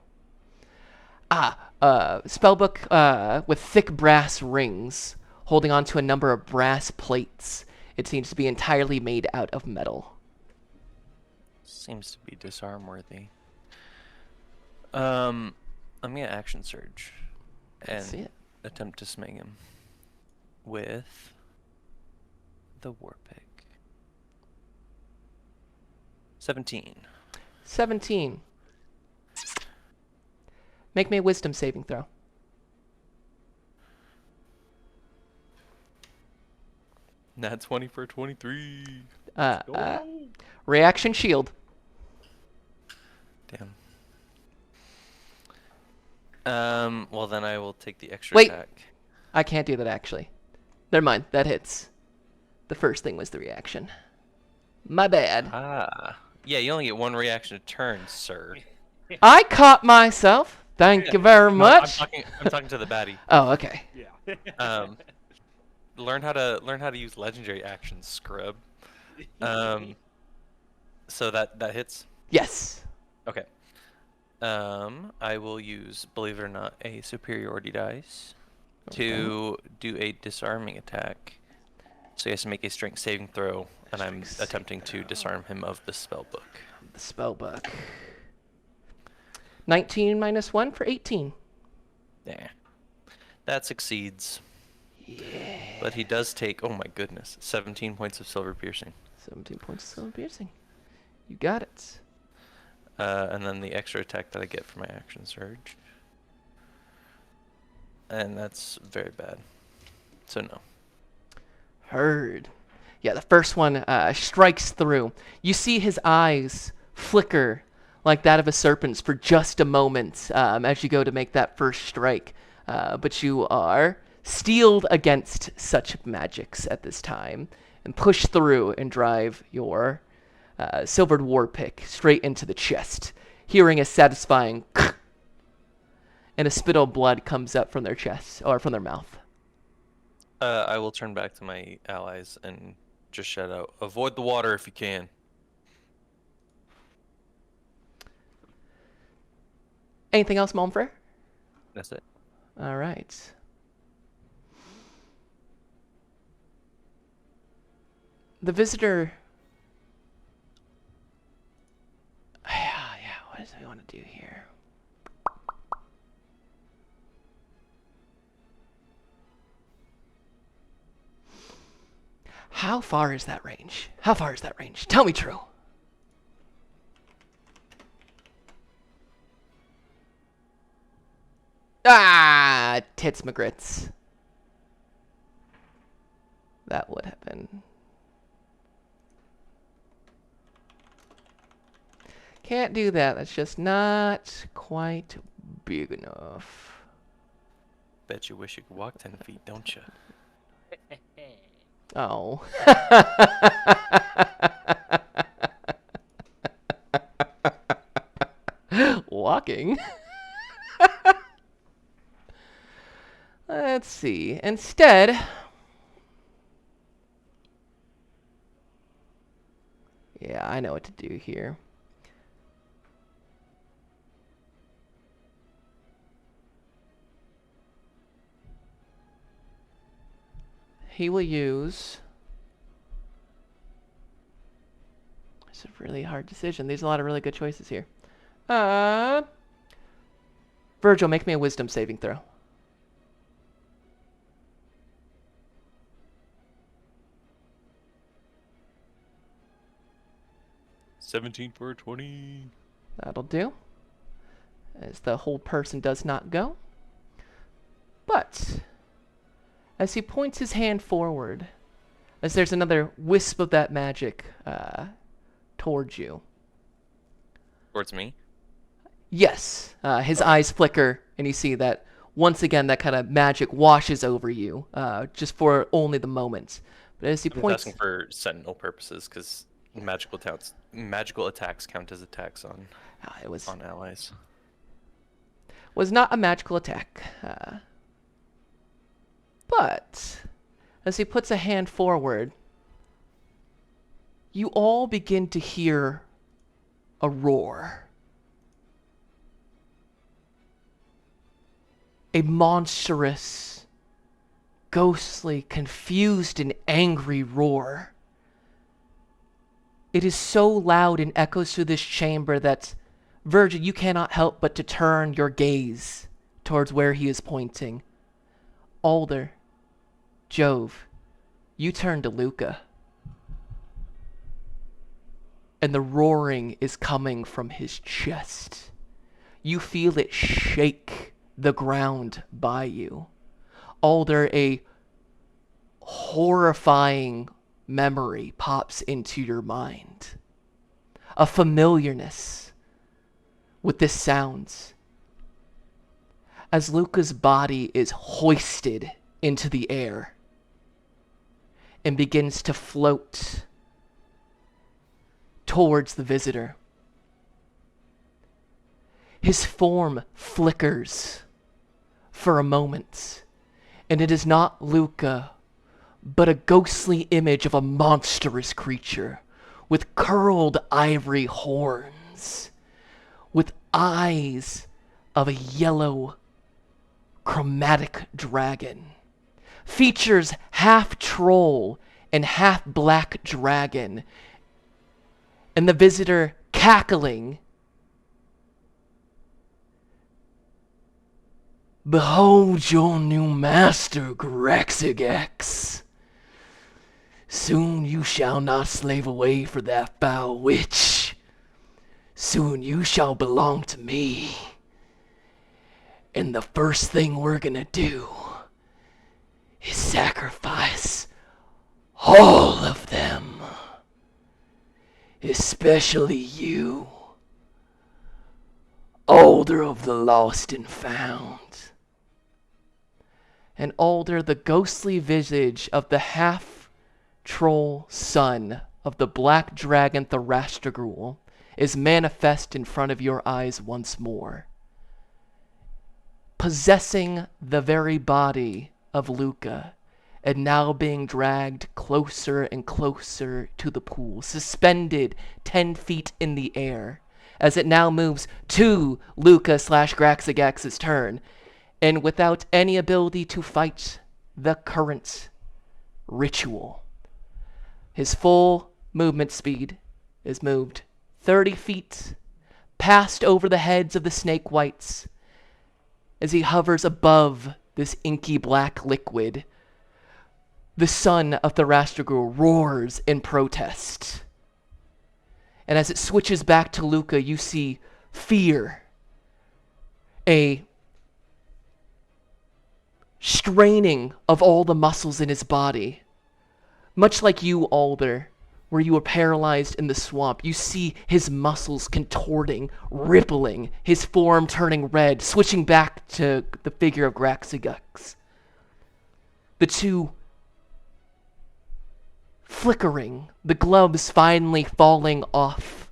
Spellbook with thick brass rings, holding onto a number of brass plates. It seems to be entirely made out of metal. Seems to be disarm worthy. I'm gonna action surge Let's see and it. attempt to smite him with the war pick. 17. 17. Make me a wisdom saving throw. Nat 20 for 23. Reaction shield. Damn. Well then I will take the extra Wait. attack. I can't do that actually. Never mind. That hits. The first thing was the reaction. My bad. Ah. Yeah, you only get one reaction a turn, sir. I caught myself. Thank you very No, I'm much. talking to the baddie. Oh, okay. Yeah. Learn how to use legendary actions, scrub. So that hits. Yes. Okay. I will use, believe it or not, a superiority dice to do a disarming attack. So he has to make a strength saving throw, and I'm Strength attempting to saving disarm him of the spell book. The spell book. 19 minus 1 for 18. Yeah. That succeeds. Yeah. But he does take, oh my goodness, 17 points of silver piercing. 17 points of silver piercing. You got it. And then the extra attack that I get for my action surge. And that's very bad. So no. Heard. Yeah, the first one strikes through. You see his eyes flicker like that of a serpent's for just a moment as you go to make that first strike. But you are steeled against such magics at this time and push through and drive your silvered war pick straight into the chest, hearing a satisfying and a spit of blood comes up from their chest or from their mouth. I will turn back to my allies and just shout out, avoid the water if you can. Anything else, Momfrey? That's it. All right. The visitor. Yeah, what does we want to do here? How far is that range? How far is that range? Tell me true. Ah, tits McGrits. That would have been. Can't do that. That's just not quite big enough. Bet you wish you could walk 10 feet, don't you? Oh. Walking. Let's see. Instead, yeah, I know what to do here. He will use. It's a really hard decision. There's a lot of really good choices here. Virgil, make me a wisdom saving throw. $17 for 20. That'll do. As the whole person does not go. But as he points his hand forward, as there's another wisp of that magic towards you. Towards me? Yes. His eyes flicker, and you see that once again that kind of magic washes over you, just for only the moment. But as he I'm points, asking for sentinel purposes, because magical attacks count as attacks on it was allies. not a magical attack. But as he puts a hand forward, you all begin to hear a roar. A monstrous, ghostly, confused, and angry roar. It is so loud and echoes through this chamber that, Virgil, you cannot help but to turn your gaze towards where he is pointing. Alder, Jove, you turn to Luca. And the roaring is coming from his chest. You feel it shake the ground by you. Alder, a horrifying memory pops into your mind. A familiarness with this sounds. As Luca's body is hoisted into the air and begins to float towards the visitor. His form flickers for a moment, and it is not Luca, but a ghostly image of a monstrous creature with curled ivory horns, with eyes of a yellow chromatic dragon, features half troll and half black dragon, and the visitor cackling. Behold your new master, Graxigax. Soon you shall not slave away for that foul witch. Soon you shall belong to me. And the first thing we're gonna do is sacrifice all of them. Especially you, Alder of the Lost and Found. And Alder, the ghostly visage of the half-troll son of the black dragon Thrastragul, is manifest in front of your eyes once more, possessing the very body of Luca, and now being dragged closer and closer to the pool, suspended 10 feet in the air, as it now moves to Luca/Graxigax's turn, and without any ability to fight the current ritual. His full movement speed is moved 30 feet, past over the heads of the snake whites, as he hovers above this inky black liquid. The son of Thrastragul roars in protest. And as it switches back to Luca, you see fear, a straining of all the muscles in his body. Much like you, Alder, where you were paralyzed in the swamp, you see his muscles contorting, rippling, his form turning red, switching back to the figure of Graxigax. The two flickering, the gloves finally falling off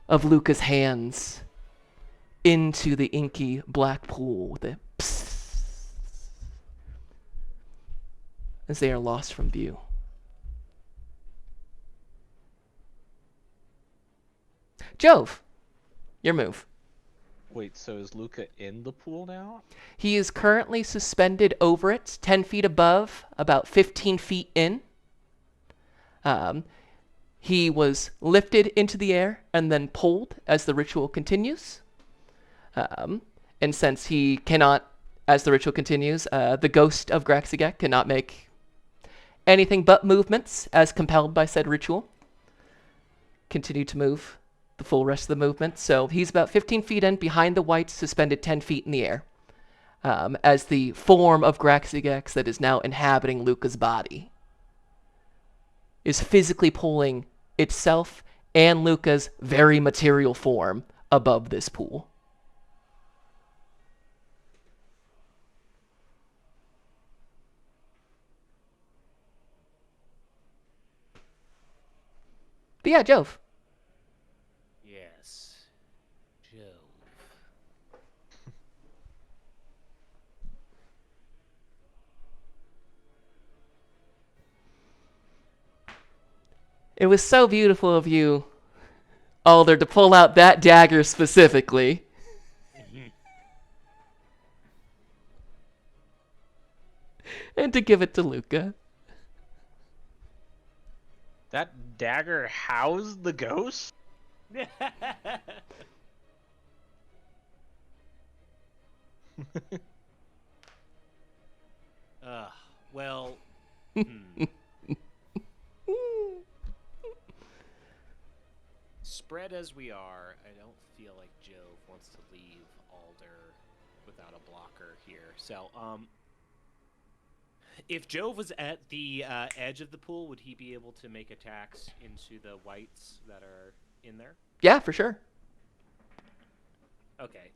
of Luca's hands into the inky black pool with a psst, as they are lost from view. Jove, your move. Wait, so is Luca in the pool now? He is currently suspended over it, 10 feet above, about 15 feet in. He was lifted into the air and then pulled as the ritual continues. And since he cannot, as the ritual continues, the ghost of Graxigax cannot make anything but movements as compelled by said ritual. Continue to move the full rest of the movement. So he's about 15 feet in, behind the whites, suspended 10 feet in the air, as the form of Graxigax that is now inhabiting Luca's body is physically pulling itself and Luca's very material form above this pool. But yeah, Jove. Yes. Jove. It was so beautiful of you, Alder, to pull out that dagger specifically. And to give it to Luca. That dagger housed the ghost? Well, spread as we are, I don't feel like Jove wants to leave Alder without a blocker here. So, if Jove was at the edge of the pool, would he be able to make attacks into the whites that are in there? Yeah, for sure. Okay.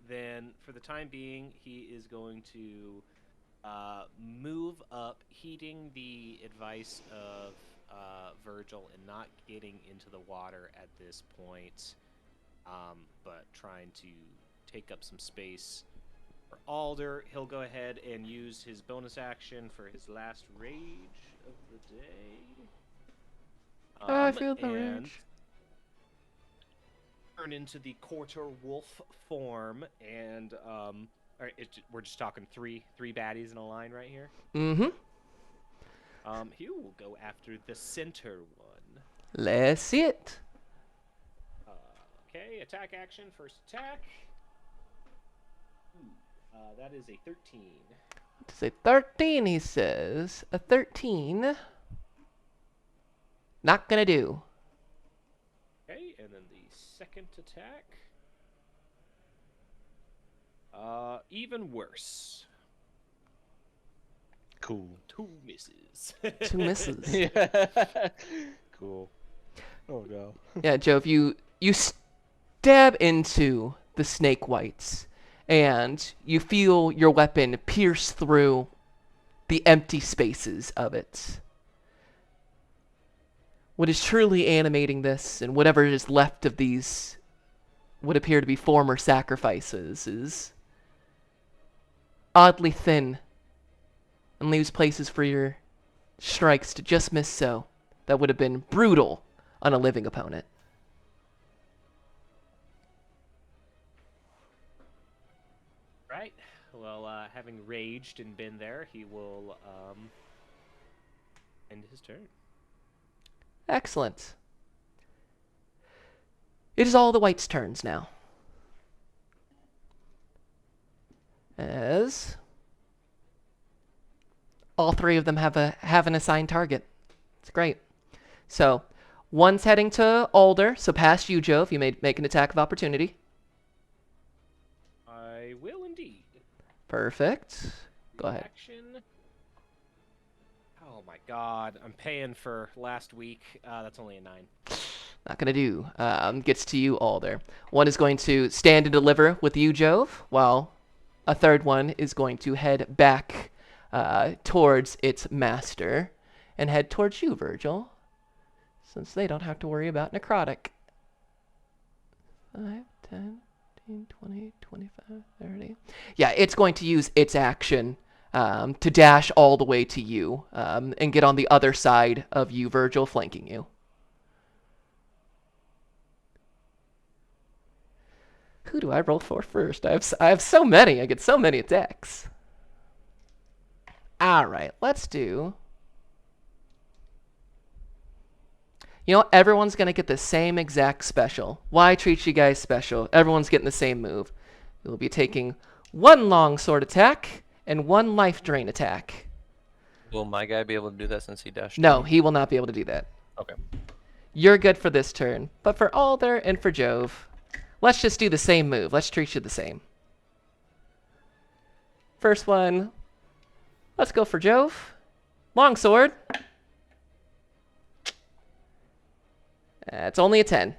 Then for the time being, he is going to move up, heeding the advice of Virgil and not getting into the water at this point, but trying to take up some space for Alder. He'll go ahead and use his bonus action for his last rage of the day. I feel the and rage. Turn into the quarter wolf form, and all right, we're just talking three baddies in a line right here. Mm-hmm. He will go after the center one. Let's see it. Okay, attack action, first attack. That is a 13. It's a 13, he says. A 13. Not gonna do. Okay, and then the second attack. Even worse. Cool. 2 misses. 2 misses. Yeah. Cool. Oh no. Yeah, Jove, you stab into the snake whites, and you feel your weapon pierce through the empty spaces of it. What is truly animating this, and whatever is left of these what appear to be former sacrifices, is oddly thin and leaves places for your strikes to just miss so. That would have been brutal on a living opponent. Right. Well, having raged and been there, he will end his turn. Excellent. It is all the whites' turns now. As all 3 of them have an assigned target. It's great. So, one's heading to Alder, so past you, Jove. You may make an attack of opportunity. I will indeed. Perfect. Go ahead. Action. Oh my god, I'm paying for last week. That's only a 9. Not gonna do. Gets to you, Alder. One is going to stand and deliver with you, Jove, while a third one is going to head back towards its master and head towards you, Virgil, since they don't have to worry about necrotic. 5, 10, 15, 20, 25, 30. Yeah, it's going to use its action to dash all the way to you and get on the other side of you, Virgil, flanking you. Who do I roll for first? I have so many. I get so many attacks. All right, let's do. You know, everyone's going to get the same exact special. Why treat you guys special? Everyone's getting the same move. You'll be taking 1 longsword attack and 1 life drain attack. Will my guy be able to do that since he dashed? No, me? he will not be able to do that. Okay. You're good for this turn. But for Alder and for Jove, let's just do the same move. Let's treat you the same. First one, let's go for Jove. Longsword. It's only a 10.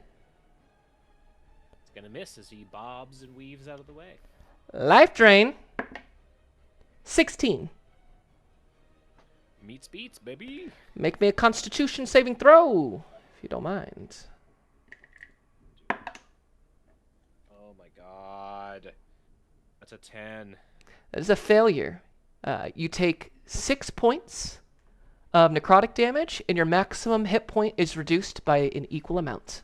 It's gonna miss as he bobs and weaves out of the way. Life drain. 16. Meets beats, baby. Make me a Constitution saving throw, if you don't mind. Oh my god. That's a 10. That is a failure. You take 6 points of necrotic damage, and your maximum hit point is reduced by an equal amount.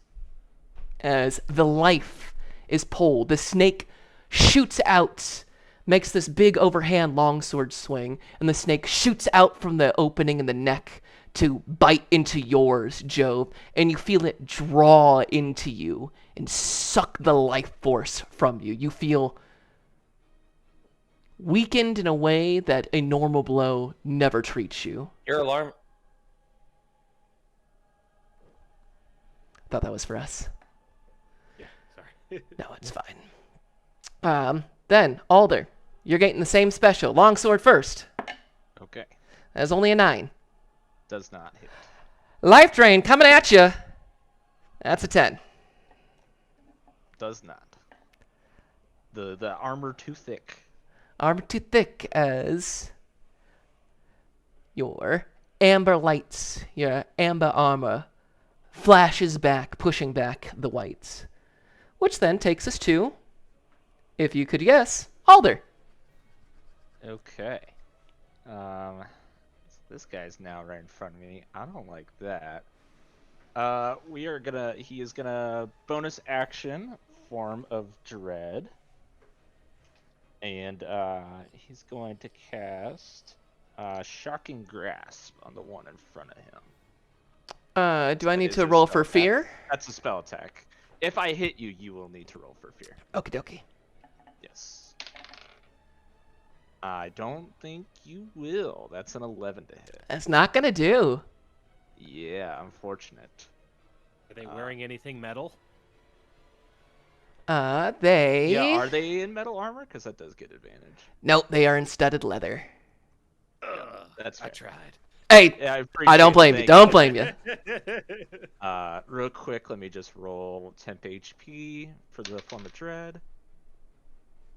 As the life is pulled, the snake shoots out, makes this big overhand longsword swing, and the snake shoots out from the opening in the neck to bite into yours, Jove, and you feel it draw into you and suck the life force from you. You feel weakened in a way that a normal blow never treats you. Your alarm. Thought that was for us. No, it's fine. Then, Alder, you're getting the same special. Longsword first. Okay. That's only a 9. Does not hit. Life Drain coming at you. That's a 10. Does not. The armor too thick. Armor too thick as your amber lights, your amber armor flashes back, pushing back the whites. Which then takes us to, if you could guess, Alder. Okay. This guy's now right in front of me. I don't like that. He is gonna bonus action form of dread. And he's going to cast Shocking Grasp on the one in front of him. Do I need Is to a roll spell for attack. fear? That's a spell attack. If I hit you, you will need to roll for fear. Okie dokie. Yes. I don't think you will. That's an 11 to hit. That's not gonna do. Yeah, unfortunate. Are they wearing anything metal? They... Yeah, are they in metal armor? Because that does get advantage. Nope, they are in studded leather. That's I fair. tried. Hey, Yeah, I don't blame you. thank Don't blame you. Real quick, let me just roll temp HP for the form of dread.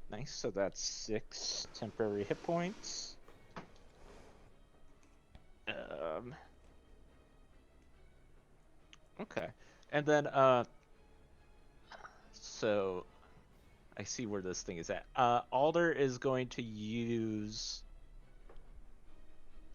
Nice, so that's 6 temporary hit points. Okay, and then so I see where this thing is at. Alder is going to use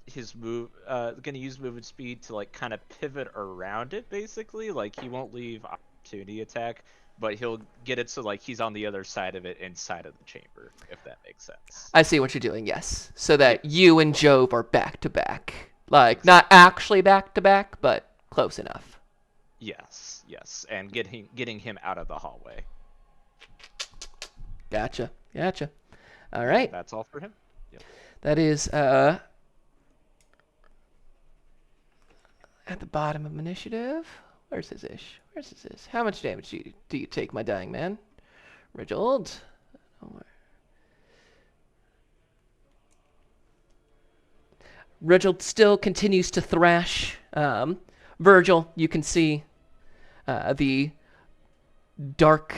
his movement speed to like kind of pivot around it, basically. Like he won't leave opportunity attack, but he'll get it so like he's on the other side of it, inside of the chamber, if that makes sense. I see what you're doing, yes. So that you and Jove are back to back. Like, not actually back to back, but close enough. Yes, and getting him out of the hallway. Gotcha. All right. That's all for him. Yep. That is, at the bottom of initiative. Where's his ish? How much damage do you take, my dying man? Reginald. Reginald still continues to thrash. Virgil, you can see the dark,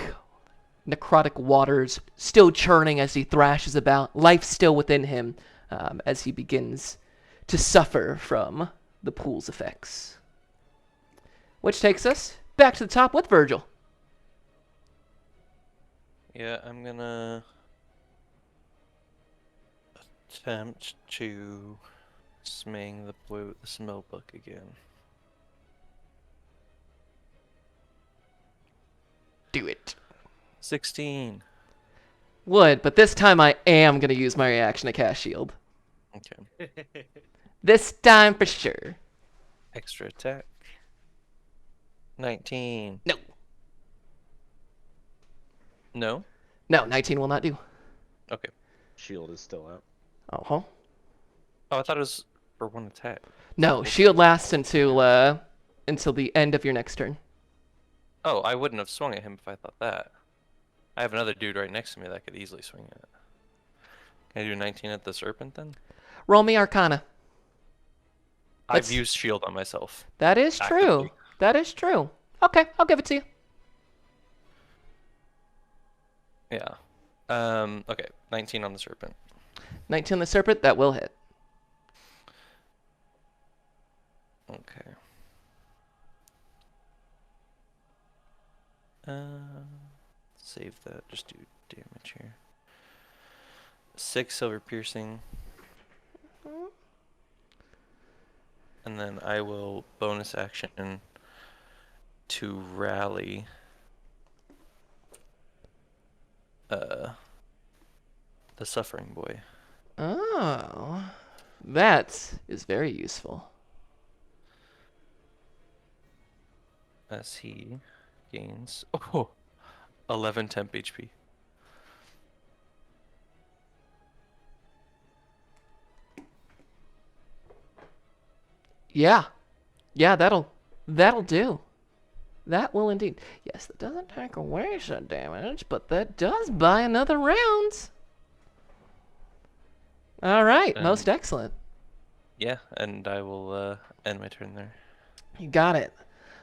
necrotic waters still churning as he thrashes about. Life still within him as he begins to suffer from the pool's effects. Which takes us back to the top with Virgil. Yeah, I'm gonna attempt to smang the boy with the smell book again. Do it. 16. Would, but this time I am going to use my reaction to cast shield. Okay. This time for sure. Extra attack. 19. No. No? No, 19 will not do. Okay. Shield is still out. Uh-huh. Oh, I thought it was for one attack. No, shield lasts until the end of your next turn. Oh, I wouldn't have swung at him if I thought that. I have another dude right next to me that could easily swing at it. Can I do 19 at the serpent then? Roll me Arcana. I've used shield on myself. That is true. Actively. That is true. Okay, I'll give it to you. Yeah. Okay, 19 on the serpent. 19 on the serpent, that will hit. Okay. Save that. Just do damage here. 6 silver piercing. And then I will bonus action to rally the suffering boy. Oh, that is very useful. As he gains 11 temp HP. Yeah, that'll do. That will indeed. Yes, that doesn't take away some damage, but that does buy another round. All right, most excellent. Yeah, and I will end my turn there. You got it.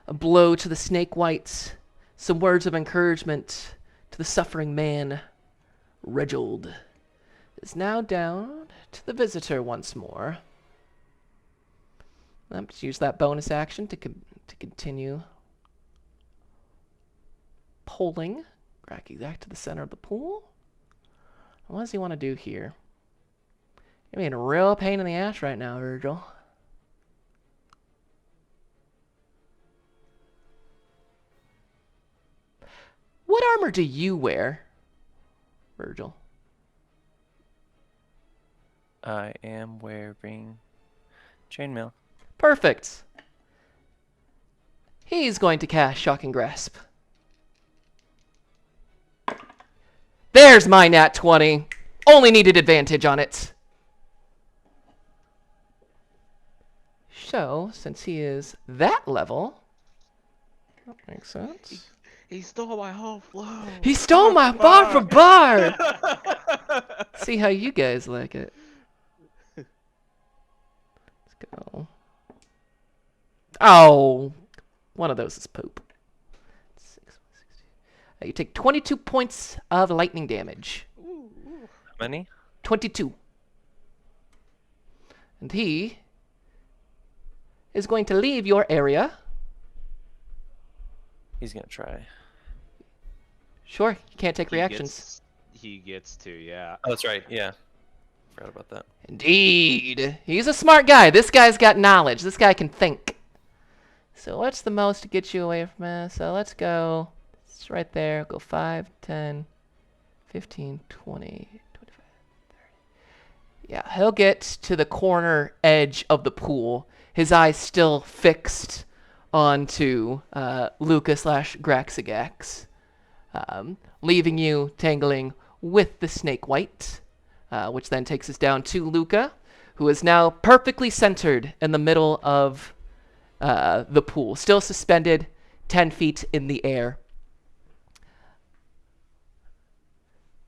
A blow to the snake whites. Some words of encouragement to the suffering man. Reginald is now down to the visitor once more. Let's use that bonus action to continue pulling Gracky back to the center of the pool. What does he want to do here? You're being a real pain in the ass right now, Virgil. What armor do you wear, Virgil? I am wearing chainmail. Perfect. He's going to cast Shocking Grasp. There's my nat 20. Only needed advantage on it. So, since he is that level, that makes sense. He stole my whole flow. He stole my bar for bar! See how you guys like it. Let's go. Oh, one of those is poop. You take 22 points of lightning damage. How many? 22. And he is going to leave your area. He's gonna try. Sure, you can't take reactions. He gets to, yeah. Oh, that's right. Yeah, forgot about that. Indeed. He's a smart guy. This guy's got knowledge. This guy can think. So what's the most to get you away from us? So let's go. It's right there. Go 5, 10, 15, 20, 25, 30. Yeah, he'll get to the corner edge of the pool. His eyes still fixed onto Luca/Graxigax, leaving you tangling with the snake white, which then takes us down to Luca, who is now perfectly centered in the middle of the pool, still suspended 10 feet in the air.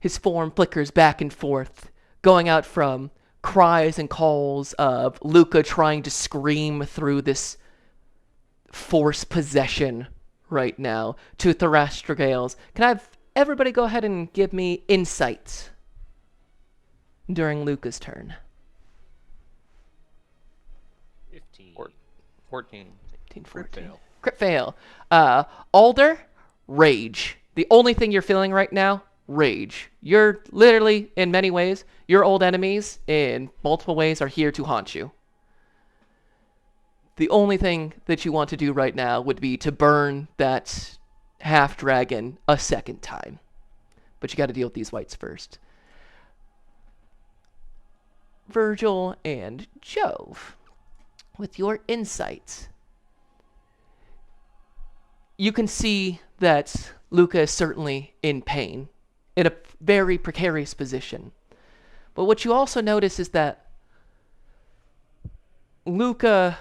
His form flickers back and forth, going out from cries and calls of Luca trying to scream through this force possession right now to Thrastrogales. Can I have everybody go ahead and give me insight during Luca's turn? 15. 14. 15, Crit 14. fail. Crit fail. Alder, rage. The only thing you're feeling right now, rage. You're literally, in many ways, your old enemies in multiple ways are here to haunt you. The only thing that you want to do right now would be to burn that half-dragon a second time. But you got to deal with these whites first. Virgil and Jove, with your insight, you can see that Luca is certainly in pain, in a very precarious position. But what you also notice is that Luca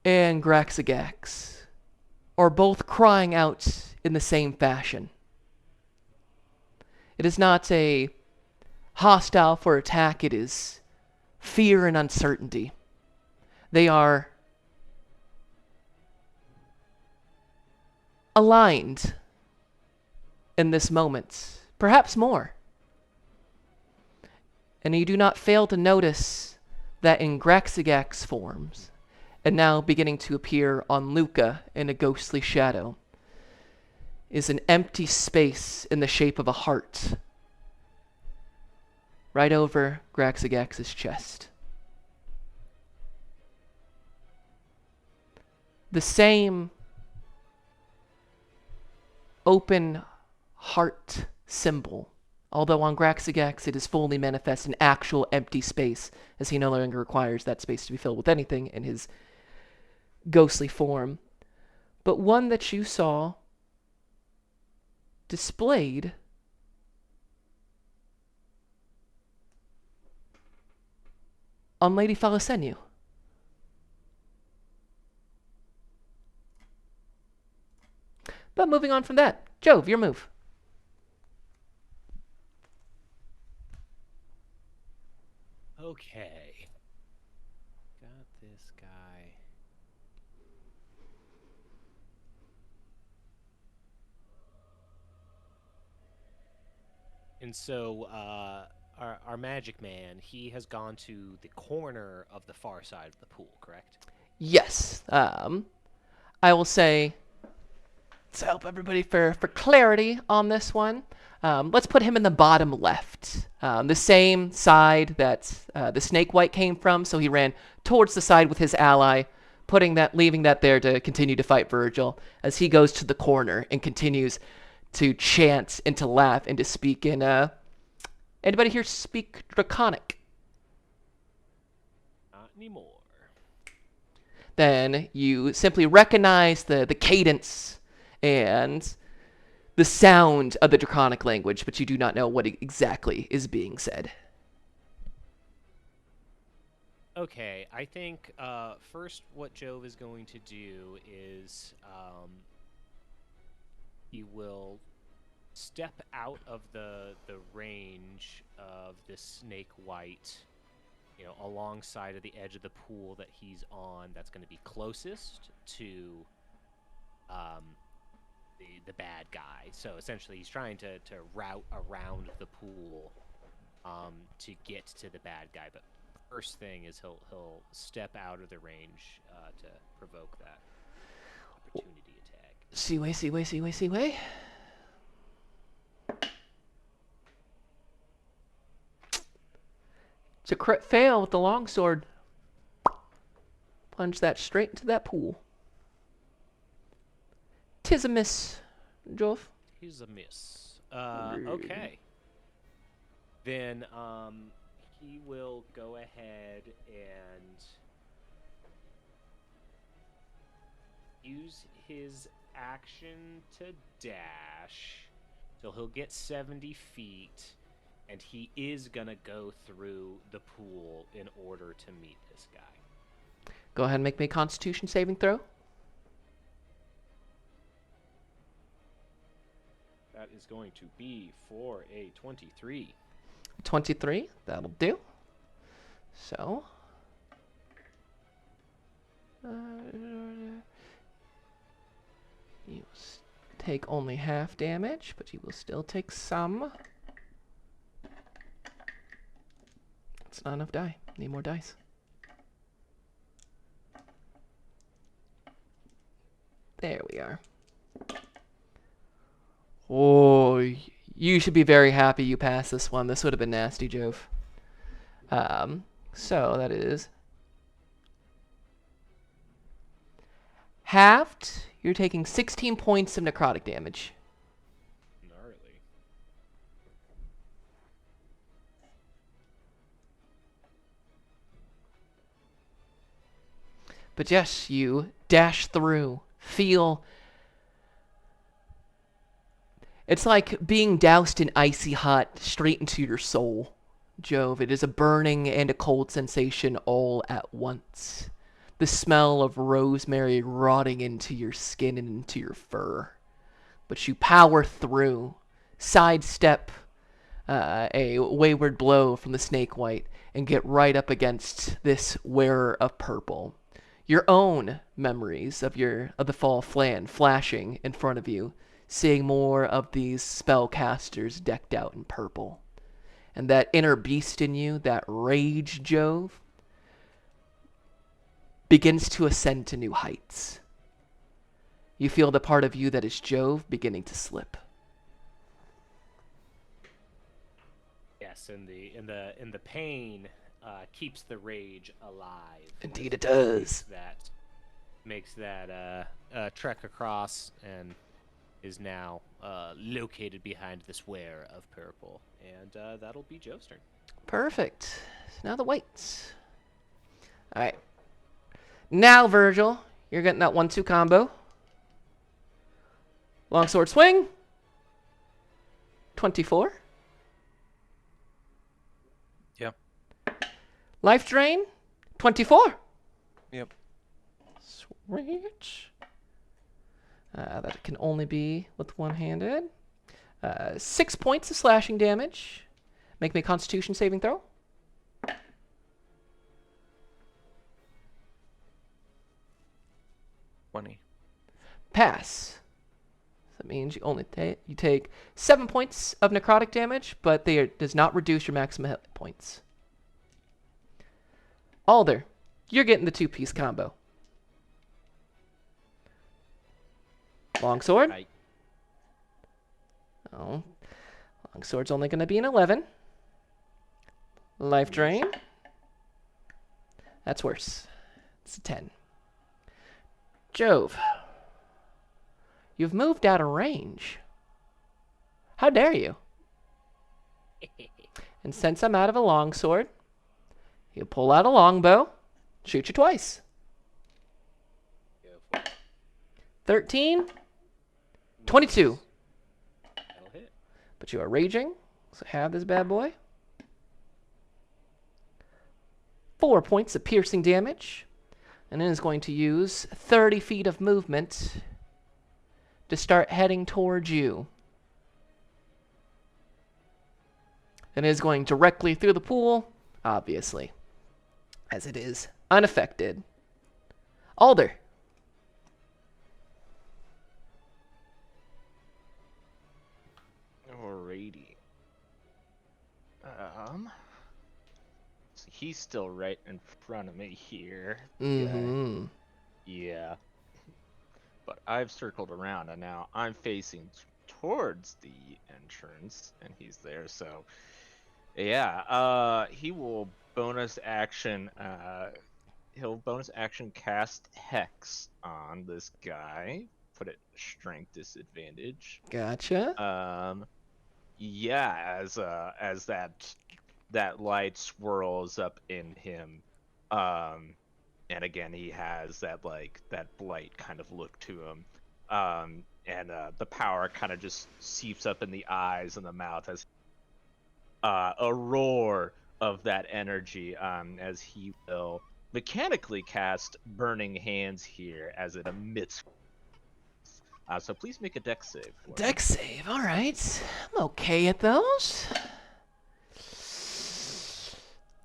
and Graxigax are both crying out in the same fashion. It is not a hostile for attack, it is fear and uncertainty. They are aligned in this moment, perhaps more. And you do not fail to notice that in Graxigax forms, and now beginning to appear on Luca in a ghostly shadow, is an empty space in the shape of a heart right over Graxigax's chest. The same open heart symbol, although on Graxigax it is fully manifest in actual empty space, as he no longer requires that space to be filled with anything in his ghostly form, but one that you saw displayed on Lady Falasenu. moving on from that. Jove, your move. Okay. Got this guy. And so, our magic man, he has gone to the corner of the far side of the pool, correct? Yes. I will say, to help everybody for clarity on this one, let's put him in the bottom left, the same side that the snake white came from. So he ran towards the side with his ally, leaving that there to continue to fight Virgil as he goes to the corner and continues to chant and to laugh and to speak in anybody here speak Draconic? Not anymore. Then you simply recognize the cadence and the sound of the Draconic language, but you do not know what exactly is being said. Okay, I think first what Jove is going to do is he will step out of the range of this snake white, alongside of the edge of the pool that he's on. That's going to be closest to the bad guy. So essentially, he's trying to route around the pool to get to the bad guy. But first thing is he'll step out of the range to provoke that opportunity attack. See way. It's a crit fail with the longsword. Plunge that straight into that pool. 'Tis a miss, Jove. He's a miss. Okay. Then he will go ahead and use his action to dash. So he'll get 70 feet, and he is gonna go through the pool in order to meet this guy. Go ahead and make me a Constitution saving throw. That is going to be for a 23. 23, that'll do. So, you take only half damage, but you will still take some. It's not enough die. Need more dice. There we are. Oh, you should be very happy you passed this one. This would have been nasty, Jove. So that is halved. You're taking 16 points of necrotic damage. Gnarly. But yes, you dash through. Feel... It's like being doused in icy hot straight into your soul, Jove. It is a burning and a cold sensation all at once. The smell of rosemary rotting into your skin and into your fur. But you power through, sidestep a wayward blow from the snake white, and get right up against this wearer of purple. Your own memories of the fall flan flashing in front of you, seeing more of these spellcasters decked out in purple. And that inner beast in you, that rage, Jove, begins to ascend to new heights. You feel the part of you that is Jove beginning to slip. Yes, and the pain keeps the rage alive. Indeed it does. Makes that trek across and is now located behind this wear of purple. And that'll be Joe's turn. Perfect. Now the whites. Alright. Now, Virgil, you're getting that 1-2 combo. Longsword swing. 24. Yep. Life drain. 24. Yep. Sweet. That can only be with one-handed. 6 points of slashing damage. Make me a Constitution saving throw. 20. Pass. That means you only take 7 points of necrotic damage, but does not reduce your maximum hit points. Alder, you're getting the 2-piece combo. Longsword. Right. Oh, longsword's only going to be an 11. Life drain. That's worse. It's a 10. Jove. You've moved out of range. How dare you? And since I'm out of a longsword, you pull out a longbow, shoot you twice. Go for it. 13, 22. That'll hit. But you are raging, so have this bad boy. 4 points of piercing damage. And then is going to use 30 feet of movement to start heading towards you. And is going directly through the pool, obviously, as it is unaffected. Alder. Alrighty. So he's still right in front of me here. Mm-hmm. Yeah. But I've circled around and now I'm facing towards the entrance and he's there, so yeah, he will bonus action he'll bonus action cast Hex on this guy. Put it strength disadvantage. Gotcha. Yeah, as that light swirls up in him. And again, he has that blight kind of look to him. And the power kind of just seeps up in the eyes and the mouth as a roar of that energy, as he will mechanically cast Burning Hands here as it emits. So please make a dex save. For me. Dex save, alright. I'm okay at those.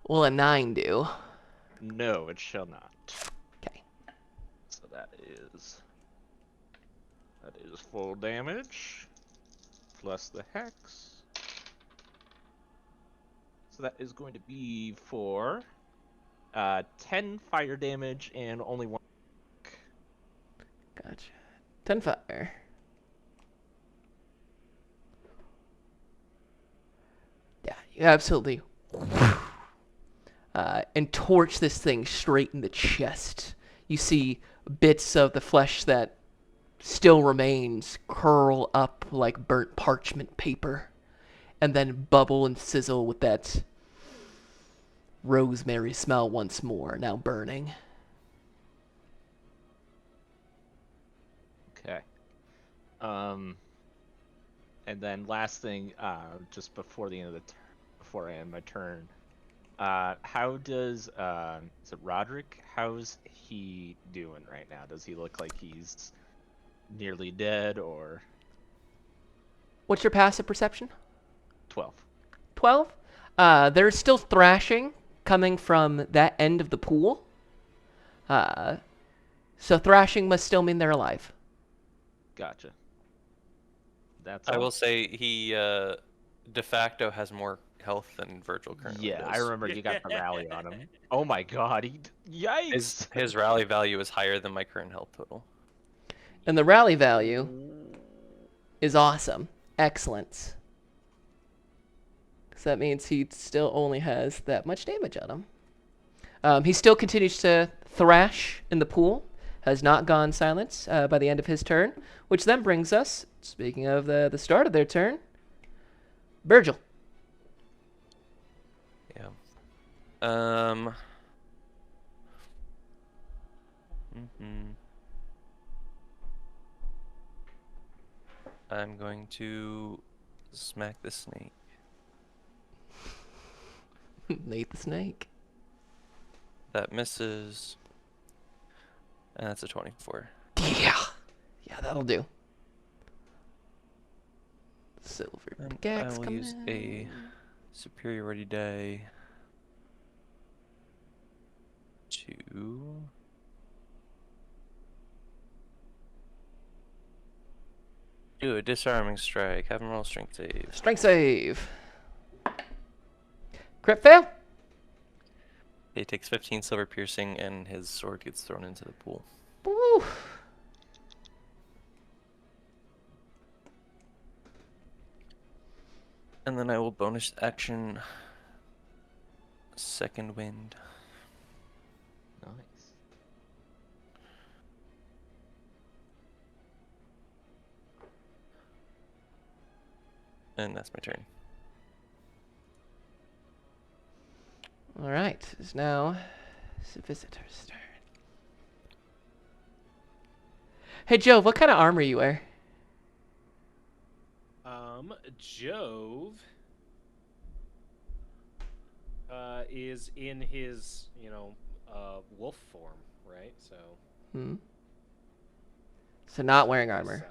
Will a 9 do? No, it shall not. Okay. So that is full damage plus the hex. So that is going to be for 10 fire damage and only 1. Gotcha. 10 fire. Yeah, you absolutely and torch this thing straight in the chest. You see bits of the flesh that still remains curl up like burnt parchment paper and then bubble and sizzle with that rosemary smell once more, now burning. Okay. And then last thing, just before the end of the before I end my turn, how does is it Roderick? How's he doing right now? Does he look like he's nearly dead or What's your passive perception? 12? 12? There's still thrashing coming from that end of the pool. So thrashing must still mean they're alive. Gotcha. That's I all? will say he de facto has more health than Virgil currently Yeah, does. I remember you got the rally on him. Oh my god, yikes! His rally value is higher than my current health total. And the rally value is awesome. Excellent. So that means he still only has that much damage on him. He still continues to thrash in the pool. Has not gone silent by the end of his turn. Which then brings us, speaking of the start of their turn, Virgil. Yeah. I'm going to smack the snake. Nate the Snake. That misses. And that's a 24. Yeah. Yeah, that'll do. Silver And pickaxe I will coming use in. a superiority die to do a disarming strike. Have him roll strength save. Strength save. Crit fail. He takes 15 silver piercing, and his sword gets thrown into the pool. Woo. And then I will bonus action second wind. Nice. And that's my turn. All right. It's now the visitor's turn. Hey, Joe, what kind of armor you wear? Jove is in his, wolf form, right? So. Hmm. So not wearing armor.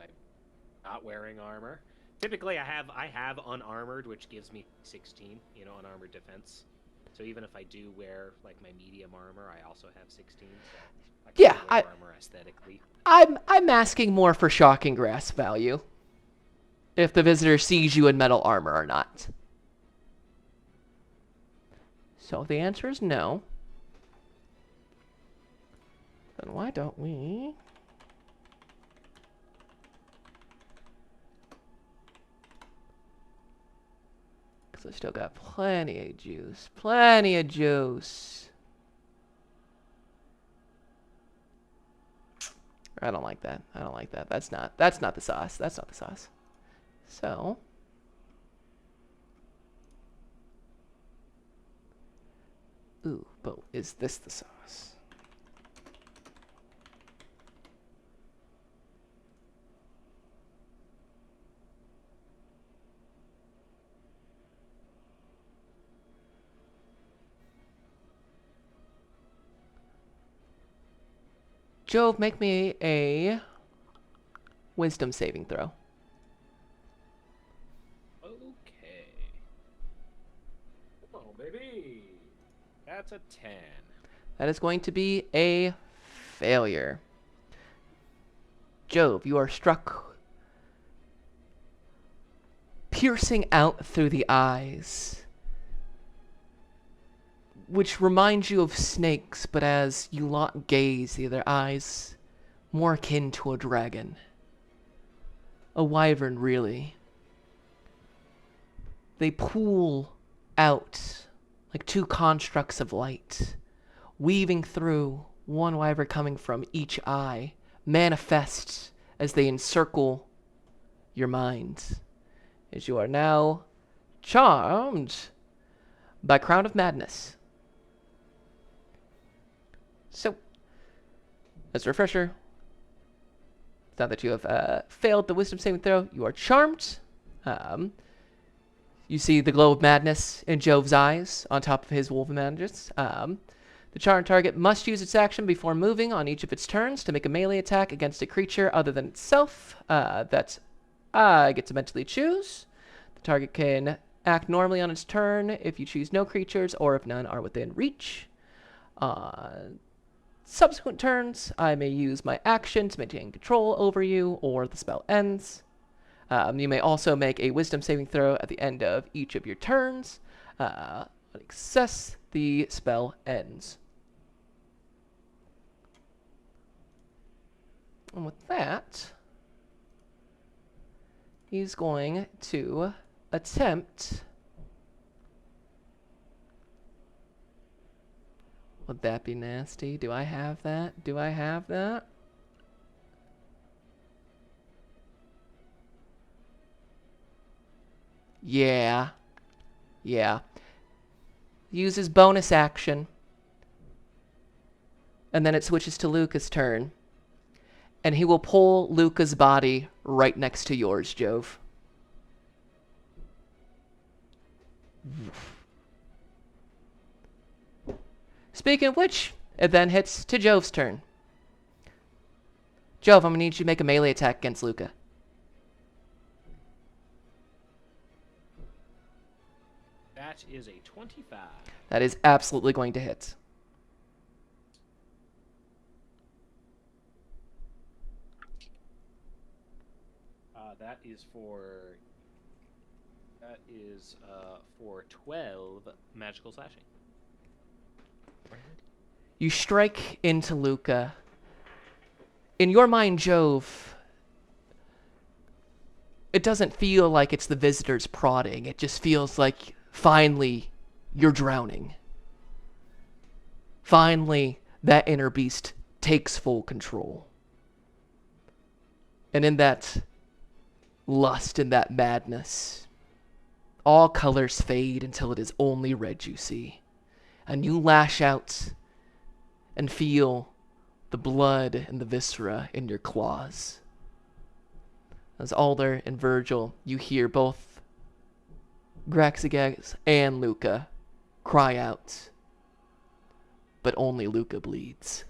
Not wearing armor. Typically, I have unarmored, which gives me 16, unarmored defense. So even if I do wear like my medium armor, I also have 16. So I can Yeah, wear armor aesthetically. I'm asking more for shocking grasp value. If the visitor sees you in metal armor or not. So if the answer is no, then why don't we... Because I still got plenty of juice. Plenty of juice. I don't like that. I don't like that. That's not the sauce. That's not the sauce. So... Ooh, but is this the sauce? Jove, make me a wisdom saving throw. Okay. Come on, baby. That's a 10. That is going to be a failure. Jove, you are struck piercing out through the eyes, which reminds you of snakes, but as you lock gaze, the other eyes more akin to a dragon. A wyvern, really. They pool out like two constructs of light, weaving through, one wyvern coming from each eye, manifest as they encircle your mind, as you are now charmed by Crown of Madness. So, as a refresher, now that you have failed the wisdom saving throw, you are charmed. You see the glow of madness in Jove's eyes on top of his wolf of madness. The charmed target must use its action before moving on each of its turns to make a melee attack against a creature other than itself that I get to mentally choose. The target can act normally on its turn if you choose no creatures or if none are within reach. Subsequent turns, I may use my action to maintain control over you, or the spell ends. You may also make a wisdom saving throw at the end of each of your turns. On success, the spell ends. And with that, he's going to attempt... Would that be nasty? Do I have that? Do I have that? Yeah. Yeah. Use his bonus action. And then it switches to Luca's turn. And he will pull Luca's body right next to yours, Jove. Speaking of which, it then hits to Jove's turn. Jove, I'm gonna need you to make a melee attack against Luca. That is a 25. That is absolutely going to hit. That is for 12 magical slashing. You strike into Luca. In your mind, Jove, it doesn't feel like it's the visitor's prodding. It just feels like finally you're drowning. Finally, that inner beast takes full control. And in that lust, in that madness, all colors fade until it is only red you see. And you lash out and feel the blood and the viscera in your claws. As Alder and Virgil, you hear both Graxigas and Luca cry out. But only Luca bleeds.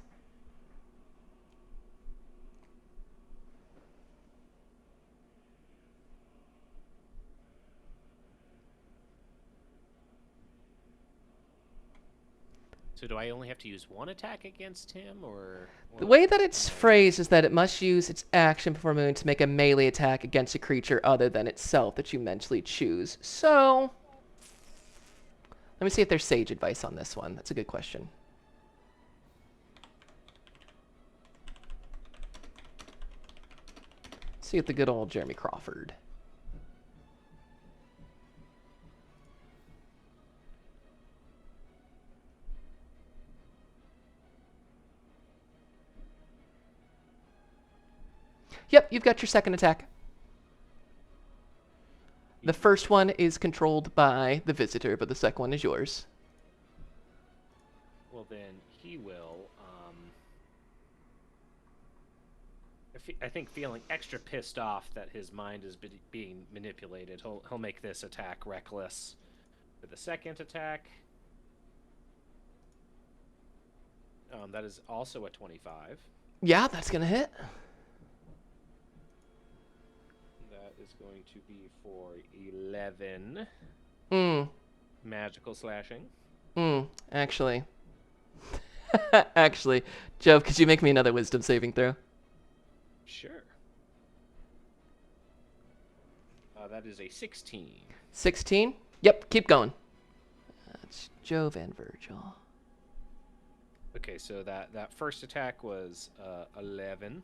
So do I only have to use one attack against him, or The way that it's phrased is that it must use its action before moving to make a melee attack against a creature other than itself that you mentally choose. So, let me see if there's sage advice on this one. That's a good question. See if the good old Jeremy Crawford. Yep, you've got your second attack. The first one is controlled by the visitor, but the second one is yours. Well, then he will. I think feeling extra pissed off that his mind is being manipulated, he'll make this attack reckless. For the second attack, that is also a 25. Yeah, that's gonna hit. That is going to be for 11 magical slashing. Actually. Actually, Jove, could you make me another wisdom saving throw? Sure. That is a 16. 16? Yep, keep going. That's Jove and Virgil. Okay, so that first attack was 11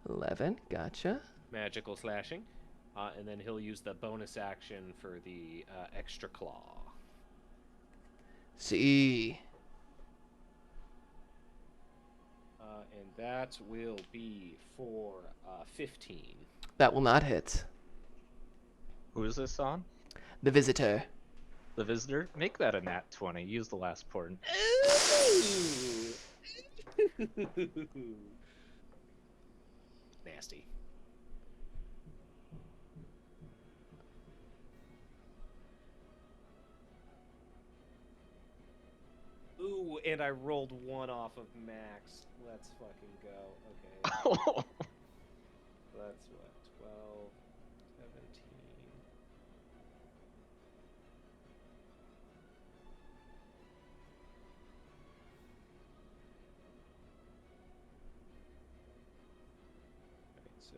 11, gotcha. magical slashing. And then he'll use the bonus action for the extra claw. See. And that will be for 15. That will not hit. Who is this on? The visitor. The visitor? Make that a nat 20. Use the last port. Nasty. Ooh, and I rolled 1 off of max. Let's fucking go. Okay. That's what? 12, 17. Right, so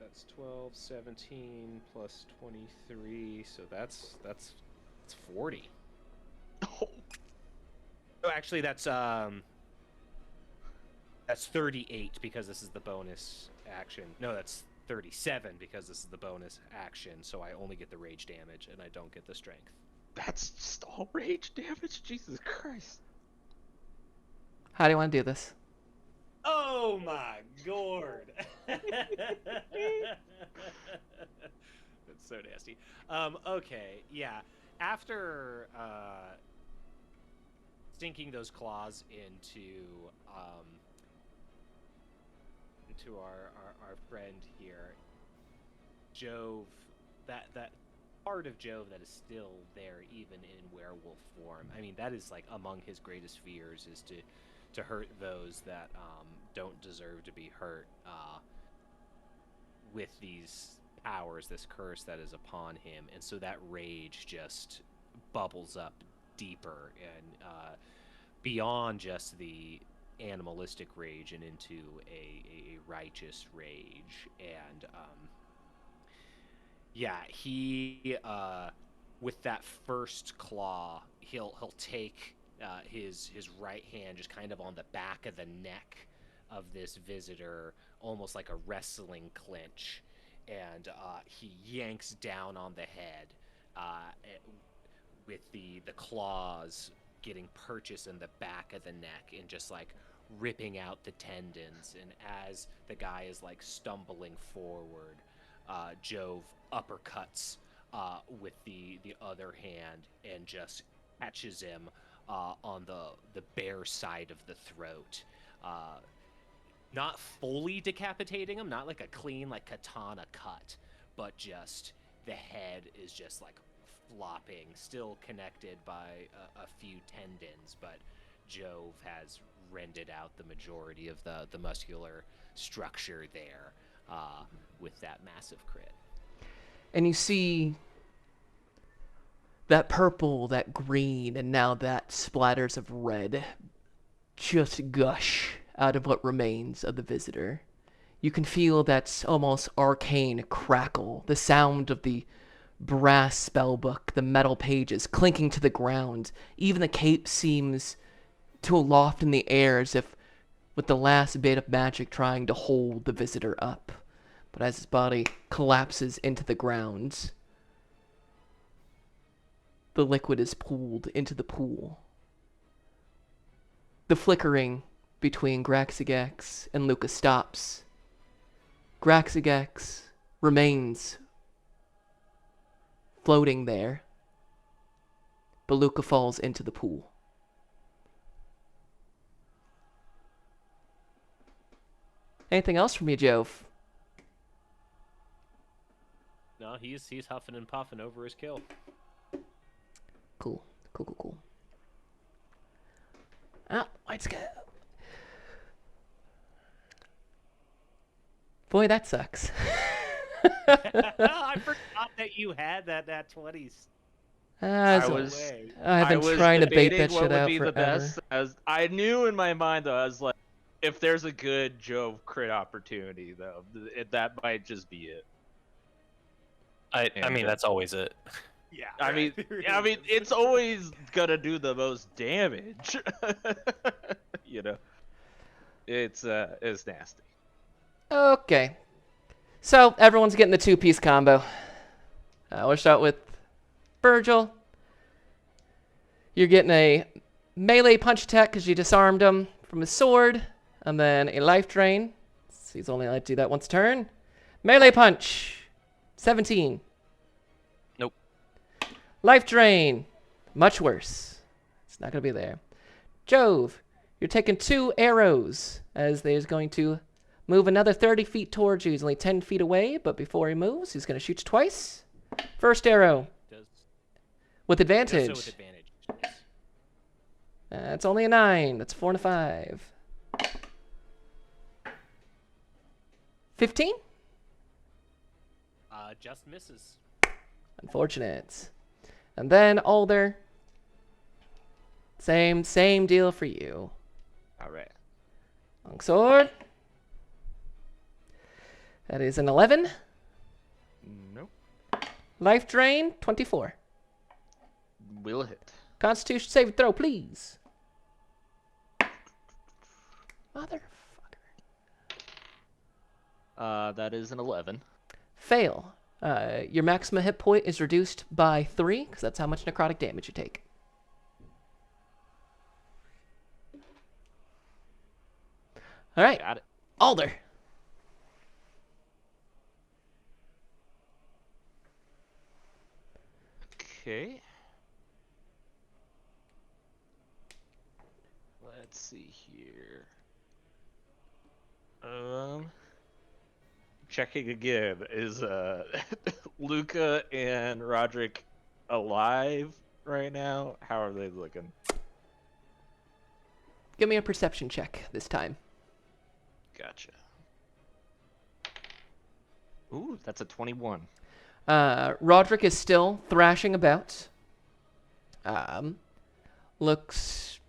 that's 12, 17 plus 23. So that's 40. Oh, actually, that's 38 because this is the bonus action. No, that's 37 because this is the bonus action. So I only get the rage damage and I don't get the strength. That's just all rage damage? Jesus Christ. How do you want to do this? Oh my gourd! That's so nasty. Okay, yeah. After sinking those claws into our friend here, Jove, that part of Jove that is still there even in werewolf form. I mean, that is like among his greatest fears is to hurt those that don't deserve to be hurt. with these powers, this curse that is upon him, and so that rage just bubbles up deeper and beyond just the animalistic rage and into a righteous rage. And yeah, he with that first claw, he'll take his right hand just kind of on the back of the neck of this visitor, almost like a wrestling clinch, and he yanks down on the head with the claws getting purchased in the back of the neck and just like ripping out the tendons. And as the guy is like stumbling forward, Jove uppercuts with the other hand and just catches him on the bare side of the throat. Not fully decapitating him, not like a clean like katana cut, but just the head is just like flopping, still connected by a few tendons, but Jove has rended out the majority of the muscular structure there with that massive crit. And you see that purple, that green, and now that splatters of red just gush out of what remains of the visitor. You can feel that almost arcane crackle, the sound of the brass spellbook, the metal pages clinking to the ground. Even the cape seems to aloft in the air as if with the last bit of magic trying to hold the visitor up. But as his body collapses into the ground, the liquid is pulled into the pool. The flickering between Graxigex and Luca stops. Graxigex remains floating there, but Luca falls into the pool. Anything else from you, Jove? No, he's huffing and puffing over his kill. Cool. Ah, let's go. Boy, that sucks. I forgot that you had that 20s. I've been was trying to bait that debating what shit would out be the forever. best. As I knew in my mind, though, I was like, if there's a good Jove crit opportunity, though, that might just be it. I mean, that's always it. Yeah. I mean, it's always gonna do the most damage. You know, it's nasty. Okay. So, everyone's getting the two-piece combo. We'll start with Virgil. You're getting a melee punch attack because you disarmed him from his sword, and then a life drain. So he's only allowed to do that once a turn. Melee punch. 17. Nope. Life drain. Much worse. It's not going to be there. Jove, you're taking 2 arrows as he's going to move another 30 feet towards you. He's only 10 feet away, but before he moves, he's going to shoot you twice. First arrow. With advantage. Does so with advantage. Yes. That's only a 9. That's 4 and a 5. 15? Just misses. Unfortunate. And then Alder. Same deal for you. All right. Longsword. That is an 11. Nope. Life drain, 24. Will hit. Constitution save and throw, please. Motherfucker. That is an 11. Fail. Your maximum hit point is reduced by 3, because that's how much necrotic damage you take. All right. Got it. Alder. Okay. Let's see here. Checking again. Is Luca and Roderick alive right now? How are they looking? Give me a perception check this time. Gotcha. Ooh, that's a 21. Roderick is still thrashing about. Looks,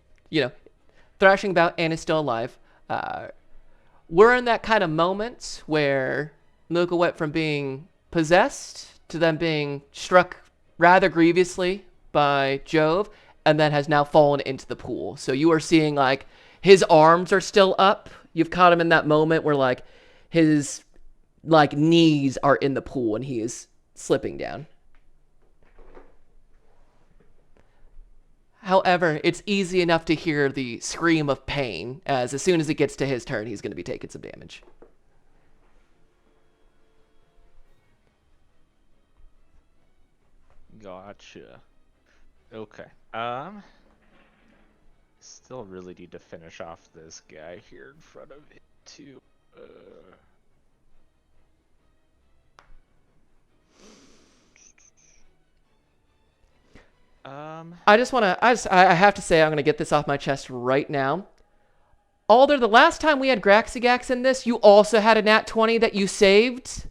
thrashing about and is still alive. We're in that kind of moment where Luca went from being possessed to then being struck rather grievously by Jove, and then has now fallen into the pool. So you are seeing like his arms are still up. You've caught him in that moment where like his like knees are in the pool and he is slipping down. However, it's easy enough to hear the scream of pain, as soon as it gets to his turn, he's going to be taking some damage. Gotcha. Okay. Still really need to finish off this guy here in front of it too. I have to say, I'm going to get this off my chest right now. Alder, the last time we had Graxigax in this, you also had a nat 20 that you saved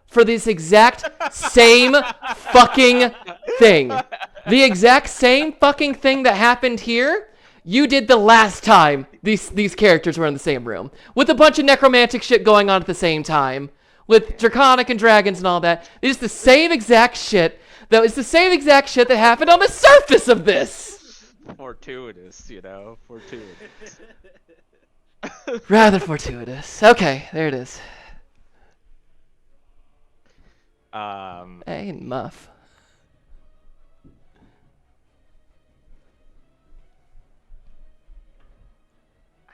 for this exact same fucking thing. The exact same fucking thing that happened here, you did the last time these characters were in the same room. With a bunch of necromantic shit going on at the same time. With Draconic and dragons and all that. It's the same exact shit. Though it's the same exact shit that happened on the surface of this. Fortuitous, fortuitous. Rather fortuitous. Okay, there it is. Hey, Muff.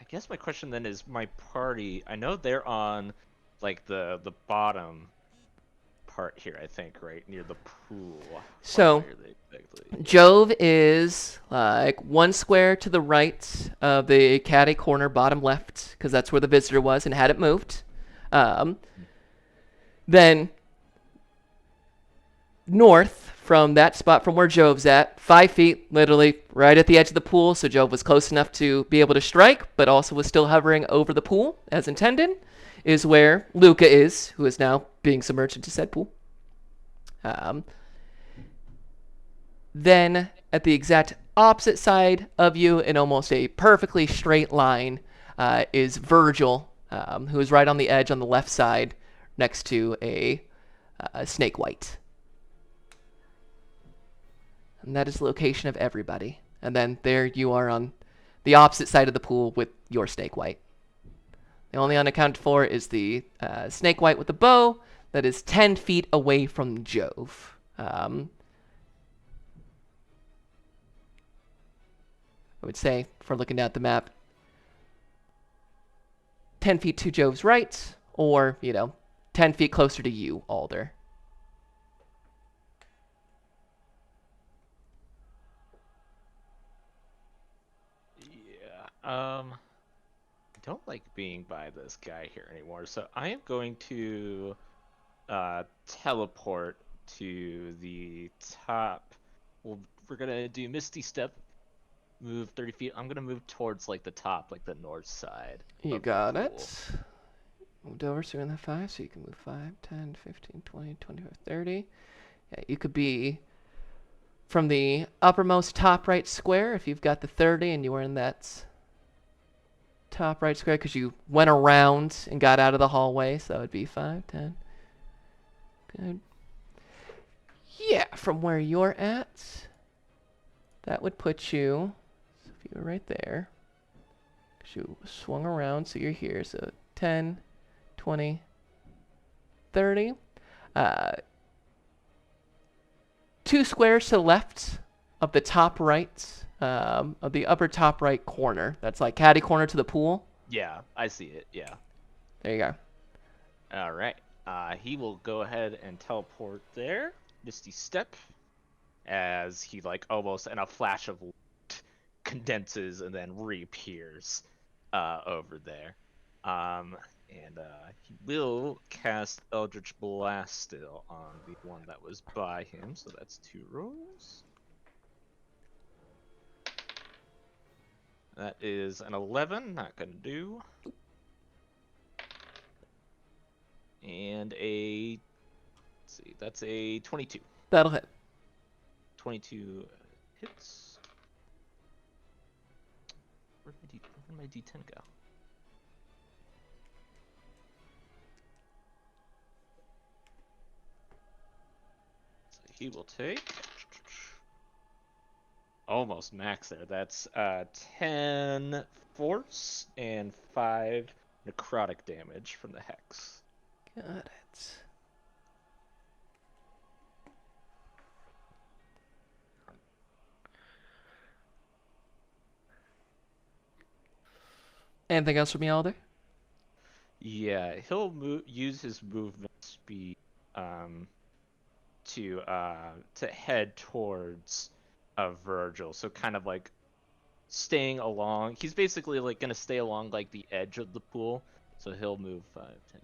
I guess my question then is my party. I know they're on like the bottom part here, I think, right near the pool. So, Where are they exactly? Jove is like one square to the right of the caddy corner, bottom left, because that's where the visitor was and had it moved. Then north from that spot from where Jove's at, 5 feet, literally right at the edge of the pool, so Jove was close enough to be able to strike, but also was still hovering over the pool as intended, is where Luca is, who is now being submerged into said pool. Then at the exact opposite side of you, in almost a perfectly straight line, is Virgil, who is right on the edge on the left side next to a snake white. And that is the location of everybody. And then there you are on the opposite side of the pool with your snake white. The only unaccounted for is the snake white with the bow that is 10 feet away from Jove. I would say, for looking at the map, 10 feet to Jove's right, or, 10 feet closer to you, Alder. I don't like being by this guy here anymore, so I am going to teleport to the top. Well, we're gonna do Misty Step, move 30 feet. I'm gonna move towards like the top, like the north side. You of the got pool. it. Moved over, so you're in the 5, so you can move 5, 10, 15, 20, 25, 30. Yeah, you could be from the uppermost top right square if you've got the 30 and you were in that top right square because you went around and got out of the hallway, so it'd be 5, 10. Good. Yeah, from where you're at, that would put you, so if you were right there, because you swung around, so you're here, so 10, 20, 30. 2 squares to the left of the top right, of the upper top right corner. That's like caddy corner to the pool. Yeah, I see it. Yeah. There you go. All right. He will go ahead and teleport there. Misty Step, as he like almost in a flash of light condenses and then reappears over there. And he will cast Eldritch Blast still on the one that was by him, so that's 2 rolls. That is an 11, not gonna do. And and a. Let's see, that's a 22. That'll hit. 22 hits. Where'd my D10 go? So he will take almost max there. That's 10 force and 5 necrotic damage from the hex. Got it. Anything else from me, Alder? Yeah, he'll use his movement speed to head towards Virgil. So kind of like staying along. He's basically like gonna stay along like the edge of the pool. So he'll move 5, 10,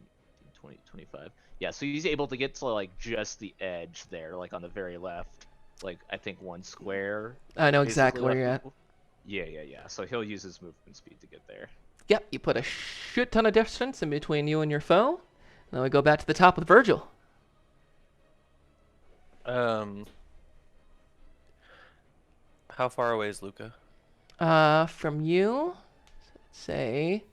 20, 25. Yeah, so he's able to get to like just the edge there, like on the very left. Like I think 1 square. I know basically exactly where left you're of at. the pool. Yeah. So he'll use his movement speed to get there. Yep, you put a shit ton of distance in between you and your foe. Then we go back to the top with Virgil. How far away is Luca? From you, say,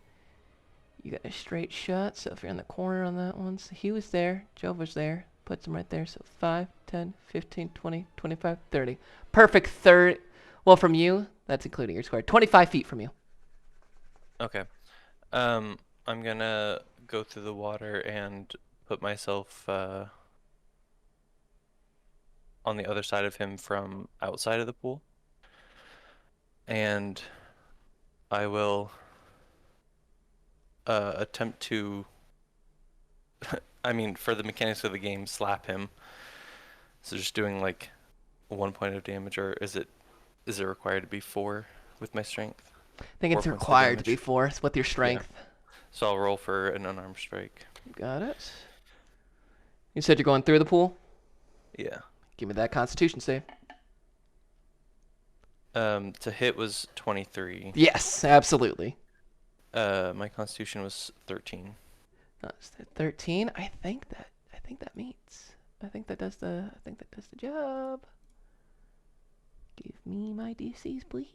you got a straight shot, so if you're in the corner on that one, so he was there, Jove was there, puts him right there, so 5, 10, 15, 20, 25, 30. Perfect third, well, from you, that's including your square, 25 feet from you. Okay. I'm gonna go through the water and put myself on the other side of him from outside of the pool. And I will attempt to, I mean, for the mechanics of the game, slap him. So just doing like 1 point of damage, or is it required to be 4 with my strength? I think 4 it's points of required to be damage. 4 with your strength. So I'll roll for an unarmed strike. Got it. You said you're going through the pool? Yeah. Give me that constitution save. To hit was 23. Yes, absolutely. My constitution was 13. 13. I think that meets. I think that does the job. Give me my DCs, please.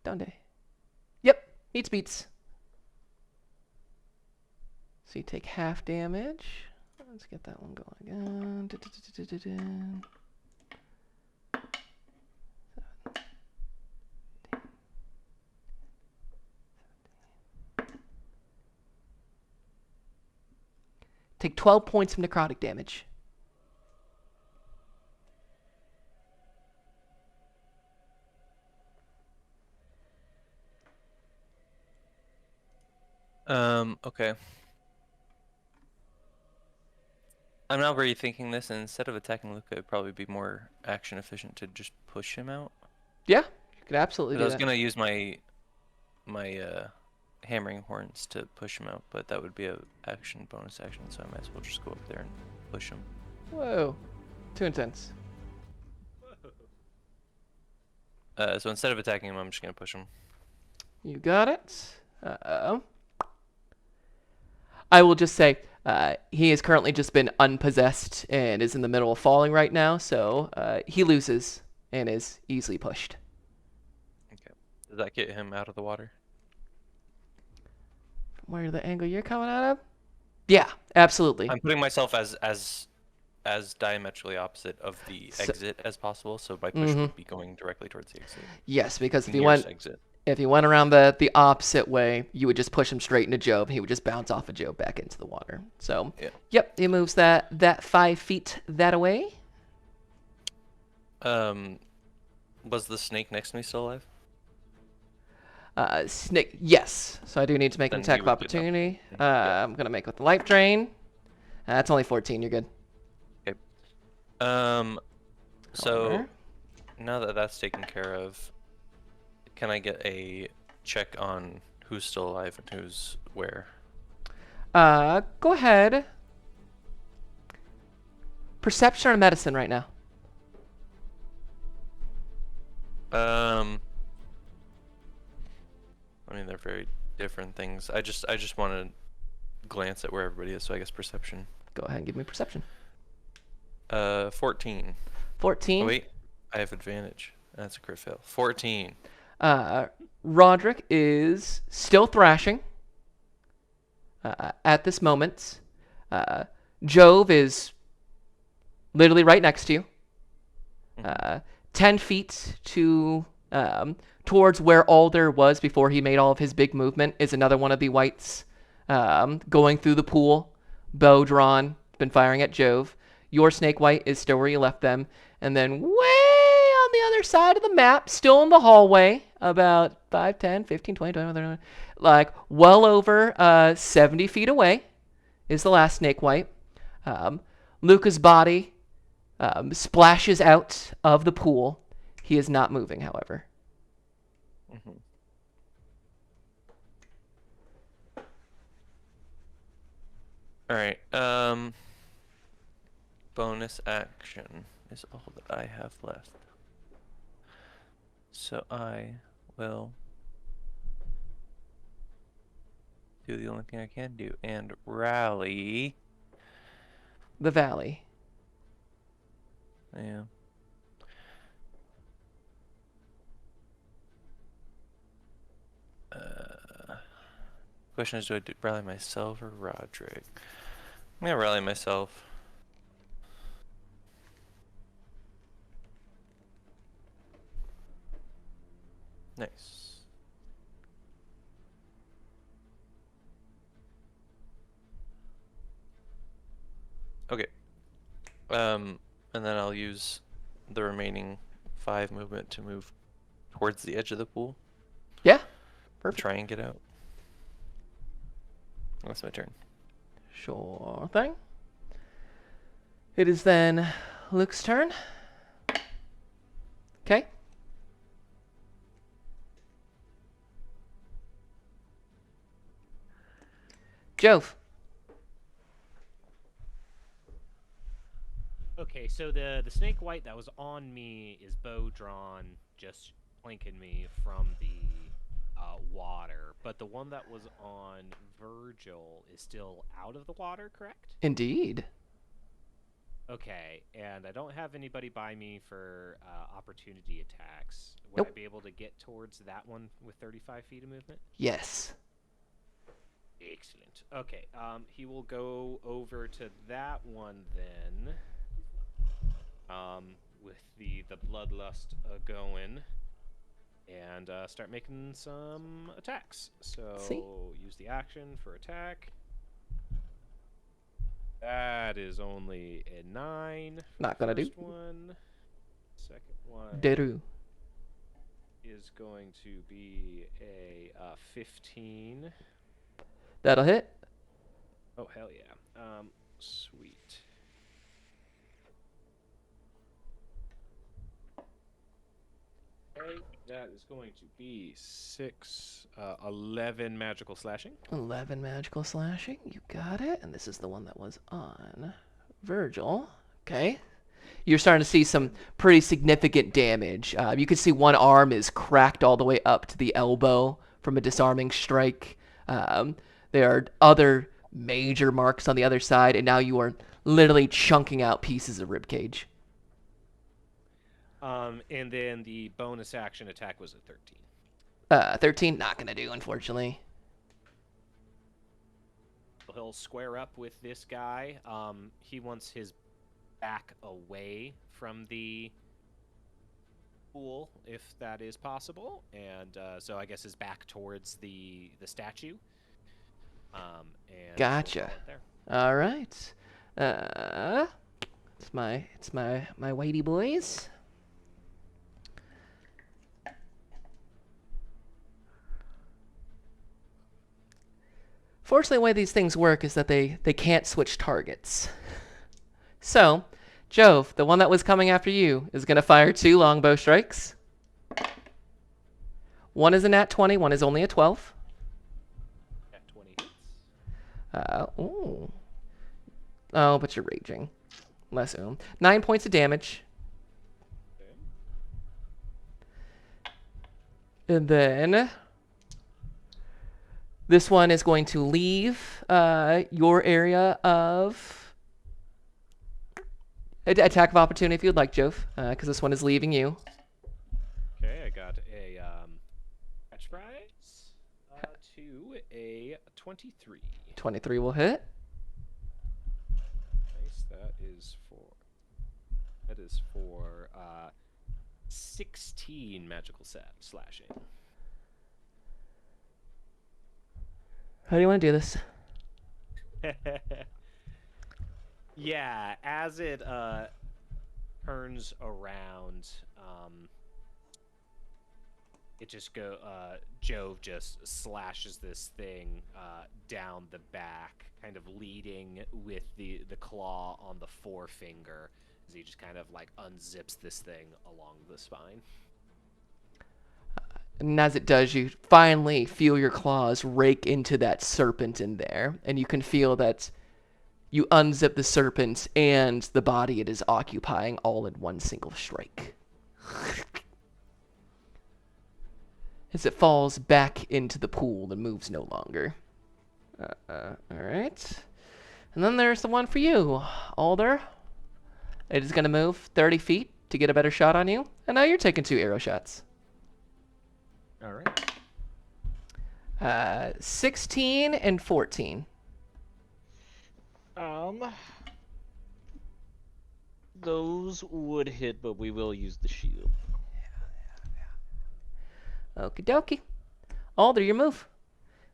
Donde? Yep, meets beats. So you take half damage. Let's get that one going again. Take 12 points of necrotic damage. Okay. I'm now rethinking this, and instead of attacking Luca, it'd probably be more action efficient to just push him out. Yeah, you could absolutely 'Cause do I was that. gonna use my hammering horns to push him out, but that would be a bonus action, so I might as well just go up there and push him. Whoa, too intense. So instead of attacking him, I'm just gonna push him. You got it. Uh-oh. I will just say, he has currently just been unpossessed and is in the middle of falling right now, so he loses and is easily pushed. Okay. Does that get him out of the water? From where the angle you're coming out of? Yeah, absolutely. I'm putting myself as diametrically opposite of the So- exit as possible, so my push would be going directly towards the exit. Yes, because if he Nearest went exit. around the opposite way, you would just push him straight into Job. He would just bounce off of Job back into the water. So, Yeah. yep, he moves that 5 feet that away. Was the snake next to me still alive? Snake, yes. So I do need to make an Then attack he of would get opportunity. Yeah. I'm gonna make with the life drain. That's only 14. You're good. Okay. So However- now that that's taken care of, can I get a check on who's still alive and who's where? Go ahead. Perception or medicine right now? I mean, they're very different things. I just want to glance at where everybody is, so I guess perception. Go ahead and give me perception. 14. 14. Oh, wait. I have advantage. That's a crit fail. 14. Roderick is still thrashing at this moment. Jove is literally right next to you. 10 feet to towards where Alder was before he made all of his big movement is another one of the whites going through the pool, bow drawn, been firing at Jove. Your snake white is still where you left them. And then way on the other side of the map, still in the hallway, about 5, 10, 15, 20, 20, like well over 70 feet away is the last snake white. Luca's body splashes out of the pool. He is not moving, however. All right. Bonus action is all that I have left. So I will do the only thing I can do and rally. The valley. Yeah. Question is, do I rally myself or Roderick? I'm gonna rally myself. Nice. Okay. And then I'll use the remaining 5 movement to move towards the edge of the pool. Yeah. Perfect. Try and get out. That's my turn. Sure thing. It is then Luke's turn. Okay. Jove. Okay, so the snake white that was on me is bow drawn, just flanking me from the water. But the one that was on Virgil is still out of the water, correct? Indeed. Okay, and I don't have anybody by me for opportunity attacks. Would Nope. I be able to get towards that one with 35 feet of movement? Yes. Excellent. Okay, he will go over to that one then. With the bloodlust going, and start making some attacks. So See? use the action for attack. That is only a 9. Not gonna do. First one. Second one Deru. is going to be a 15. That'll hit. Oh hell yeah. Sweet. Okay, that is going to be 11 magical slashing. 11 magical slashing. You got it. And this is the one that was on Virgil. Okay. You're starting to see some pretty significant damage. You can see one arm is cracked all the way up to the elbow from a disarming strike. There are other major marks on the other side, and now you are literally chunking out pieces of ribcage. And then the bonus action attack was a 13. 13, not gonna do, unfortunately. He'll square up with this guy. He wants his back away from the pool, if that is possible, and so I guess his back towards the statue. And Gotcha. we'll call it there. All right. It's my whitey boys. Fortunately, the way these things work is that they can't switch targets. So, Jove, the one that was coming after you, is going to fire 2 longbow strikes. One is a nat 20, one is only a 12. At 20 hits. Ooh. Oh, but you're raging. Less 9 points of damage. Okay. And then this one is going to leave your area of attack of opportunity if you'd like, Jove, because this one is leaving you. Okay, I got a catch prize to a 23. 23 will hit. Nice. That is for 16 magical slashing. How do you want to do this? Yeah, as it turns around, it just Jove just slashes this thing down the back, kind of leading with the claw on the forefinger, as he just kind of like unzips this thing along the spine. And as it does, you finally feel your claws rake into that serpent in there, and you can feel that you unzip the serpent and the body it is occupying all in one single strike. As it falls back into the pool and moves no longer. Alright. And then there's the one for you, Alder. It is going to move 30 feet to get a better shot on you. And now you're taking 2 arrow shots. All right. 16 and 14. Those would hit, but we will use the shield. Okie dokie. Alder, your move.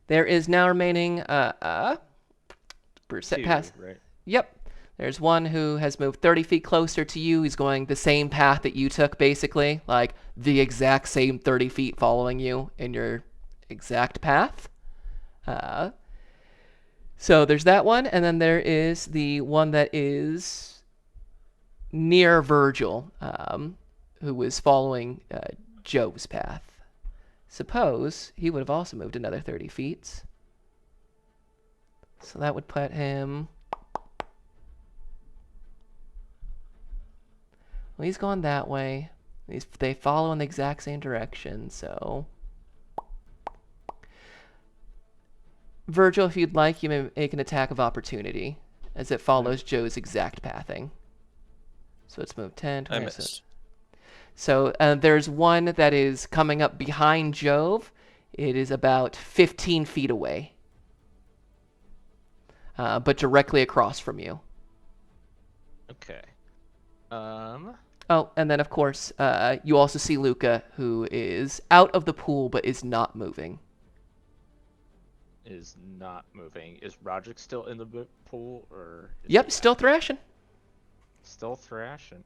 There is now remaining set 2, pass. right? Yep. There's one who has moved 30 feet closer to you. He's going the same path that you took, basically. Like, the exact same 30 feet following you in your exact path. So there's that one, and then there is the one that is near Virgil, who was following Joe's path. Suppose he would have also moved another 30 feet. So that would put him... Well, he's gone that way. They follow in the exact same direction, so... Virgil, if you'd like, you may make an attack of opportunity, as it follows Joe's exact pathing. So it's moved 10, 20... I missed. So there's one that is coming up behind Jove. It is about 15 feet away. But directly across from you. Okay. Oh, and then of course, you also see Luca, who is out of the pool but is not moving. Is not moving. Is Roderick still in the pool, or? Yep, still thrashing. Still thrashing.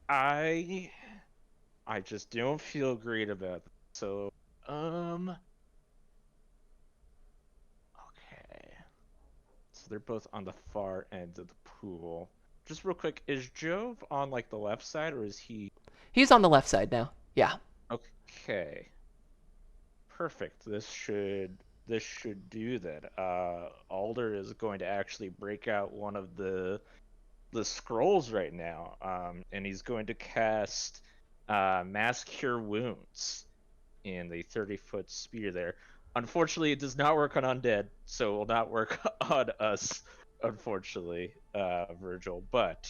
I just don't feel great about it. So, okay. So they're both on the far end of the pool. Just real quick, is Jove on like the left side, or is he? He's on the left side now. Yeah. Okay. Perfect. This should do that. Alder is going to actually break out one of the scrolls right now, and he's going to cast Mass Cure Wounds in the 30-foot spear there. Unfortunately, it does not work on undead, so it will not work on us, unfortunately, Virgil. But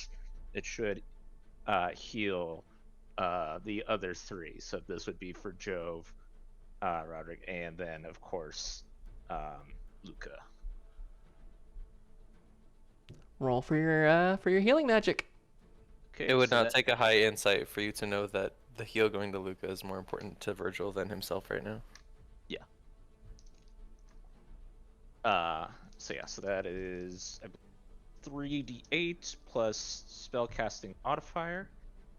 it should heal the other 3. So this would be for Jove, Roderick, and then of course Luca. Roll for your healing magic. Okay, It would so not that- take a high insight for you to know that the heal going to Luca is more important to Virgil than himself right now. So that is 3d8 plus spellcasting modifier.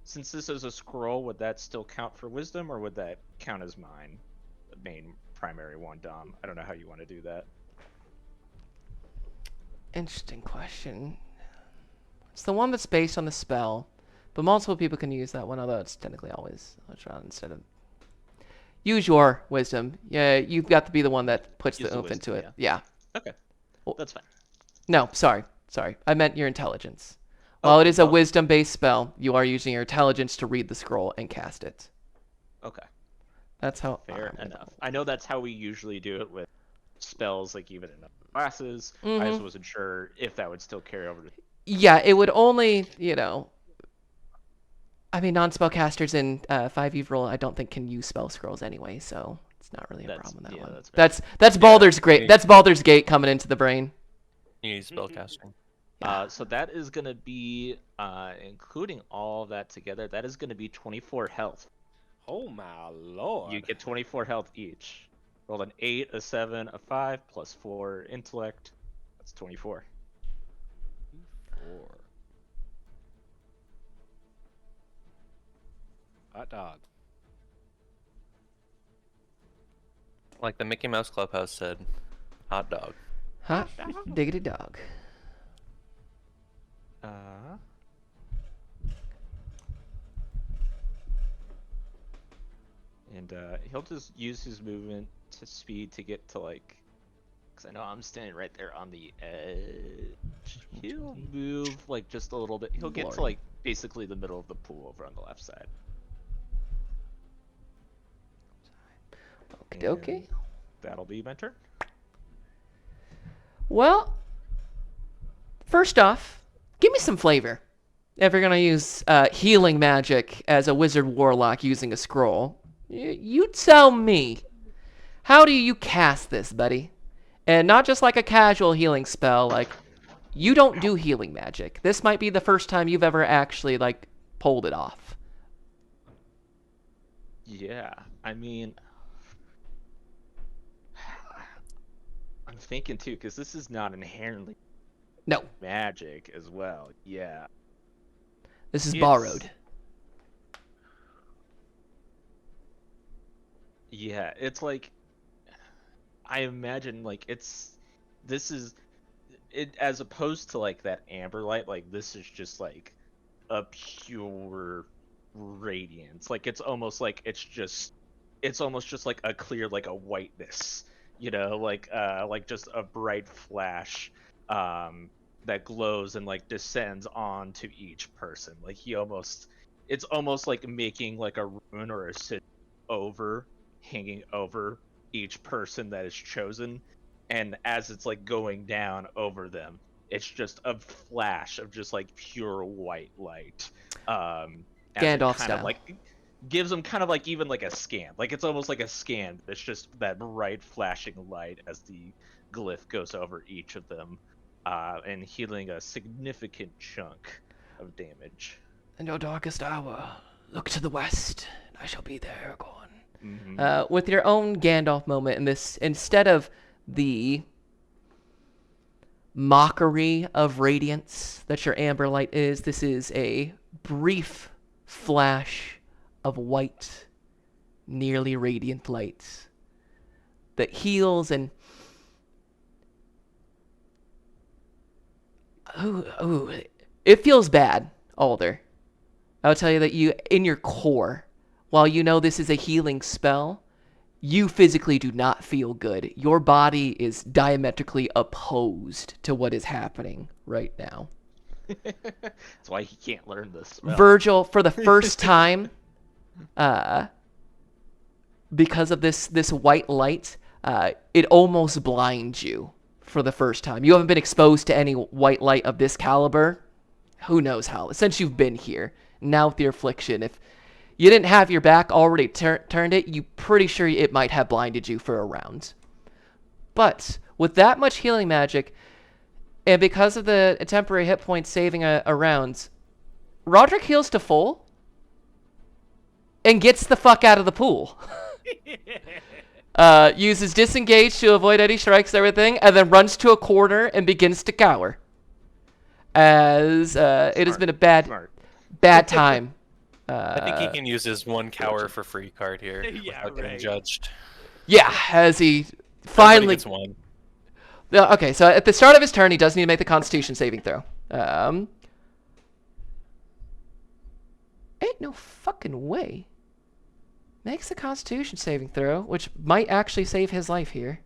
Since this is a scroll, would that still count for wisdom, or would that count as mine, the main primary one, Dom? I don't know how you want to do that. Interesting question. It's the one that's based on the spell, but multiple people can use that one, although it's technically always Electron instead of... Use your wisdom. Yeah, you've got to be the one that puts Use the the oomph into wisdom, it. Yeah. Okay, Well- that's fine. No, sorry. I meant your intelligence. While it is a well, wisdom-based spell, you are using your intelligence to read the scroll and cast it. okay, That's how. fair I'm enough. I know that's how we usually do it with spells, like even in other classes. I Mm-hmm. just wasn't sure if that would still carry over to. Yeah, it would only, I mean, non-spellcasters in 5e roll, I don't think can use spell scrolls anyway, so it's not really a That's problem with that yeah, one. that's fair. That's Baldur's Gate. That's Baldur's Gate coming into the brain. You need spellcasting. So that is gonna be, including all of that together, that is gonna be 24 health. Oh my lord. You get 24 health each. Roll an 8, a 7, a 5, plus 4 intellect. That's 24. 4. Hot dog. Like the Mickey Mouse Clubhouse said, hot dog. Hot diggity dog. And he'll just use his movement to speed to get to like, because I know I'm standing right there on the edge. He'll move like just a little bit. He'll get to like basically the middle of the pool over on the left side. Okie dokie. And that'll be my turn. Well, first off, give me some flavor. If you're gonna use healing magic as a wizard warlock using a scroll, you tell me. How do you cast this, buddy? And not just like a casual healing spell. Like, you don't do healing magic. This might be the first time you've ever actually like pulled it off. Yeah, I mean, I'm thinking too, because this is not inherently No, magic as well. Yeah. this is It's- borrowed. Yeah, it's like, I imagine like this is it as opposed to like that amber light, like this is just like a pure radiance. Like it's almost like it's almost just like a clear, like a whiteness, like just a bright flash that glows and like descends onto each person. Like it's almost like making like a rune or a sigil hanging over each person that is chosen, and as it's like going down over them, it's just a flash of just like pure white light. As it Gandalf kind of style. like gives them kind of like even like a scan. Like it's almost like a scan. It's just that bright flashing light as the glyph goes over each of them, and healing a significant chunk of damage. In your darkest hour, look to the west, and I shall be there, Aragorn. Mm-hmm. With your own Gandalf moment in this, instead of the mockery of radiance that your amber light is, this is a brief flash of white, nearly radiant light that heals and ooh, it feels bad, Alder. I'll tell you that you, in your core, while you know this is a healing spell, you physically do not feel good. Your body is diametrically opposed to what is happening right now. That's why he can't learn this spell. Virgil, for the first time, because of this white light, it almost blinds you for the first time. You haven't been exposed to any white light of this caliber. Who knows how? Since you've been here. Now with the affliction, if you didn't have your back already turned it, you pretty sure it might have blinded you for a round. But with that much healing magic, and because of the temporary hit points saving a round, Roderick heals to full and gets the fuck out of the pool. Uses disengage to avoid any strikes and everything, and then runs to a corner and begins to cower. As it has been a bad time. I think he can use his one cower for free card here Yeah, without getting right. judged. Yeah, as he Everybody finally... gets one. Okay, so at the start of his turn, he does need to make the Constitution saving throw. Ain't no fucking way. Makes the Constitution saving throw, which might actually save his life here.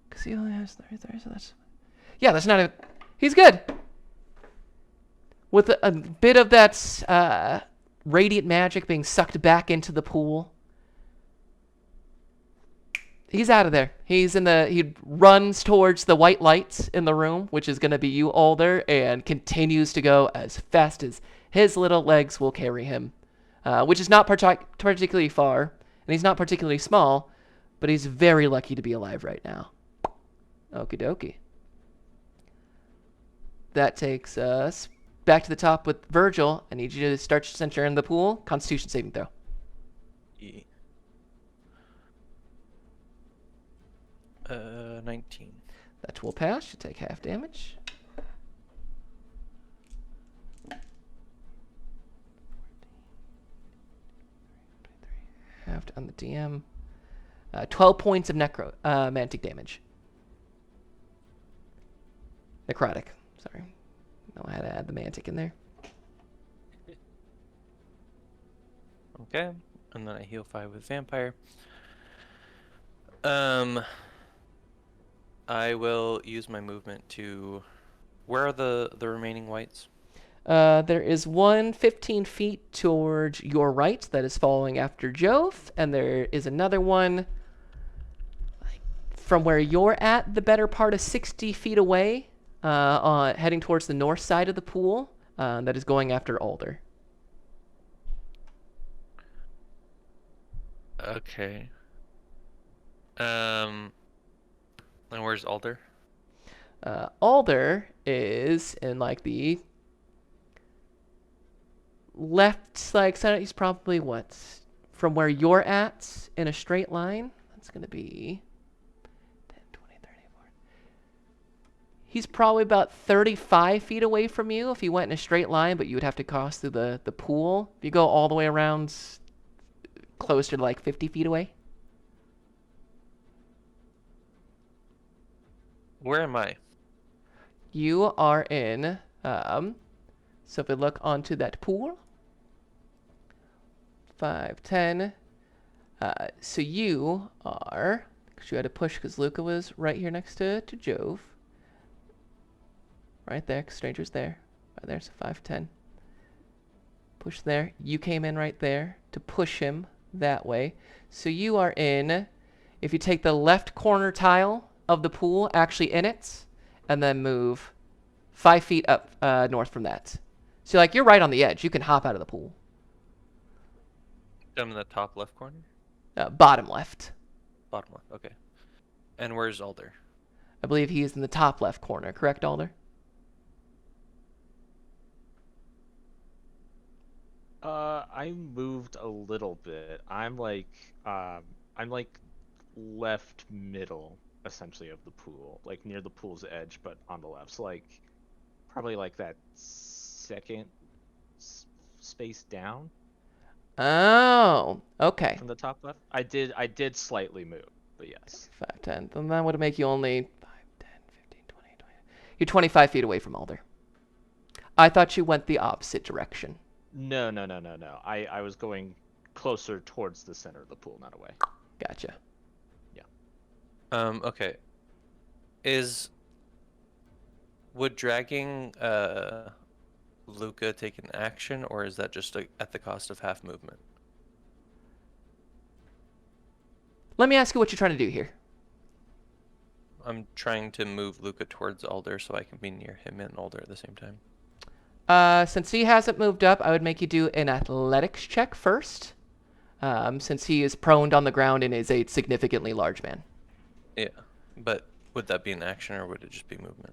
Because he only has 33, so that's... Yeah, that's not a... He's good. With a bit of that radiant magic being sucked back into the pool. He's out of there. He's in the... He runs towards the white lights in the room, which is going to be you, Alder, and continues to go as fast as his little legs will carry him, which is not particularly far, and he's not particularly small, but he's very lucky to be alive right now. Okie dokie. That takes us back to the top with Virgil. I need you to start center in the pool. Constitution saving throw. Yeah. 19. That will pass. You take half damage. Halved on the DM. 12 points of mantic damage. Necrotic. Sorry. Know how to add the mantic in there. Okay, and then I heal 5 with vampire. I will use my movement to... Where are the remaining whites? There is one 15 feet towards your right that is following after Jove, and there is another one from where you're at, the better part of 60 feet away, heading towards the north side of the pool, that is going after Alder. Okay. And where's Alder? Alder is in like the left, like center. He's probably what, from where you're at in a straight line. That's gonna be 10, 20, 30, 40. He's probably about 35 feet away from you if you went in a straight line, but you would have to cross through the pool. If you go all the way around, closer to like 50 feet away. Where am I? You are in, so if we look onto that pool, 5, 10, so you are, because you had to push because Luca was right here next to Jove. Right there, 'cause Stranger's there. Right there, so 5, 10. Push there. You came in right there to push him that way. So you are in, if you take the left corner tile of the pool, actually in it, and then move 5 feet up north from that. So like you're right on the edge. You can hop out of the pool. I'm in the top left corner? Bottom left. Bottom left, okay. And where's Alder? I believe he is in the top left corner. Correct, Alder? I moved a little bit. I'm like left middle, essentially, of the pool, like near the pool's edge, but on the left. So like, probably like that second space down Oh, okay. from the top left. I did slightly move, but yes. 5, 10. Then that would make you only 5, 10, 15, 20, 20. You're 25 feet away from Alder. I thought you went the opposite direction. No. I was going closer towards the center of the pool, not away. Gotcha. Okay. Would dragging Luca take an action, or is that just at the cost of half movement? Let me ask you what you're trying to do here. I'm trying to move Luca towards Alder so I can be near him and Alder at the same time. Since he hasn't moved up, I would make you do an athletics check first, since he is proned on the ground and is a significantly large man. Yeah, but would that be an action, or would it just be movement?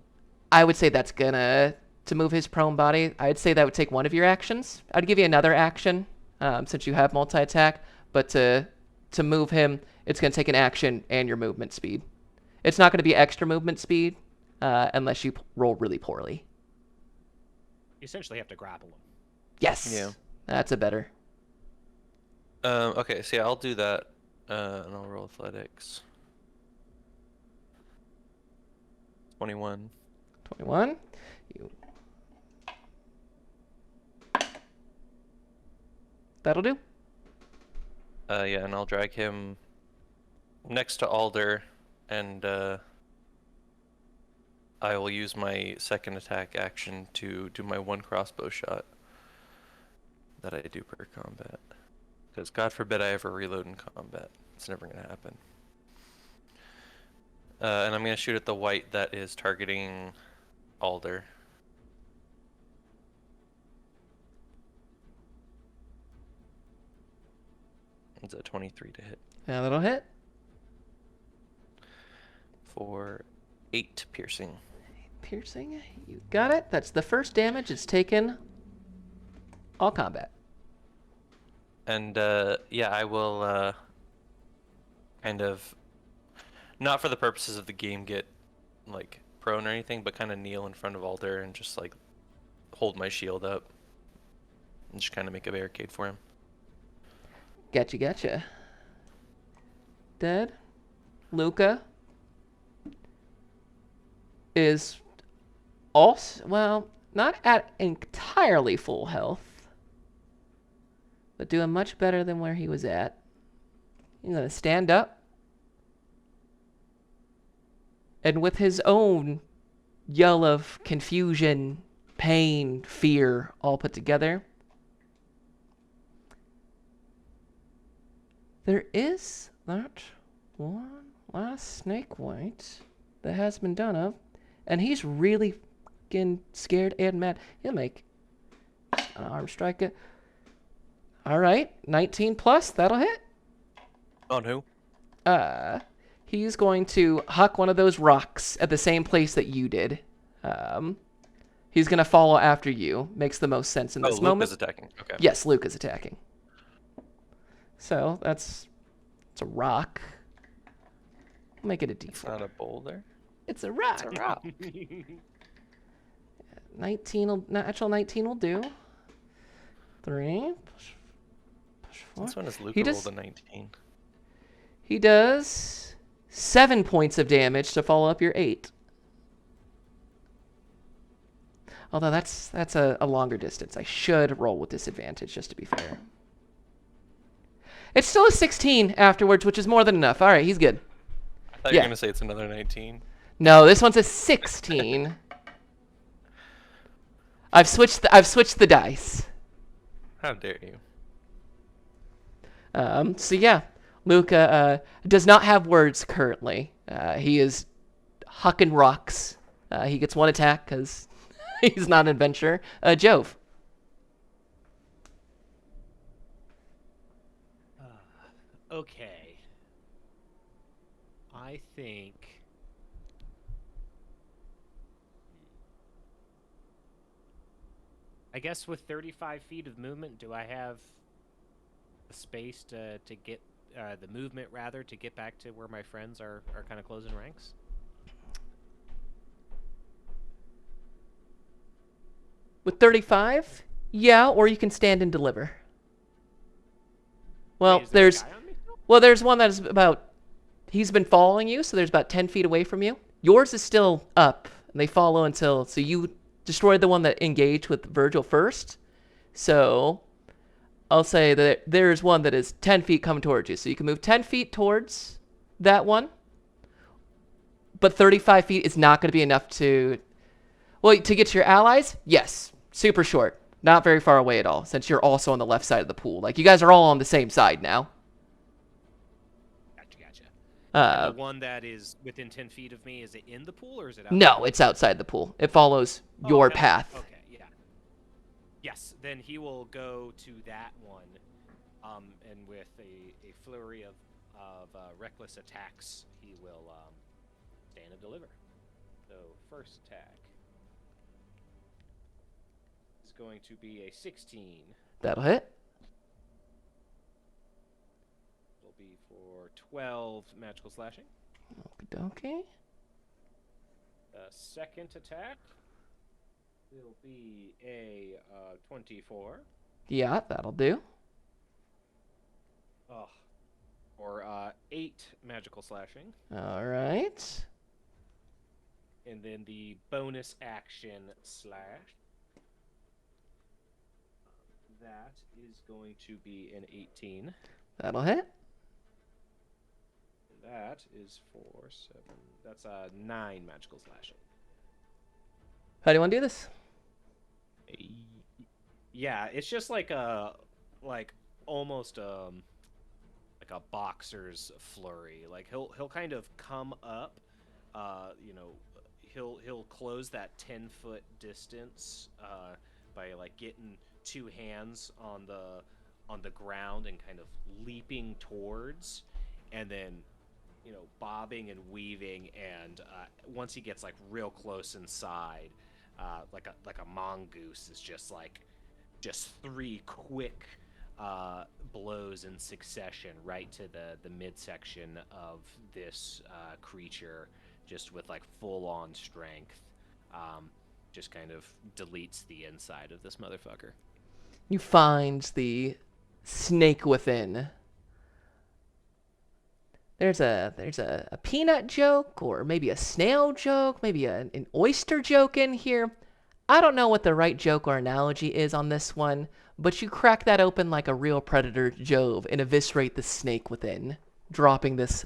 I would say that's to move his prone body. I'd say that would take one of your actions. I'd give you another action, since you have multi-attack, but to move him, it's going to take an action and your movement speed. It's not going to be extra movement speed, unless you roll really poorly. You essentially have to grapple him. Yes. Yeah. That's a better. Okay, so yeah, I'll do that, and I'll roll athletics. 21. 21. That'll do. Yeah, and I'll drag him next to Alder, and I will use my second attack action to do my 1 crossbow shot that I do per combat. Because God forbid I ever reload in combat. It's never going to happen. And I'm going to shoot at the white that is targeting Alder. It's a 23 to hit. Yeah, that'll hit. For 8 piercing. Piercing. You got it. That's the first damage. It's taken all combat. And yeah, I will kind of, not for the purposes of the game, get like prone or anything, but kind of kneel in front of Alder and just like hold my shield up and just kind of make a barricade for him. Gotcha. Dead. Luca is also, well, not at entirely full health, but doing much better than where he was at. He's going to stand up. And with his own yell of confusion, pain, fear all put together, there is that one last snake white that has been done of, and he's really getting scared and mad. He'll make an arm strike it. All right, 19 plus, that'll hit. On who? He's going to huck one of those rocks at the same place that you did. He's going to follow after you. Makes the most sense in this Luke moment. is attacking. Okay. Yes, Luke is attacking. So it's a rock. We'll make it a It's D4. not a boulder. It's a rock. It's a rock. natural 19 will do. 3 push 4. This one is Luke He rolled does- a 19. He does 7 points of damage to follow up your 8. Although that's a longer distance. I should roll with disadvantage just to be fair. It's still a 16 afterwards, which is more than enough. All right, he's good. I thought you Yeah. were gonna say it's another 19. No, this one's a 16. I've switched the dice. How dare you? So yeah, Luca does not have words currently. He is hucking rocks. He gets 1 attack because he's not an adventurer. Jove. Okay. I think. I guess with 35 feet of movement, do I have the space to get the movement rather to get back to where my friends are kind of closing ranks? With 35? Yeah, or you can stand and deliver. Well, Wait, is there a there's guy on me still? well, there's one that is about he's been following you, so there's about 10 feet away from you. Yours is still up, and they follow until so you destroyed the one that engaged with Virgil first. So I'll say that there's one that is 10 feet coming towards you. So you can move 10 feet towards that one. But 35 feet is not going to be enough to... Well, to get to your allies, yes. Super short. Not very far away at all, since you're also on the left side of the pool. Like, you guys are all on the same side now. Gotcha. And Uh, the one that is within 10 feet of me, is it in the pool or is it out? no, it's outside the pool. It follows your Okay, path. Okay, yeah. Yes, then he will go to that one, and with a flurry of reckless attacks, he will stand and deliver. So first attack is going to be a 16. That'll hit. Will be for 12 magical slashing. Okay. Second attack will be a 24. Yeah, that'll do. Oh. Or 8 magical slashing. All right. And then the bonus action slash. That is going to be an 18. That'll hit. That is for 7. That's 9 magical slashing. How do you want to do this? Yeah, it's just like like almost like a boxer's flurry. Like he'll kind of come up, you know, he'll close that 10-foot distance by like getting two hands on the ground and kind of leaping towards, and then bobbing and weaving, and once he gets like real close inside, like a mongoose is just three quick blows in succession right to the midsection of this creature, just with like full on strength. Just kind of deletes the inside of this motherfucker. You find the snake within. There's a peanut joke, or maybe a snail joke, maybe an oyster joke in here. I don't know what the right joke or analogy is on this one, but you crack that open like a real predator Jove and eviscerate the snake within, dropping this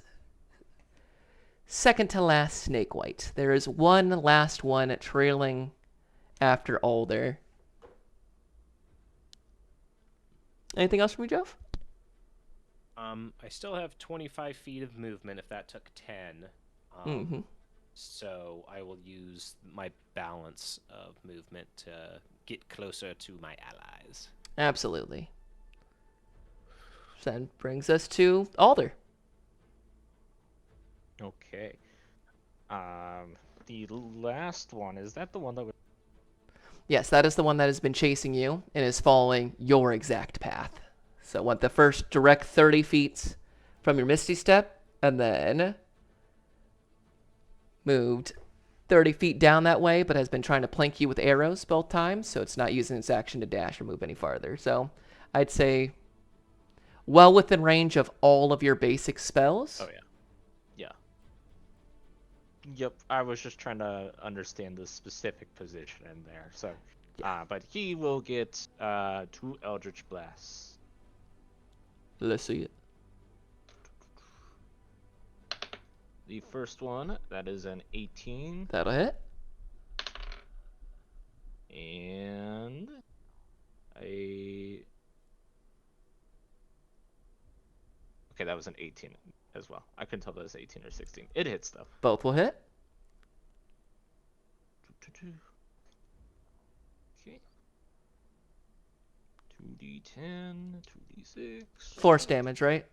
second to last snake white. There is one last one trailing after Alder. Anything else from you, Jove? I still have 25 feet of movement if that took 10. Mm-hmm. So I will use my balance of movement to get closer to my allies. Absolutely. That brings us to Alder. Okay. The last one, is that the one that was... Yes, that is the one that has been chasing you and is following your exact path. So what, the first direct 30 feet from your Misty Step, and then moved 30 feet down that way, but has been trying to plank you with arrows both times, so it's not using its action to dash or move any farther. So I'd say well within range of all of your basic spells. Oh, yeah. Yeah. Yep, I was just trying to understand the specific position in there. So, but he will get 2 Eldritch Blasts. Let's see it. The first one, that is an 18. That'll hit. And okay, that was an 18 as well. I couldn't tell if that was 18 or 16. It hits though. Both will hit. Okay. 2d10, 2d6. Force damage, right?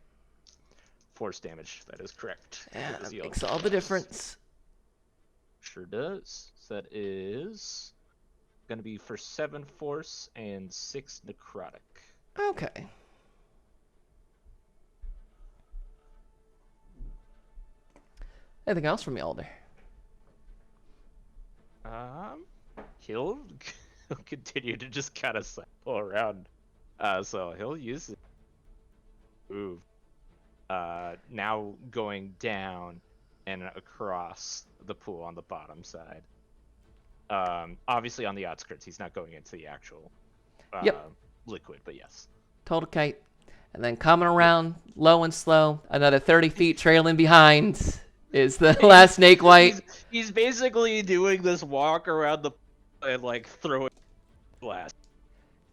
Force damage, that is correct. Yeah, That was that the makes Eldritch all the Blast. difference. Sure does. So that is going to be for 7 force and 6 necrotic. Okay. Anything else from you, Alder? He'll continue to just kind of cycle around. So he'll use it. Move. Now going down and across the pool on the bottom side. Obviously on the outskirts. He's not going into the actual liquid, but yes. Total kite. And then coming around low and slow, another 30 feet trailing behind is the last snake white. He's basically doing this walk around the and like throwing blast.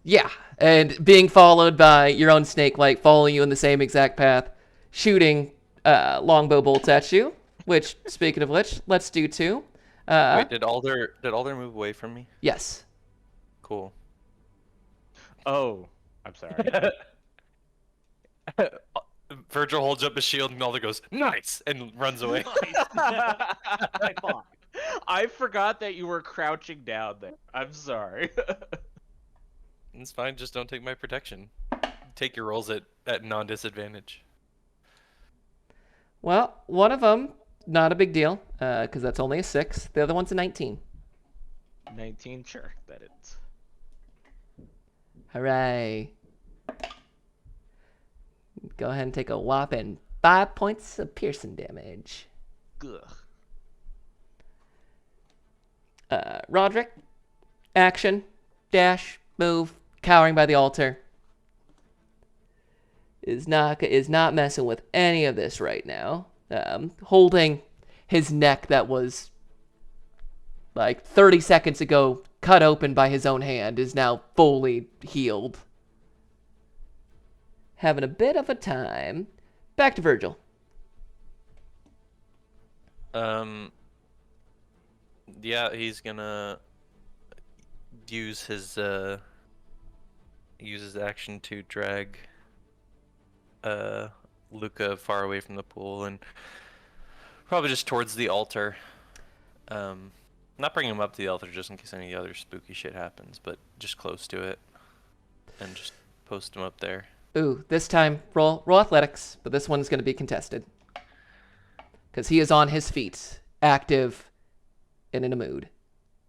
Yeah, and being followed by your own snake white following you in the same exact path, shooting longbow bolts at you, which, speaking of which, let's do 2. Wait, did Alder move away from me? Yes. Cool. Oh, I'm sorry. Virgil holds up his shield and Alder goes, "Nice!" and runs away. I forgot that you were crouching down there. I'm sorry. It's fine, just don't take my protection. Take your rolls at non-disadvantage. Well, one of them, not a big deal, because that's only a 6. The other one's a 19. 19, sure, that is. Hooray. Go ahead and take a whopping 5 points of piercing damage. Ugh. Roderick, action, dash, move, cowering by the altar. Is not messing with any of this right now. Holding his neck that was like 30 seconds ago cut open by his own hand, is now fully healed. Having a bit of a time. Back to Virgil. Yeah, he's gonna use his action to drag Luca far away from the pool and probably just towards the altar. Not bring him up to the altar just in case any other spooky shit happens, but just close to it and just post him up there. Ooh, this time roll athletics, but this one's going to be contested. Because he is on his feet, active, and in a mood.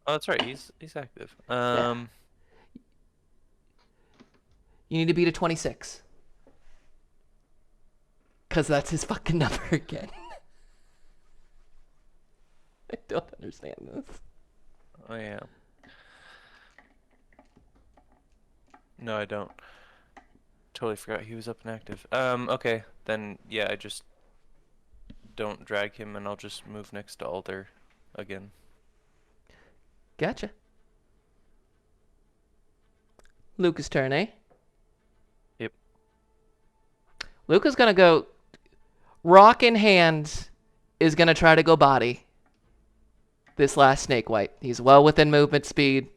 Oh, that's right. He's active. You need to beat a 26. Because that's his fucking number again. I don't understand this. Oh yeah. No, I don't. Totally forgot he was up and active. Okay, then yeah, I just don't drag him, and I'll just move next to Alder again. Gotcha. Luca's turn, eh? Yep. Luca's gonna go rock in hand, is gonna try to go body this last snake white. He's well within movement speed,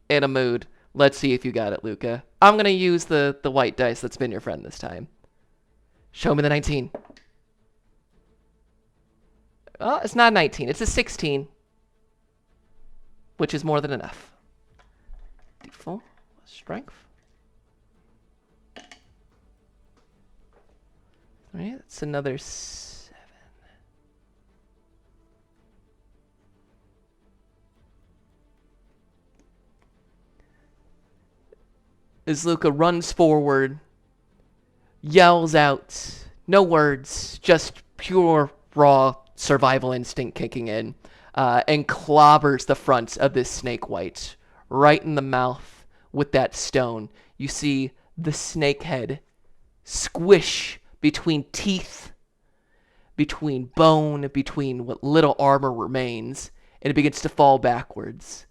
in a mood. Let's see if you got it, Luca. I'm gonna use the white dice that's been your friend this time. Show me the 19. Oh, it's not a 19, it's a 16. Which is more than enough. D4, strength. Alright, that's another 7. As Luca runs forward, yells out, no words, just pure raw survival instinct kicking in, and clobbers the front of this snake white right in the mouth with that stone. You see the snake head squish between teeth, between bone, between what little armor remains, and it begins to fall backwards.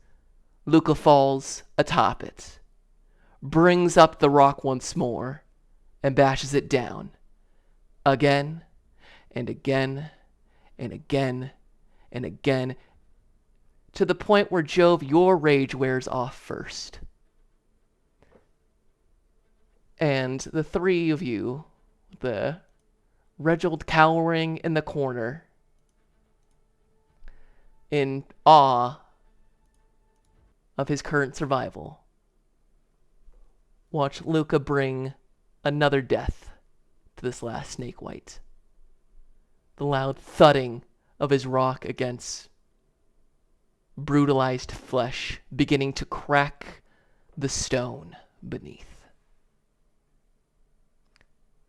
Luca falls atop it, brings up the rock once more, and bashes it down. Again, and again, and again, and again, to the point where, Jove, your rage wears off first. And the three of you, the Reginald cowering in the corner, in awe of his current survival, watch Luca bring another death to this last snake white. The loud thudding of his rock against brutalized flesh beginning to crack the stone beneath.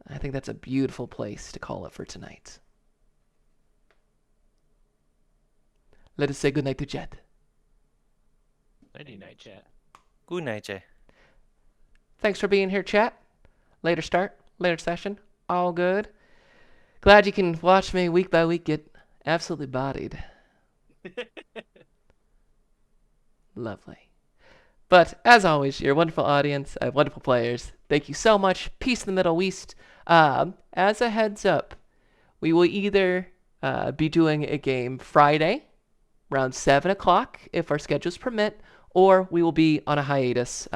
I think that's a beautiful place to call it for tonight. Let us say goodnight to Jed. Nighty night, chat. Good night, Jay. Thanks for being here, chat. Later start, later session, all good. Glad you can watch me week by week get absolutely bodied. Lovely. But as always, you're a wonderful audience, wonderful players. Thank you so much. Peace in the Middle East. As a heads up, we will either be doing a game Friday around 7 o'clock if our schedules permit, or we will be on a hiatus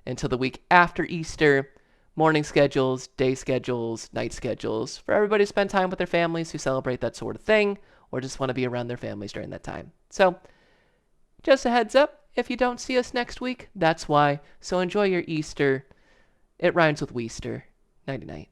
until the week after Easter. Morning schedules, day schedules, night schedules, for everybody to spend time with their families who celebrate that sort of thing, or just want to be around their families during that time. So, just a heads up, if you don't see us next week, that's why. So enjoy your Easter. It rhymes with Weester. Nighty night.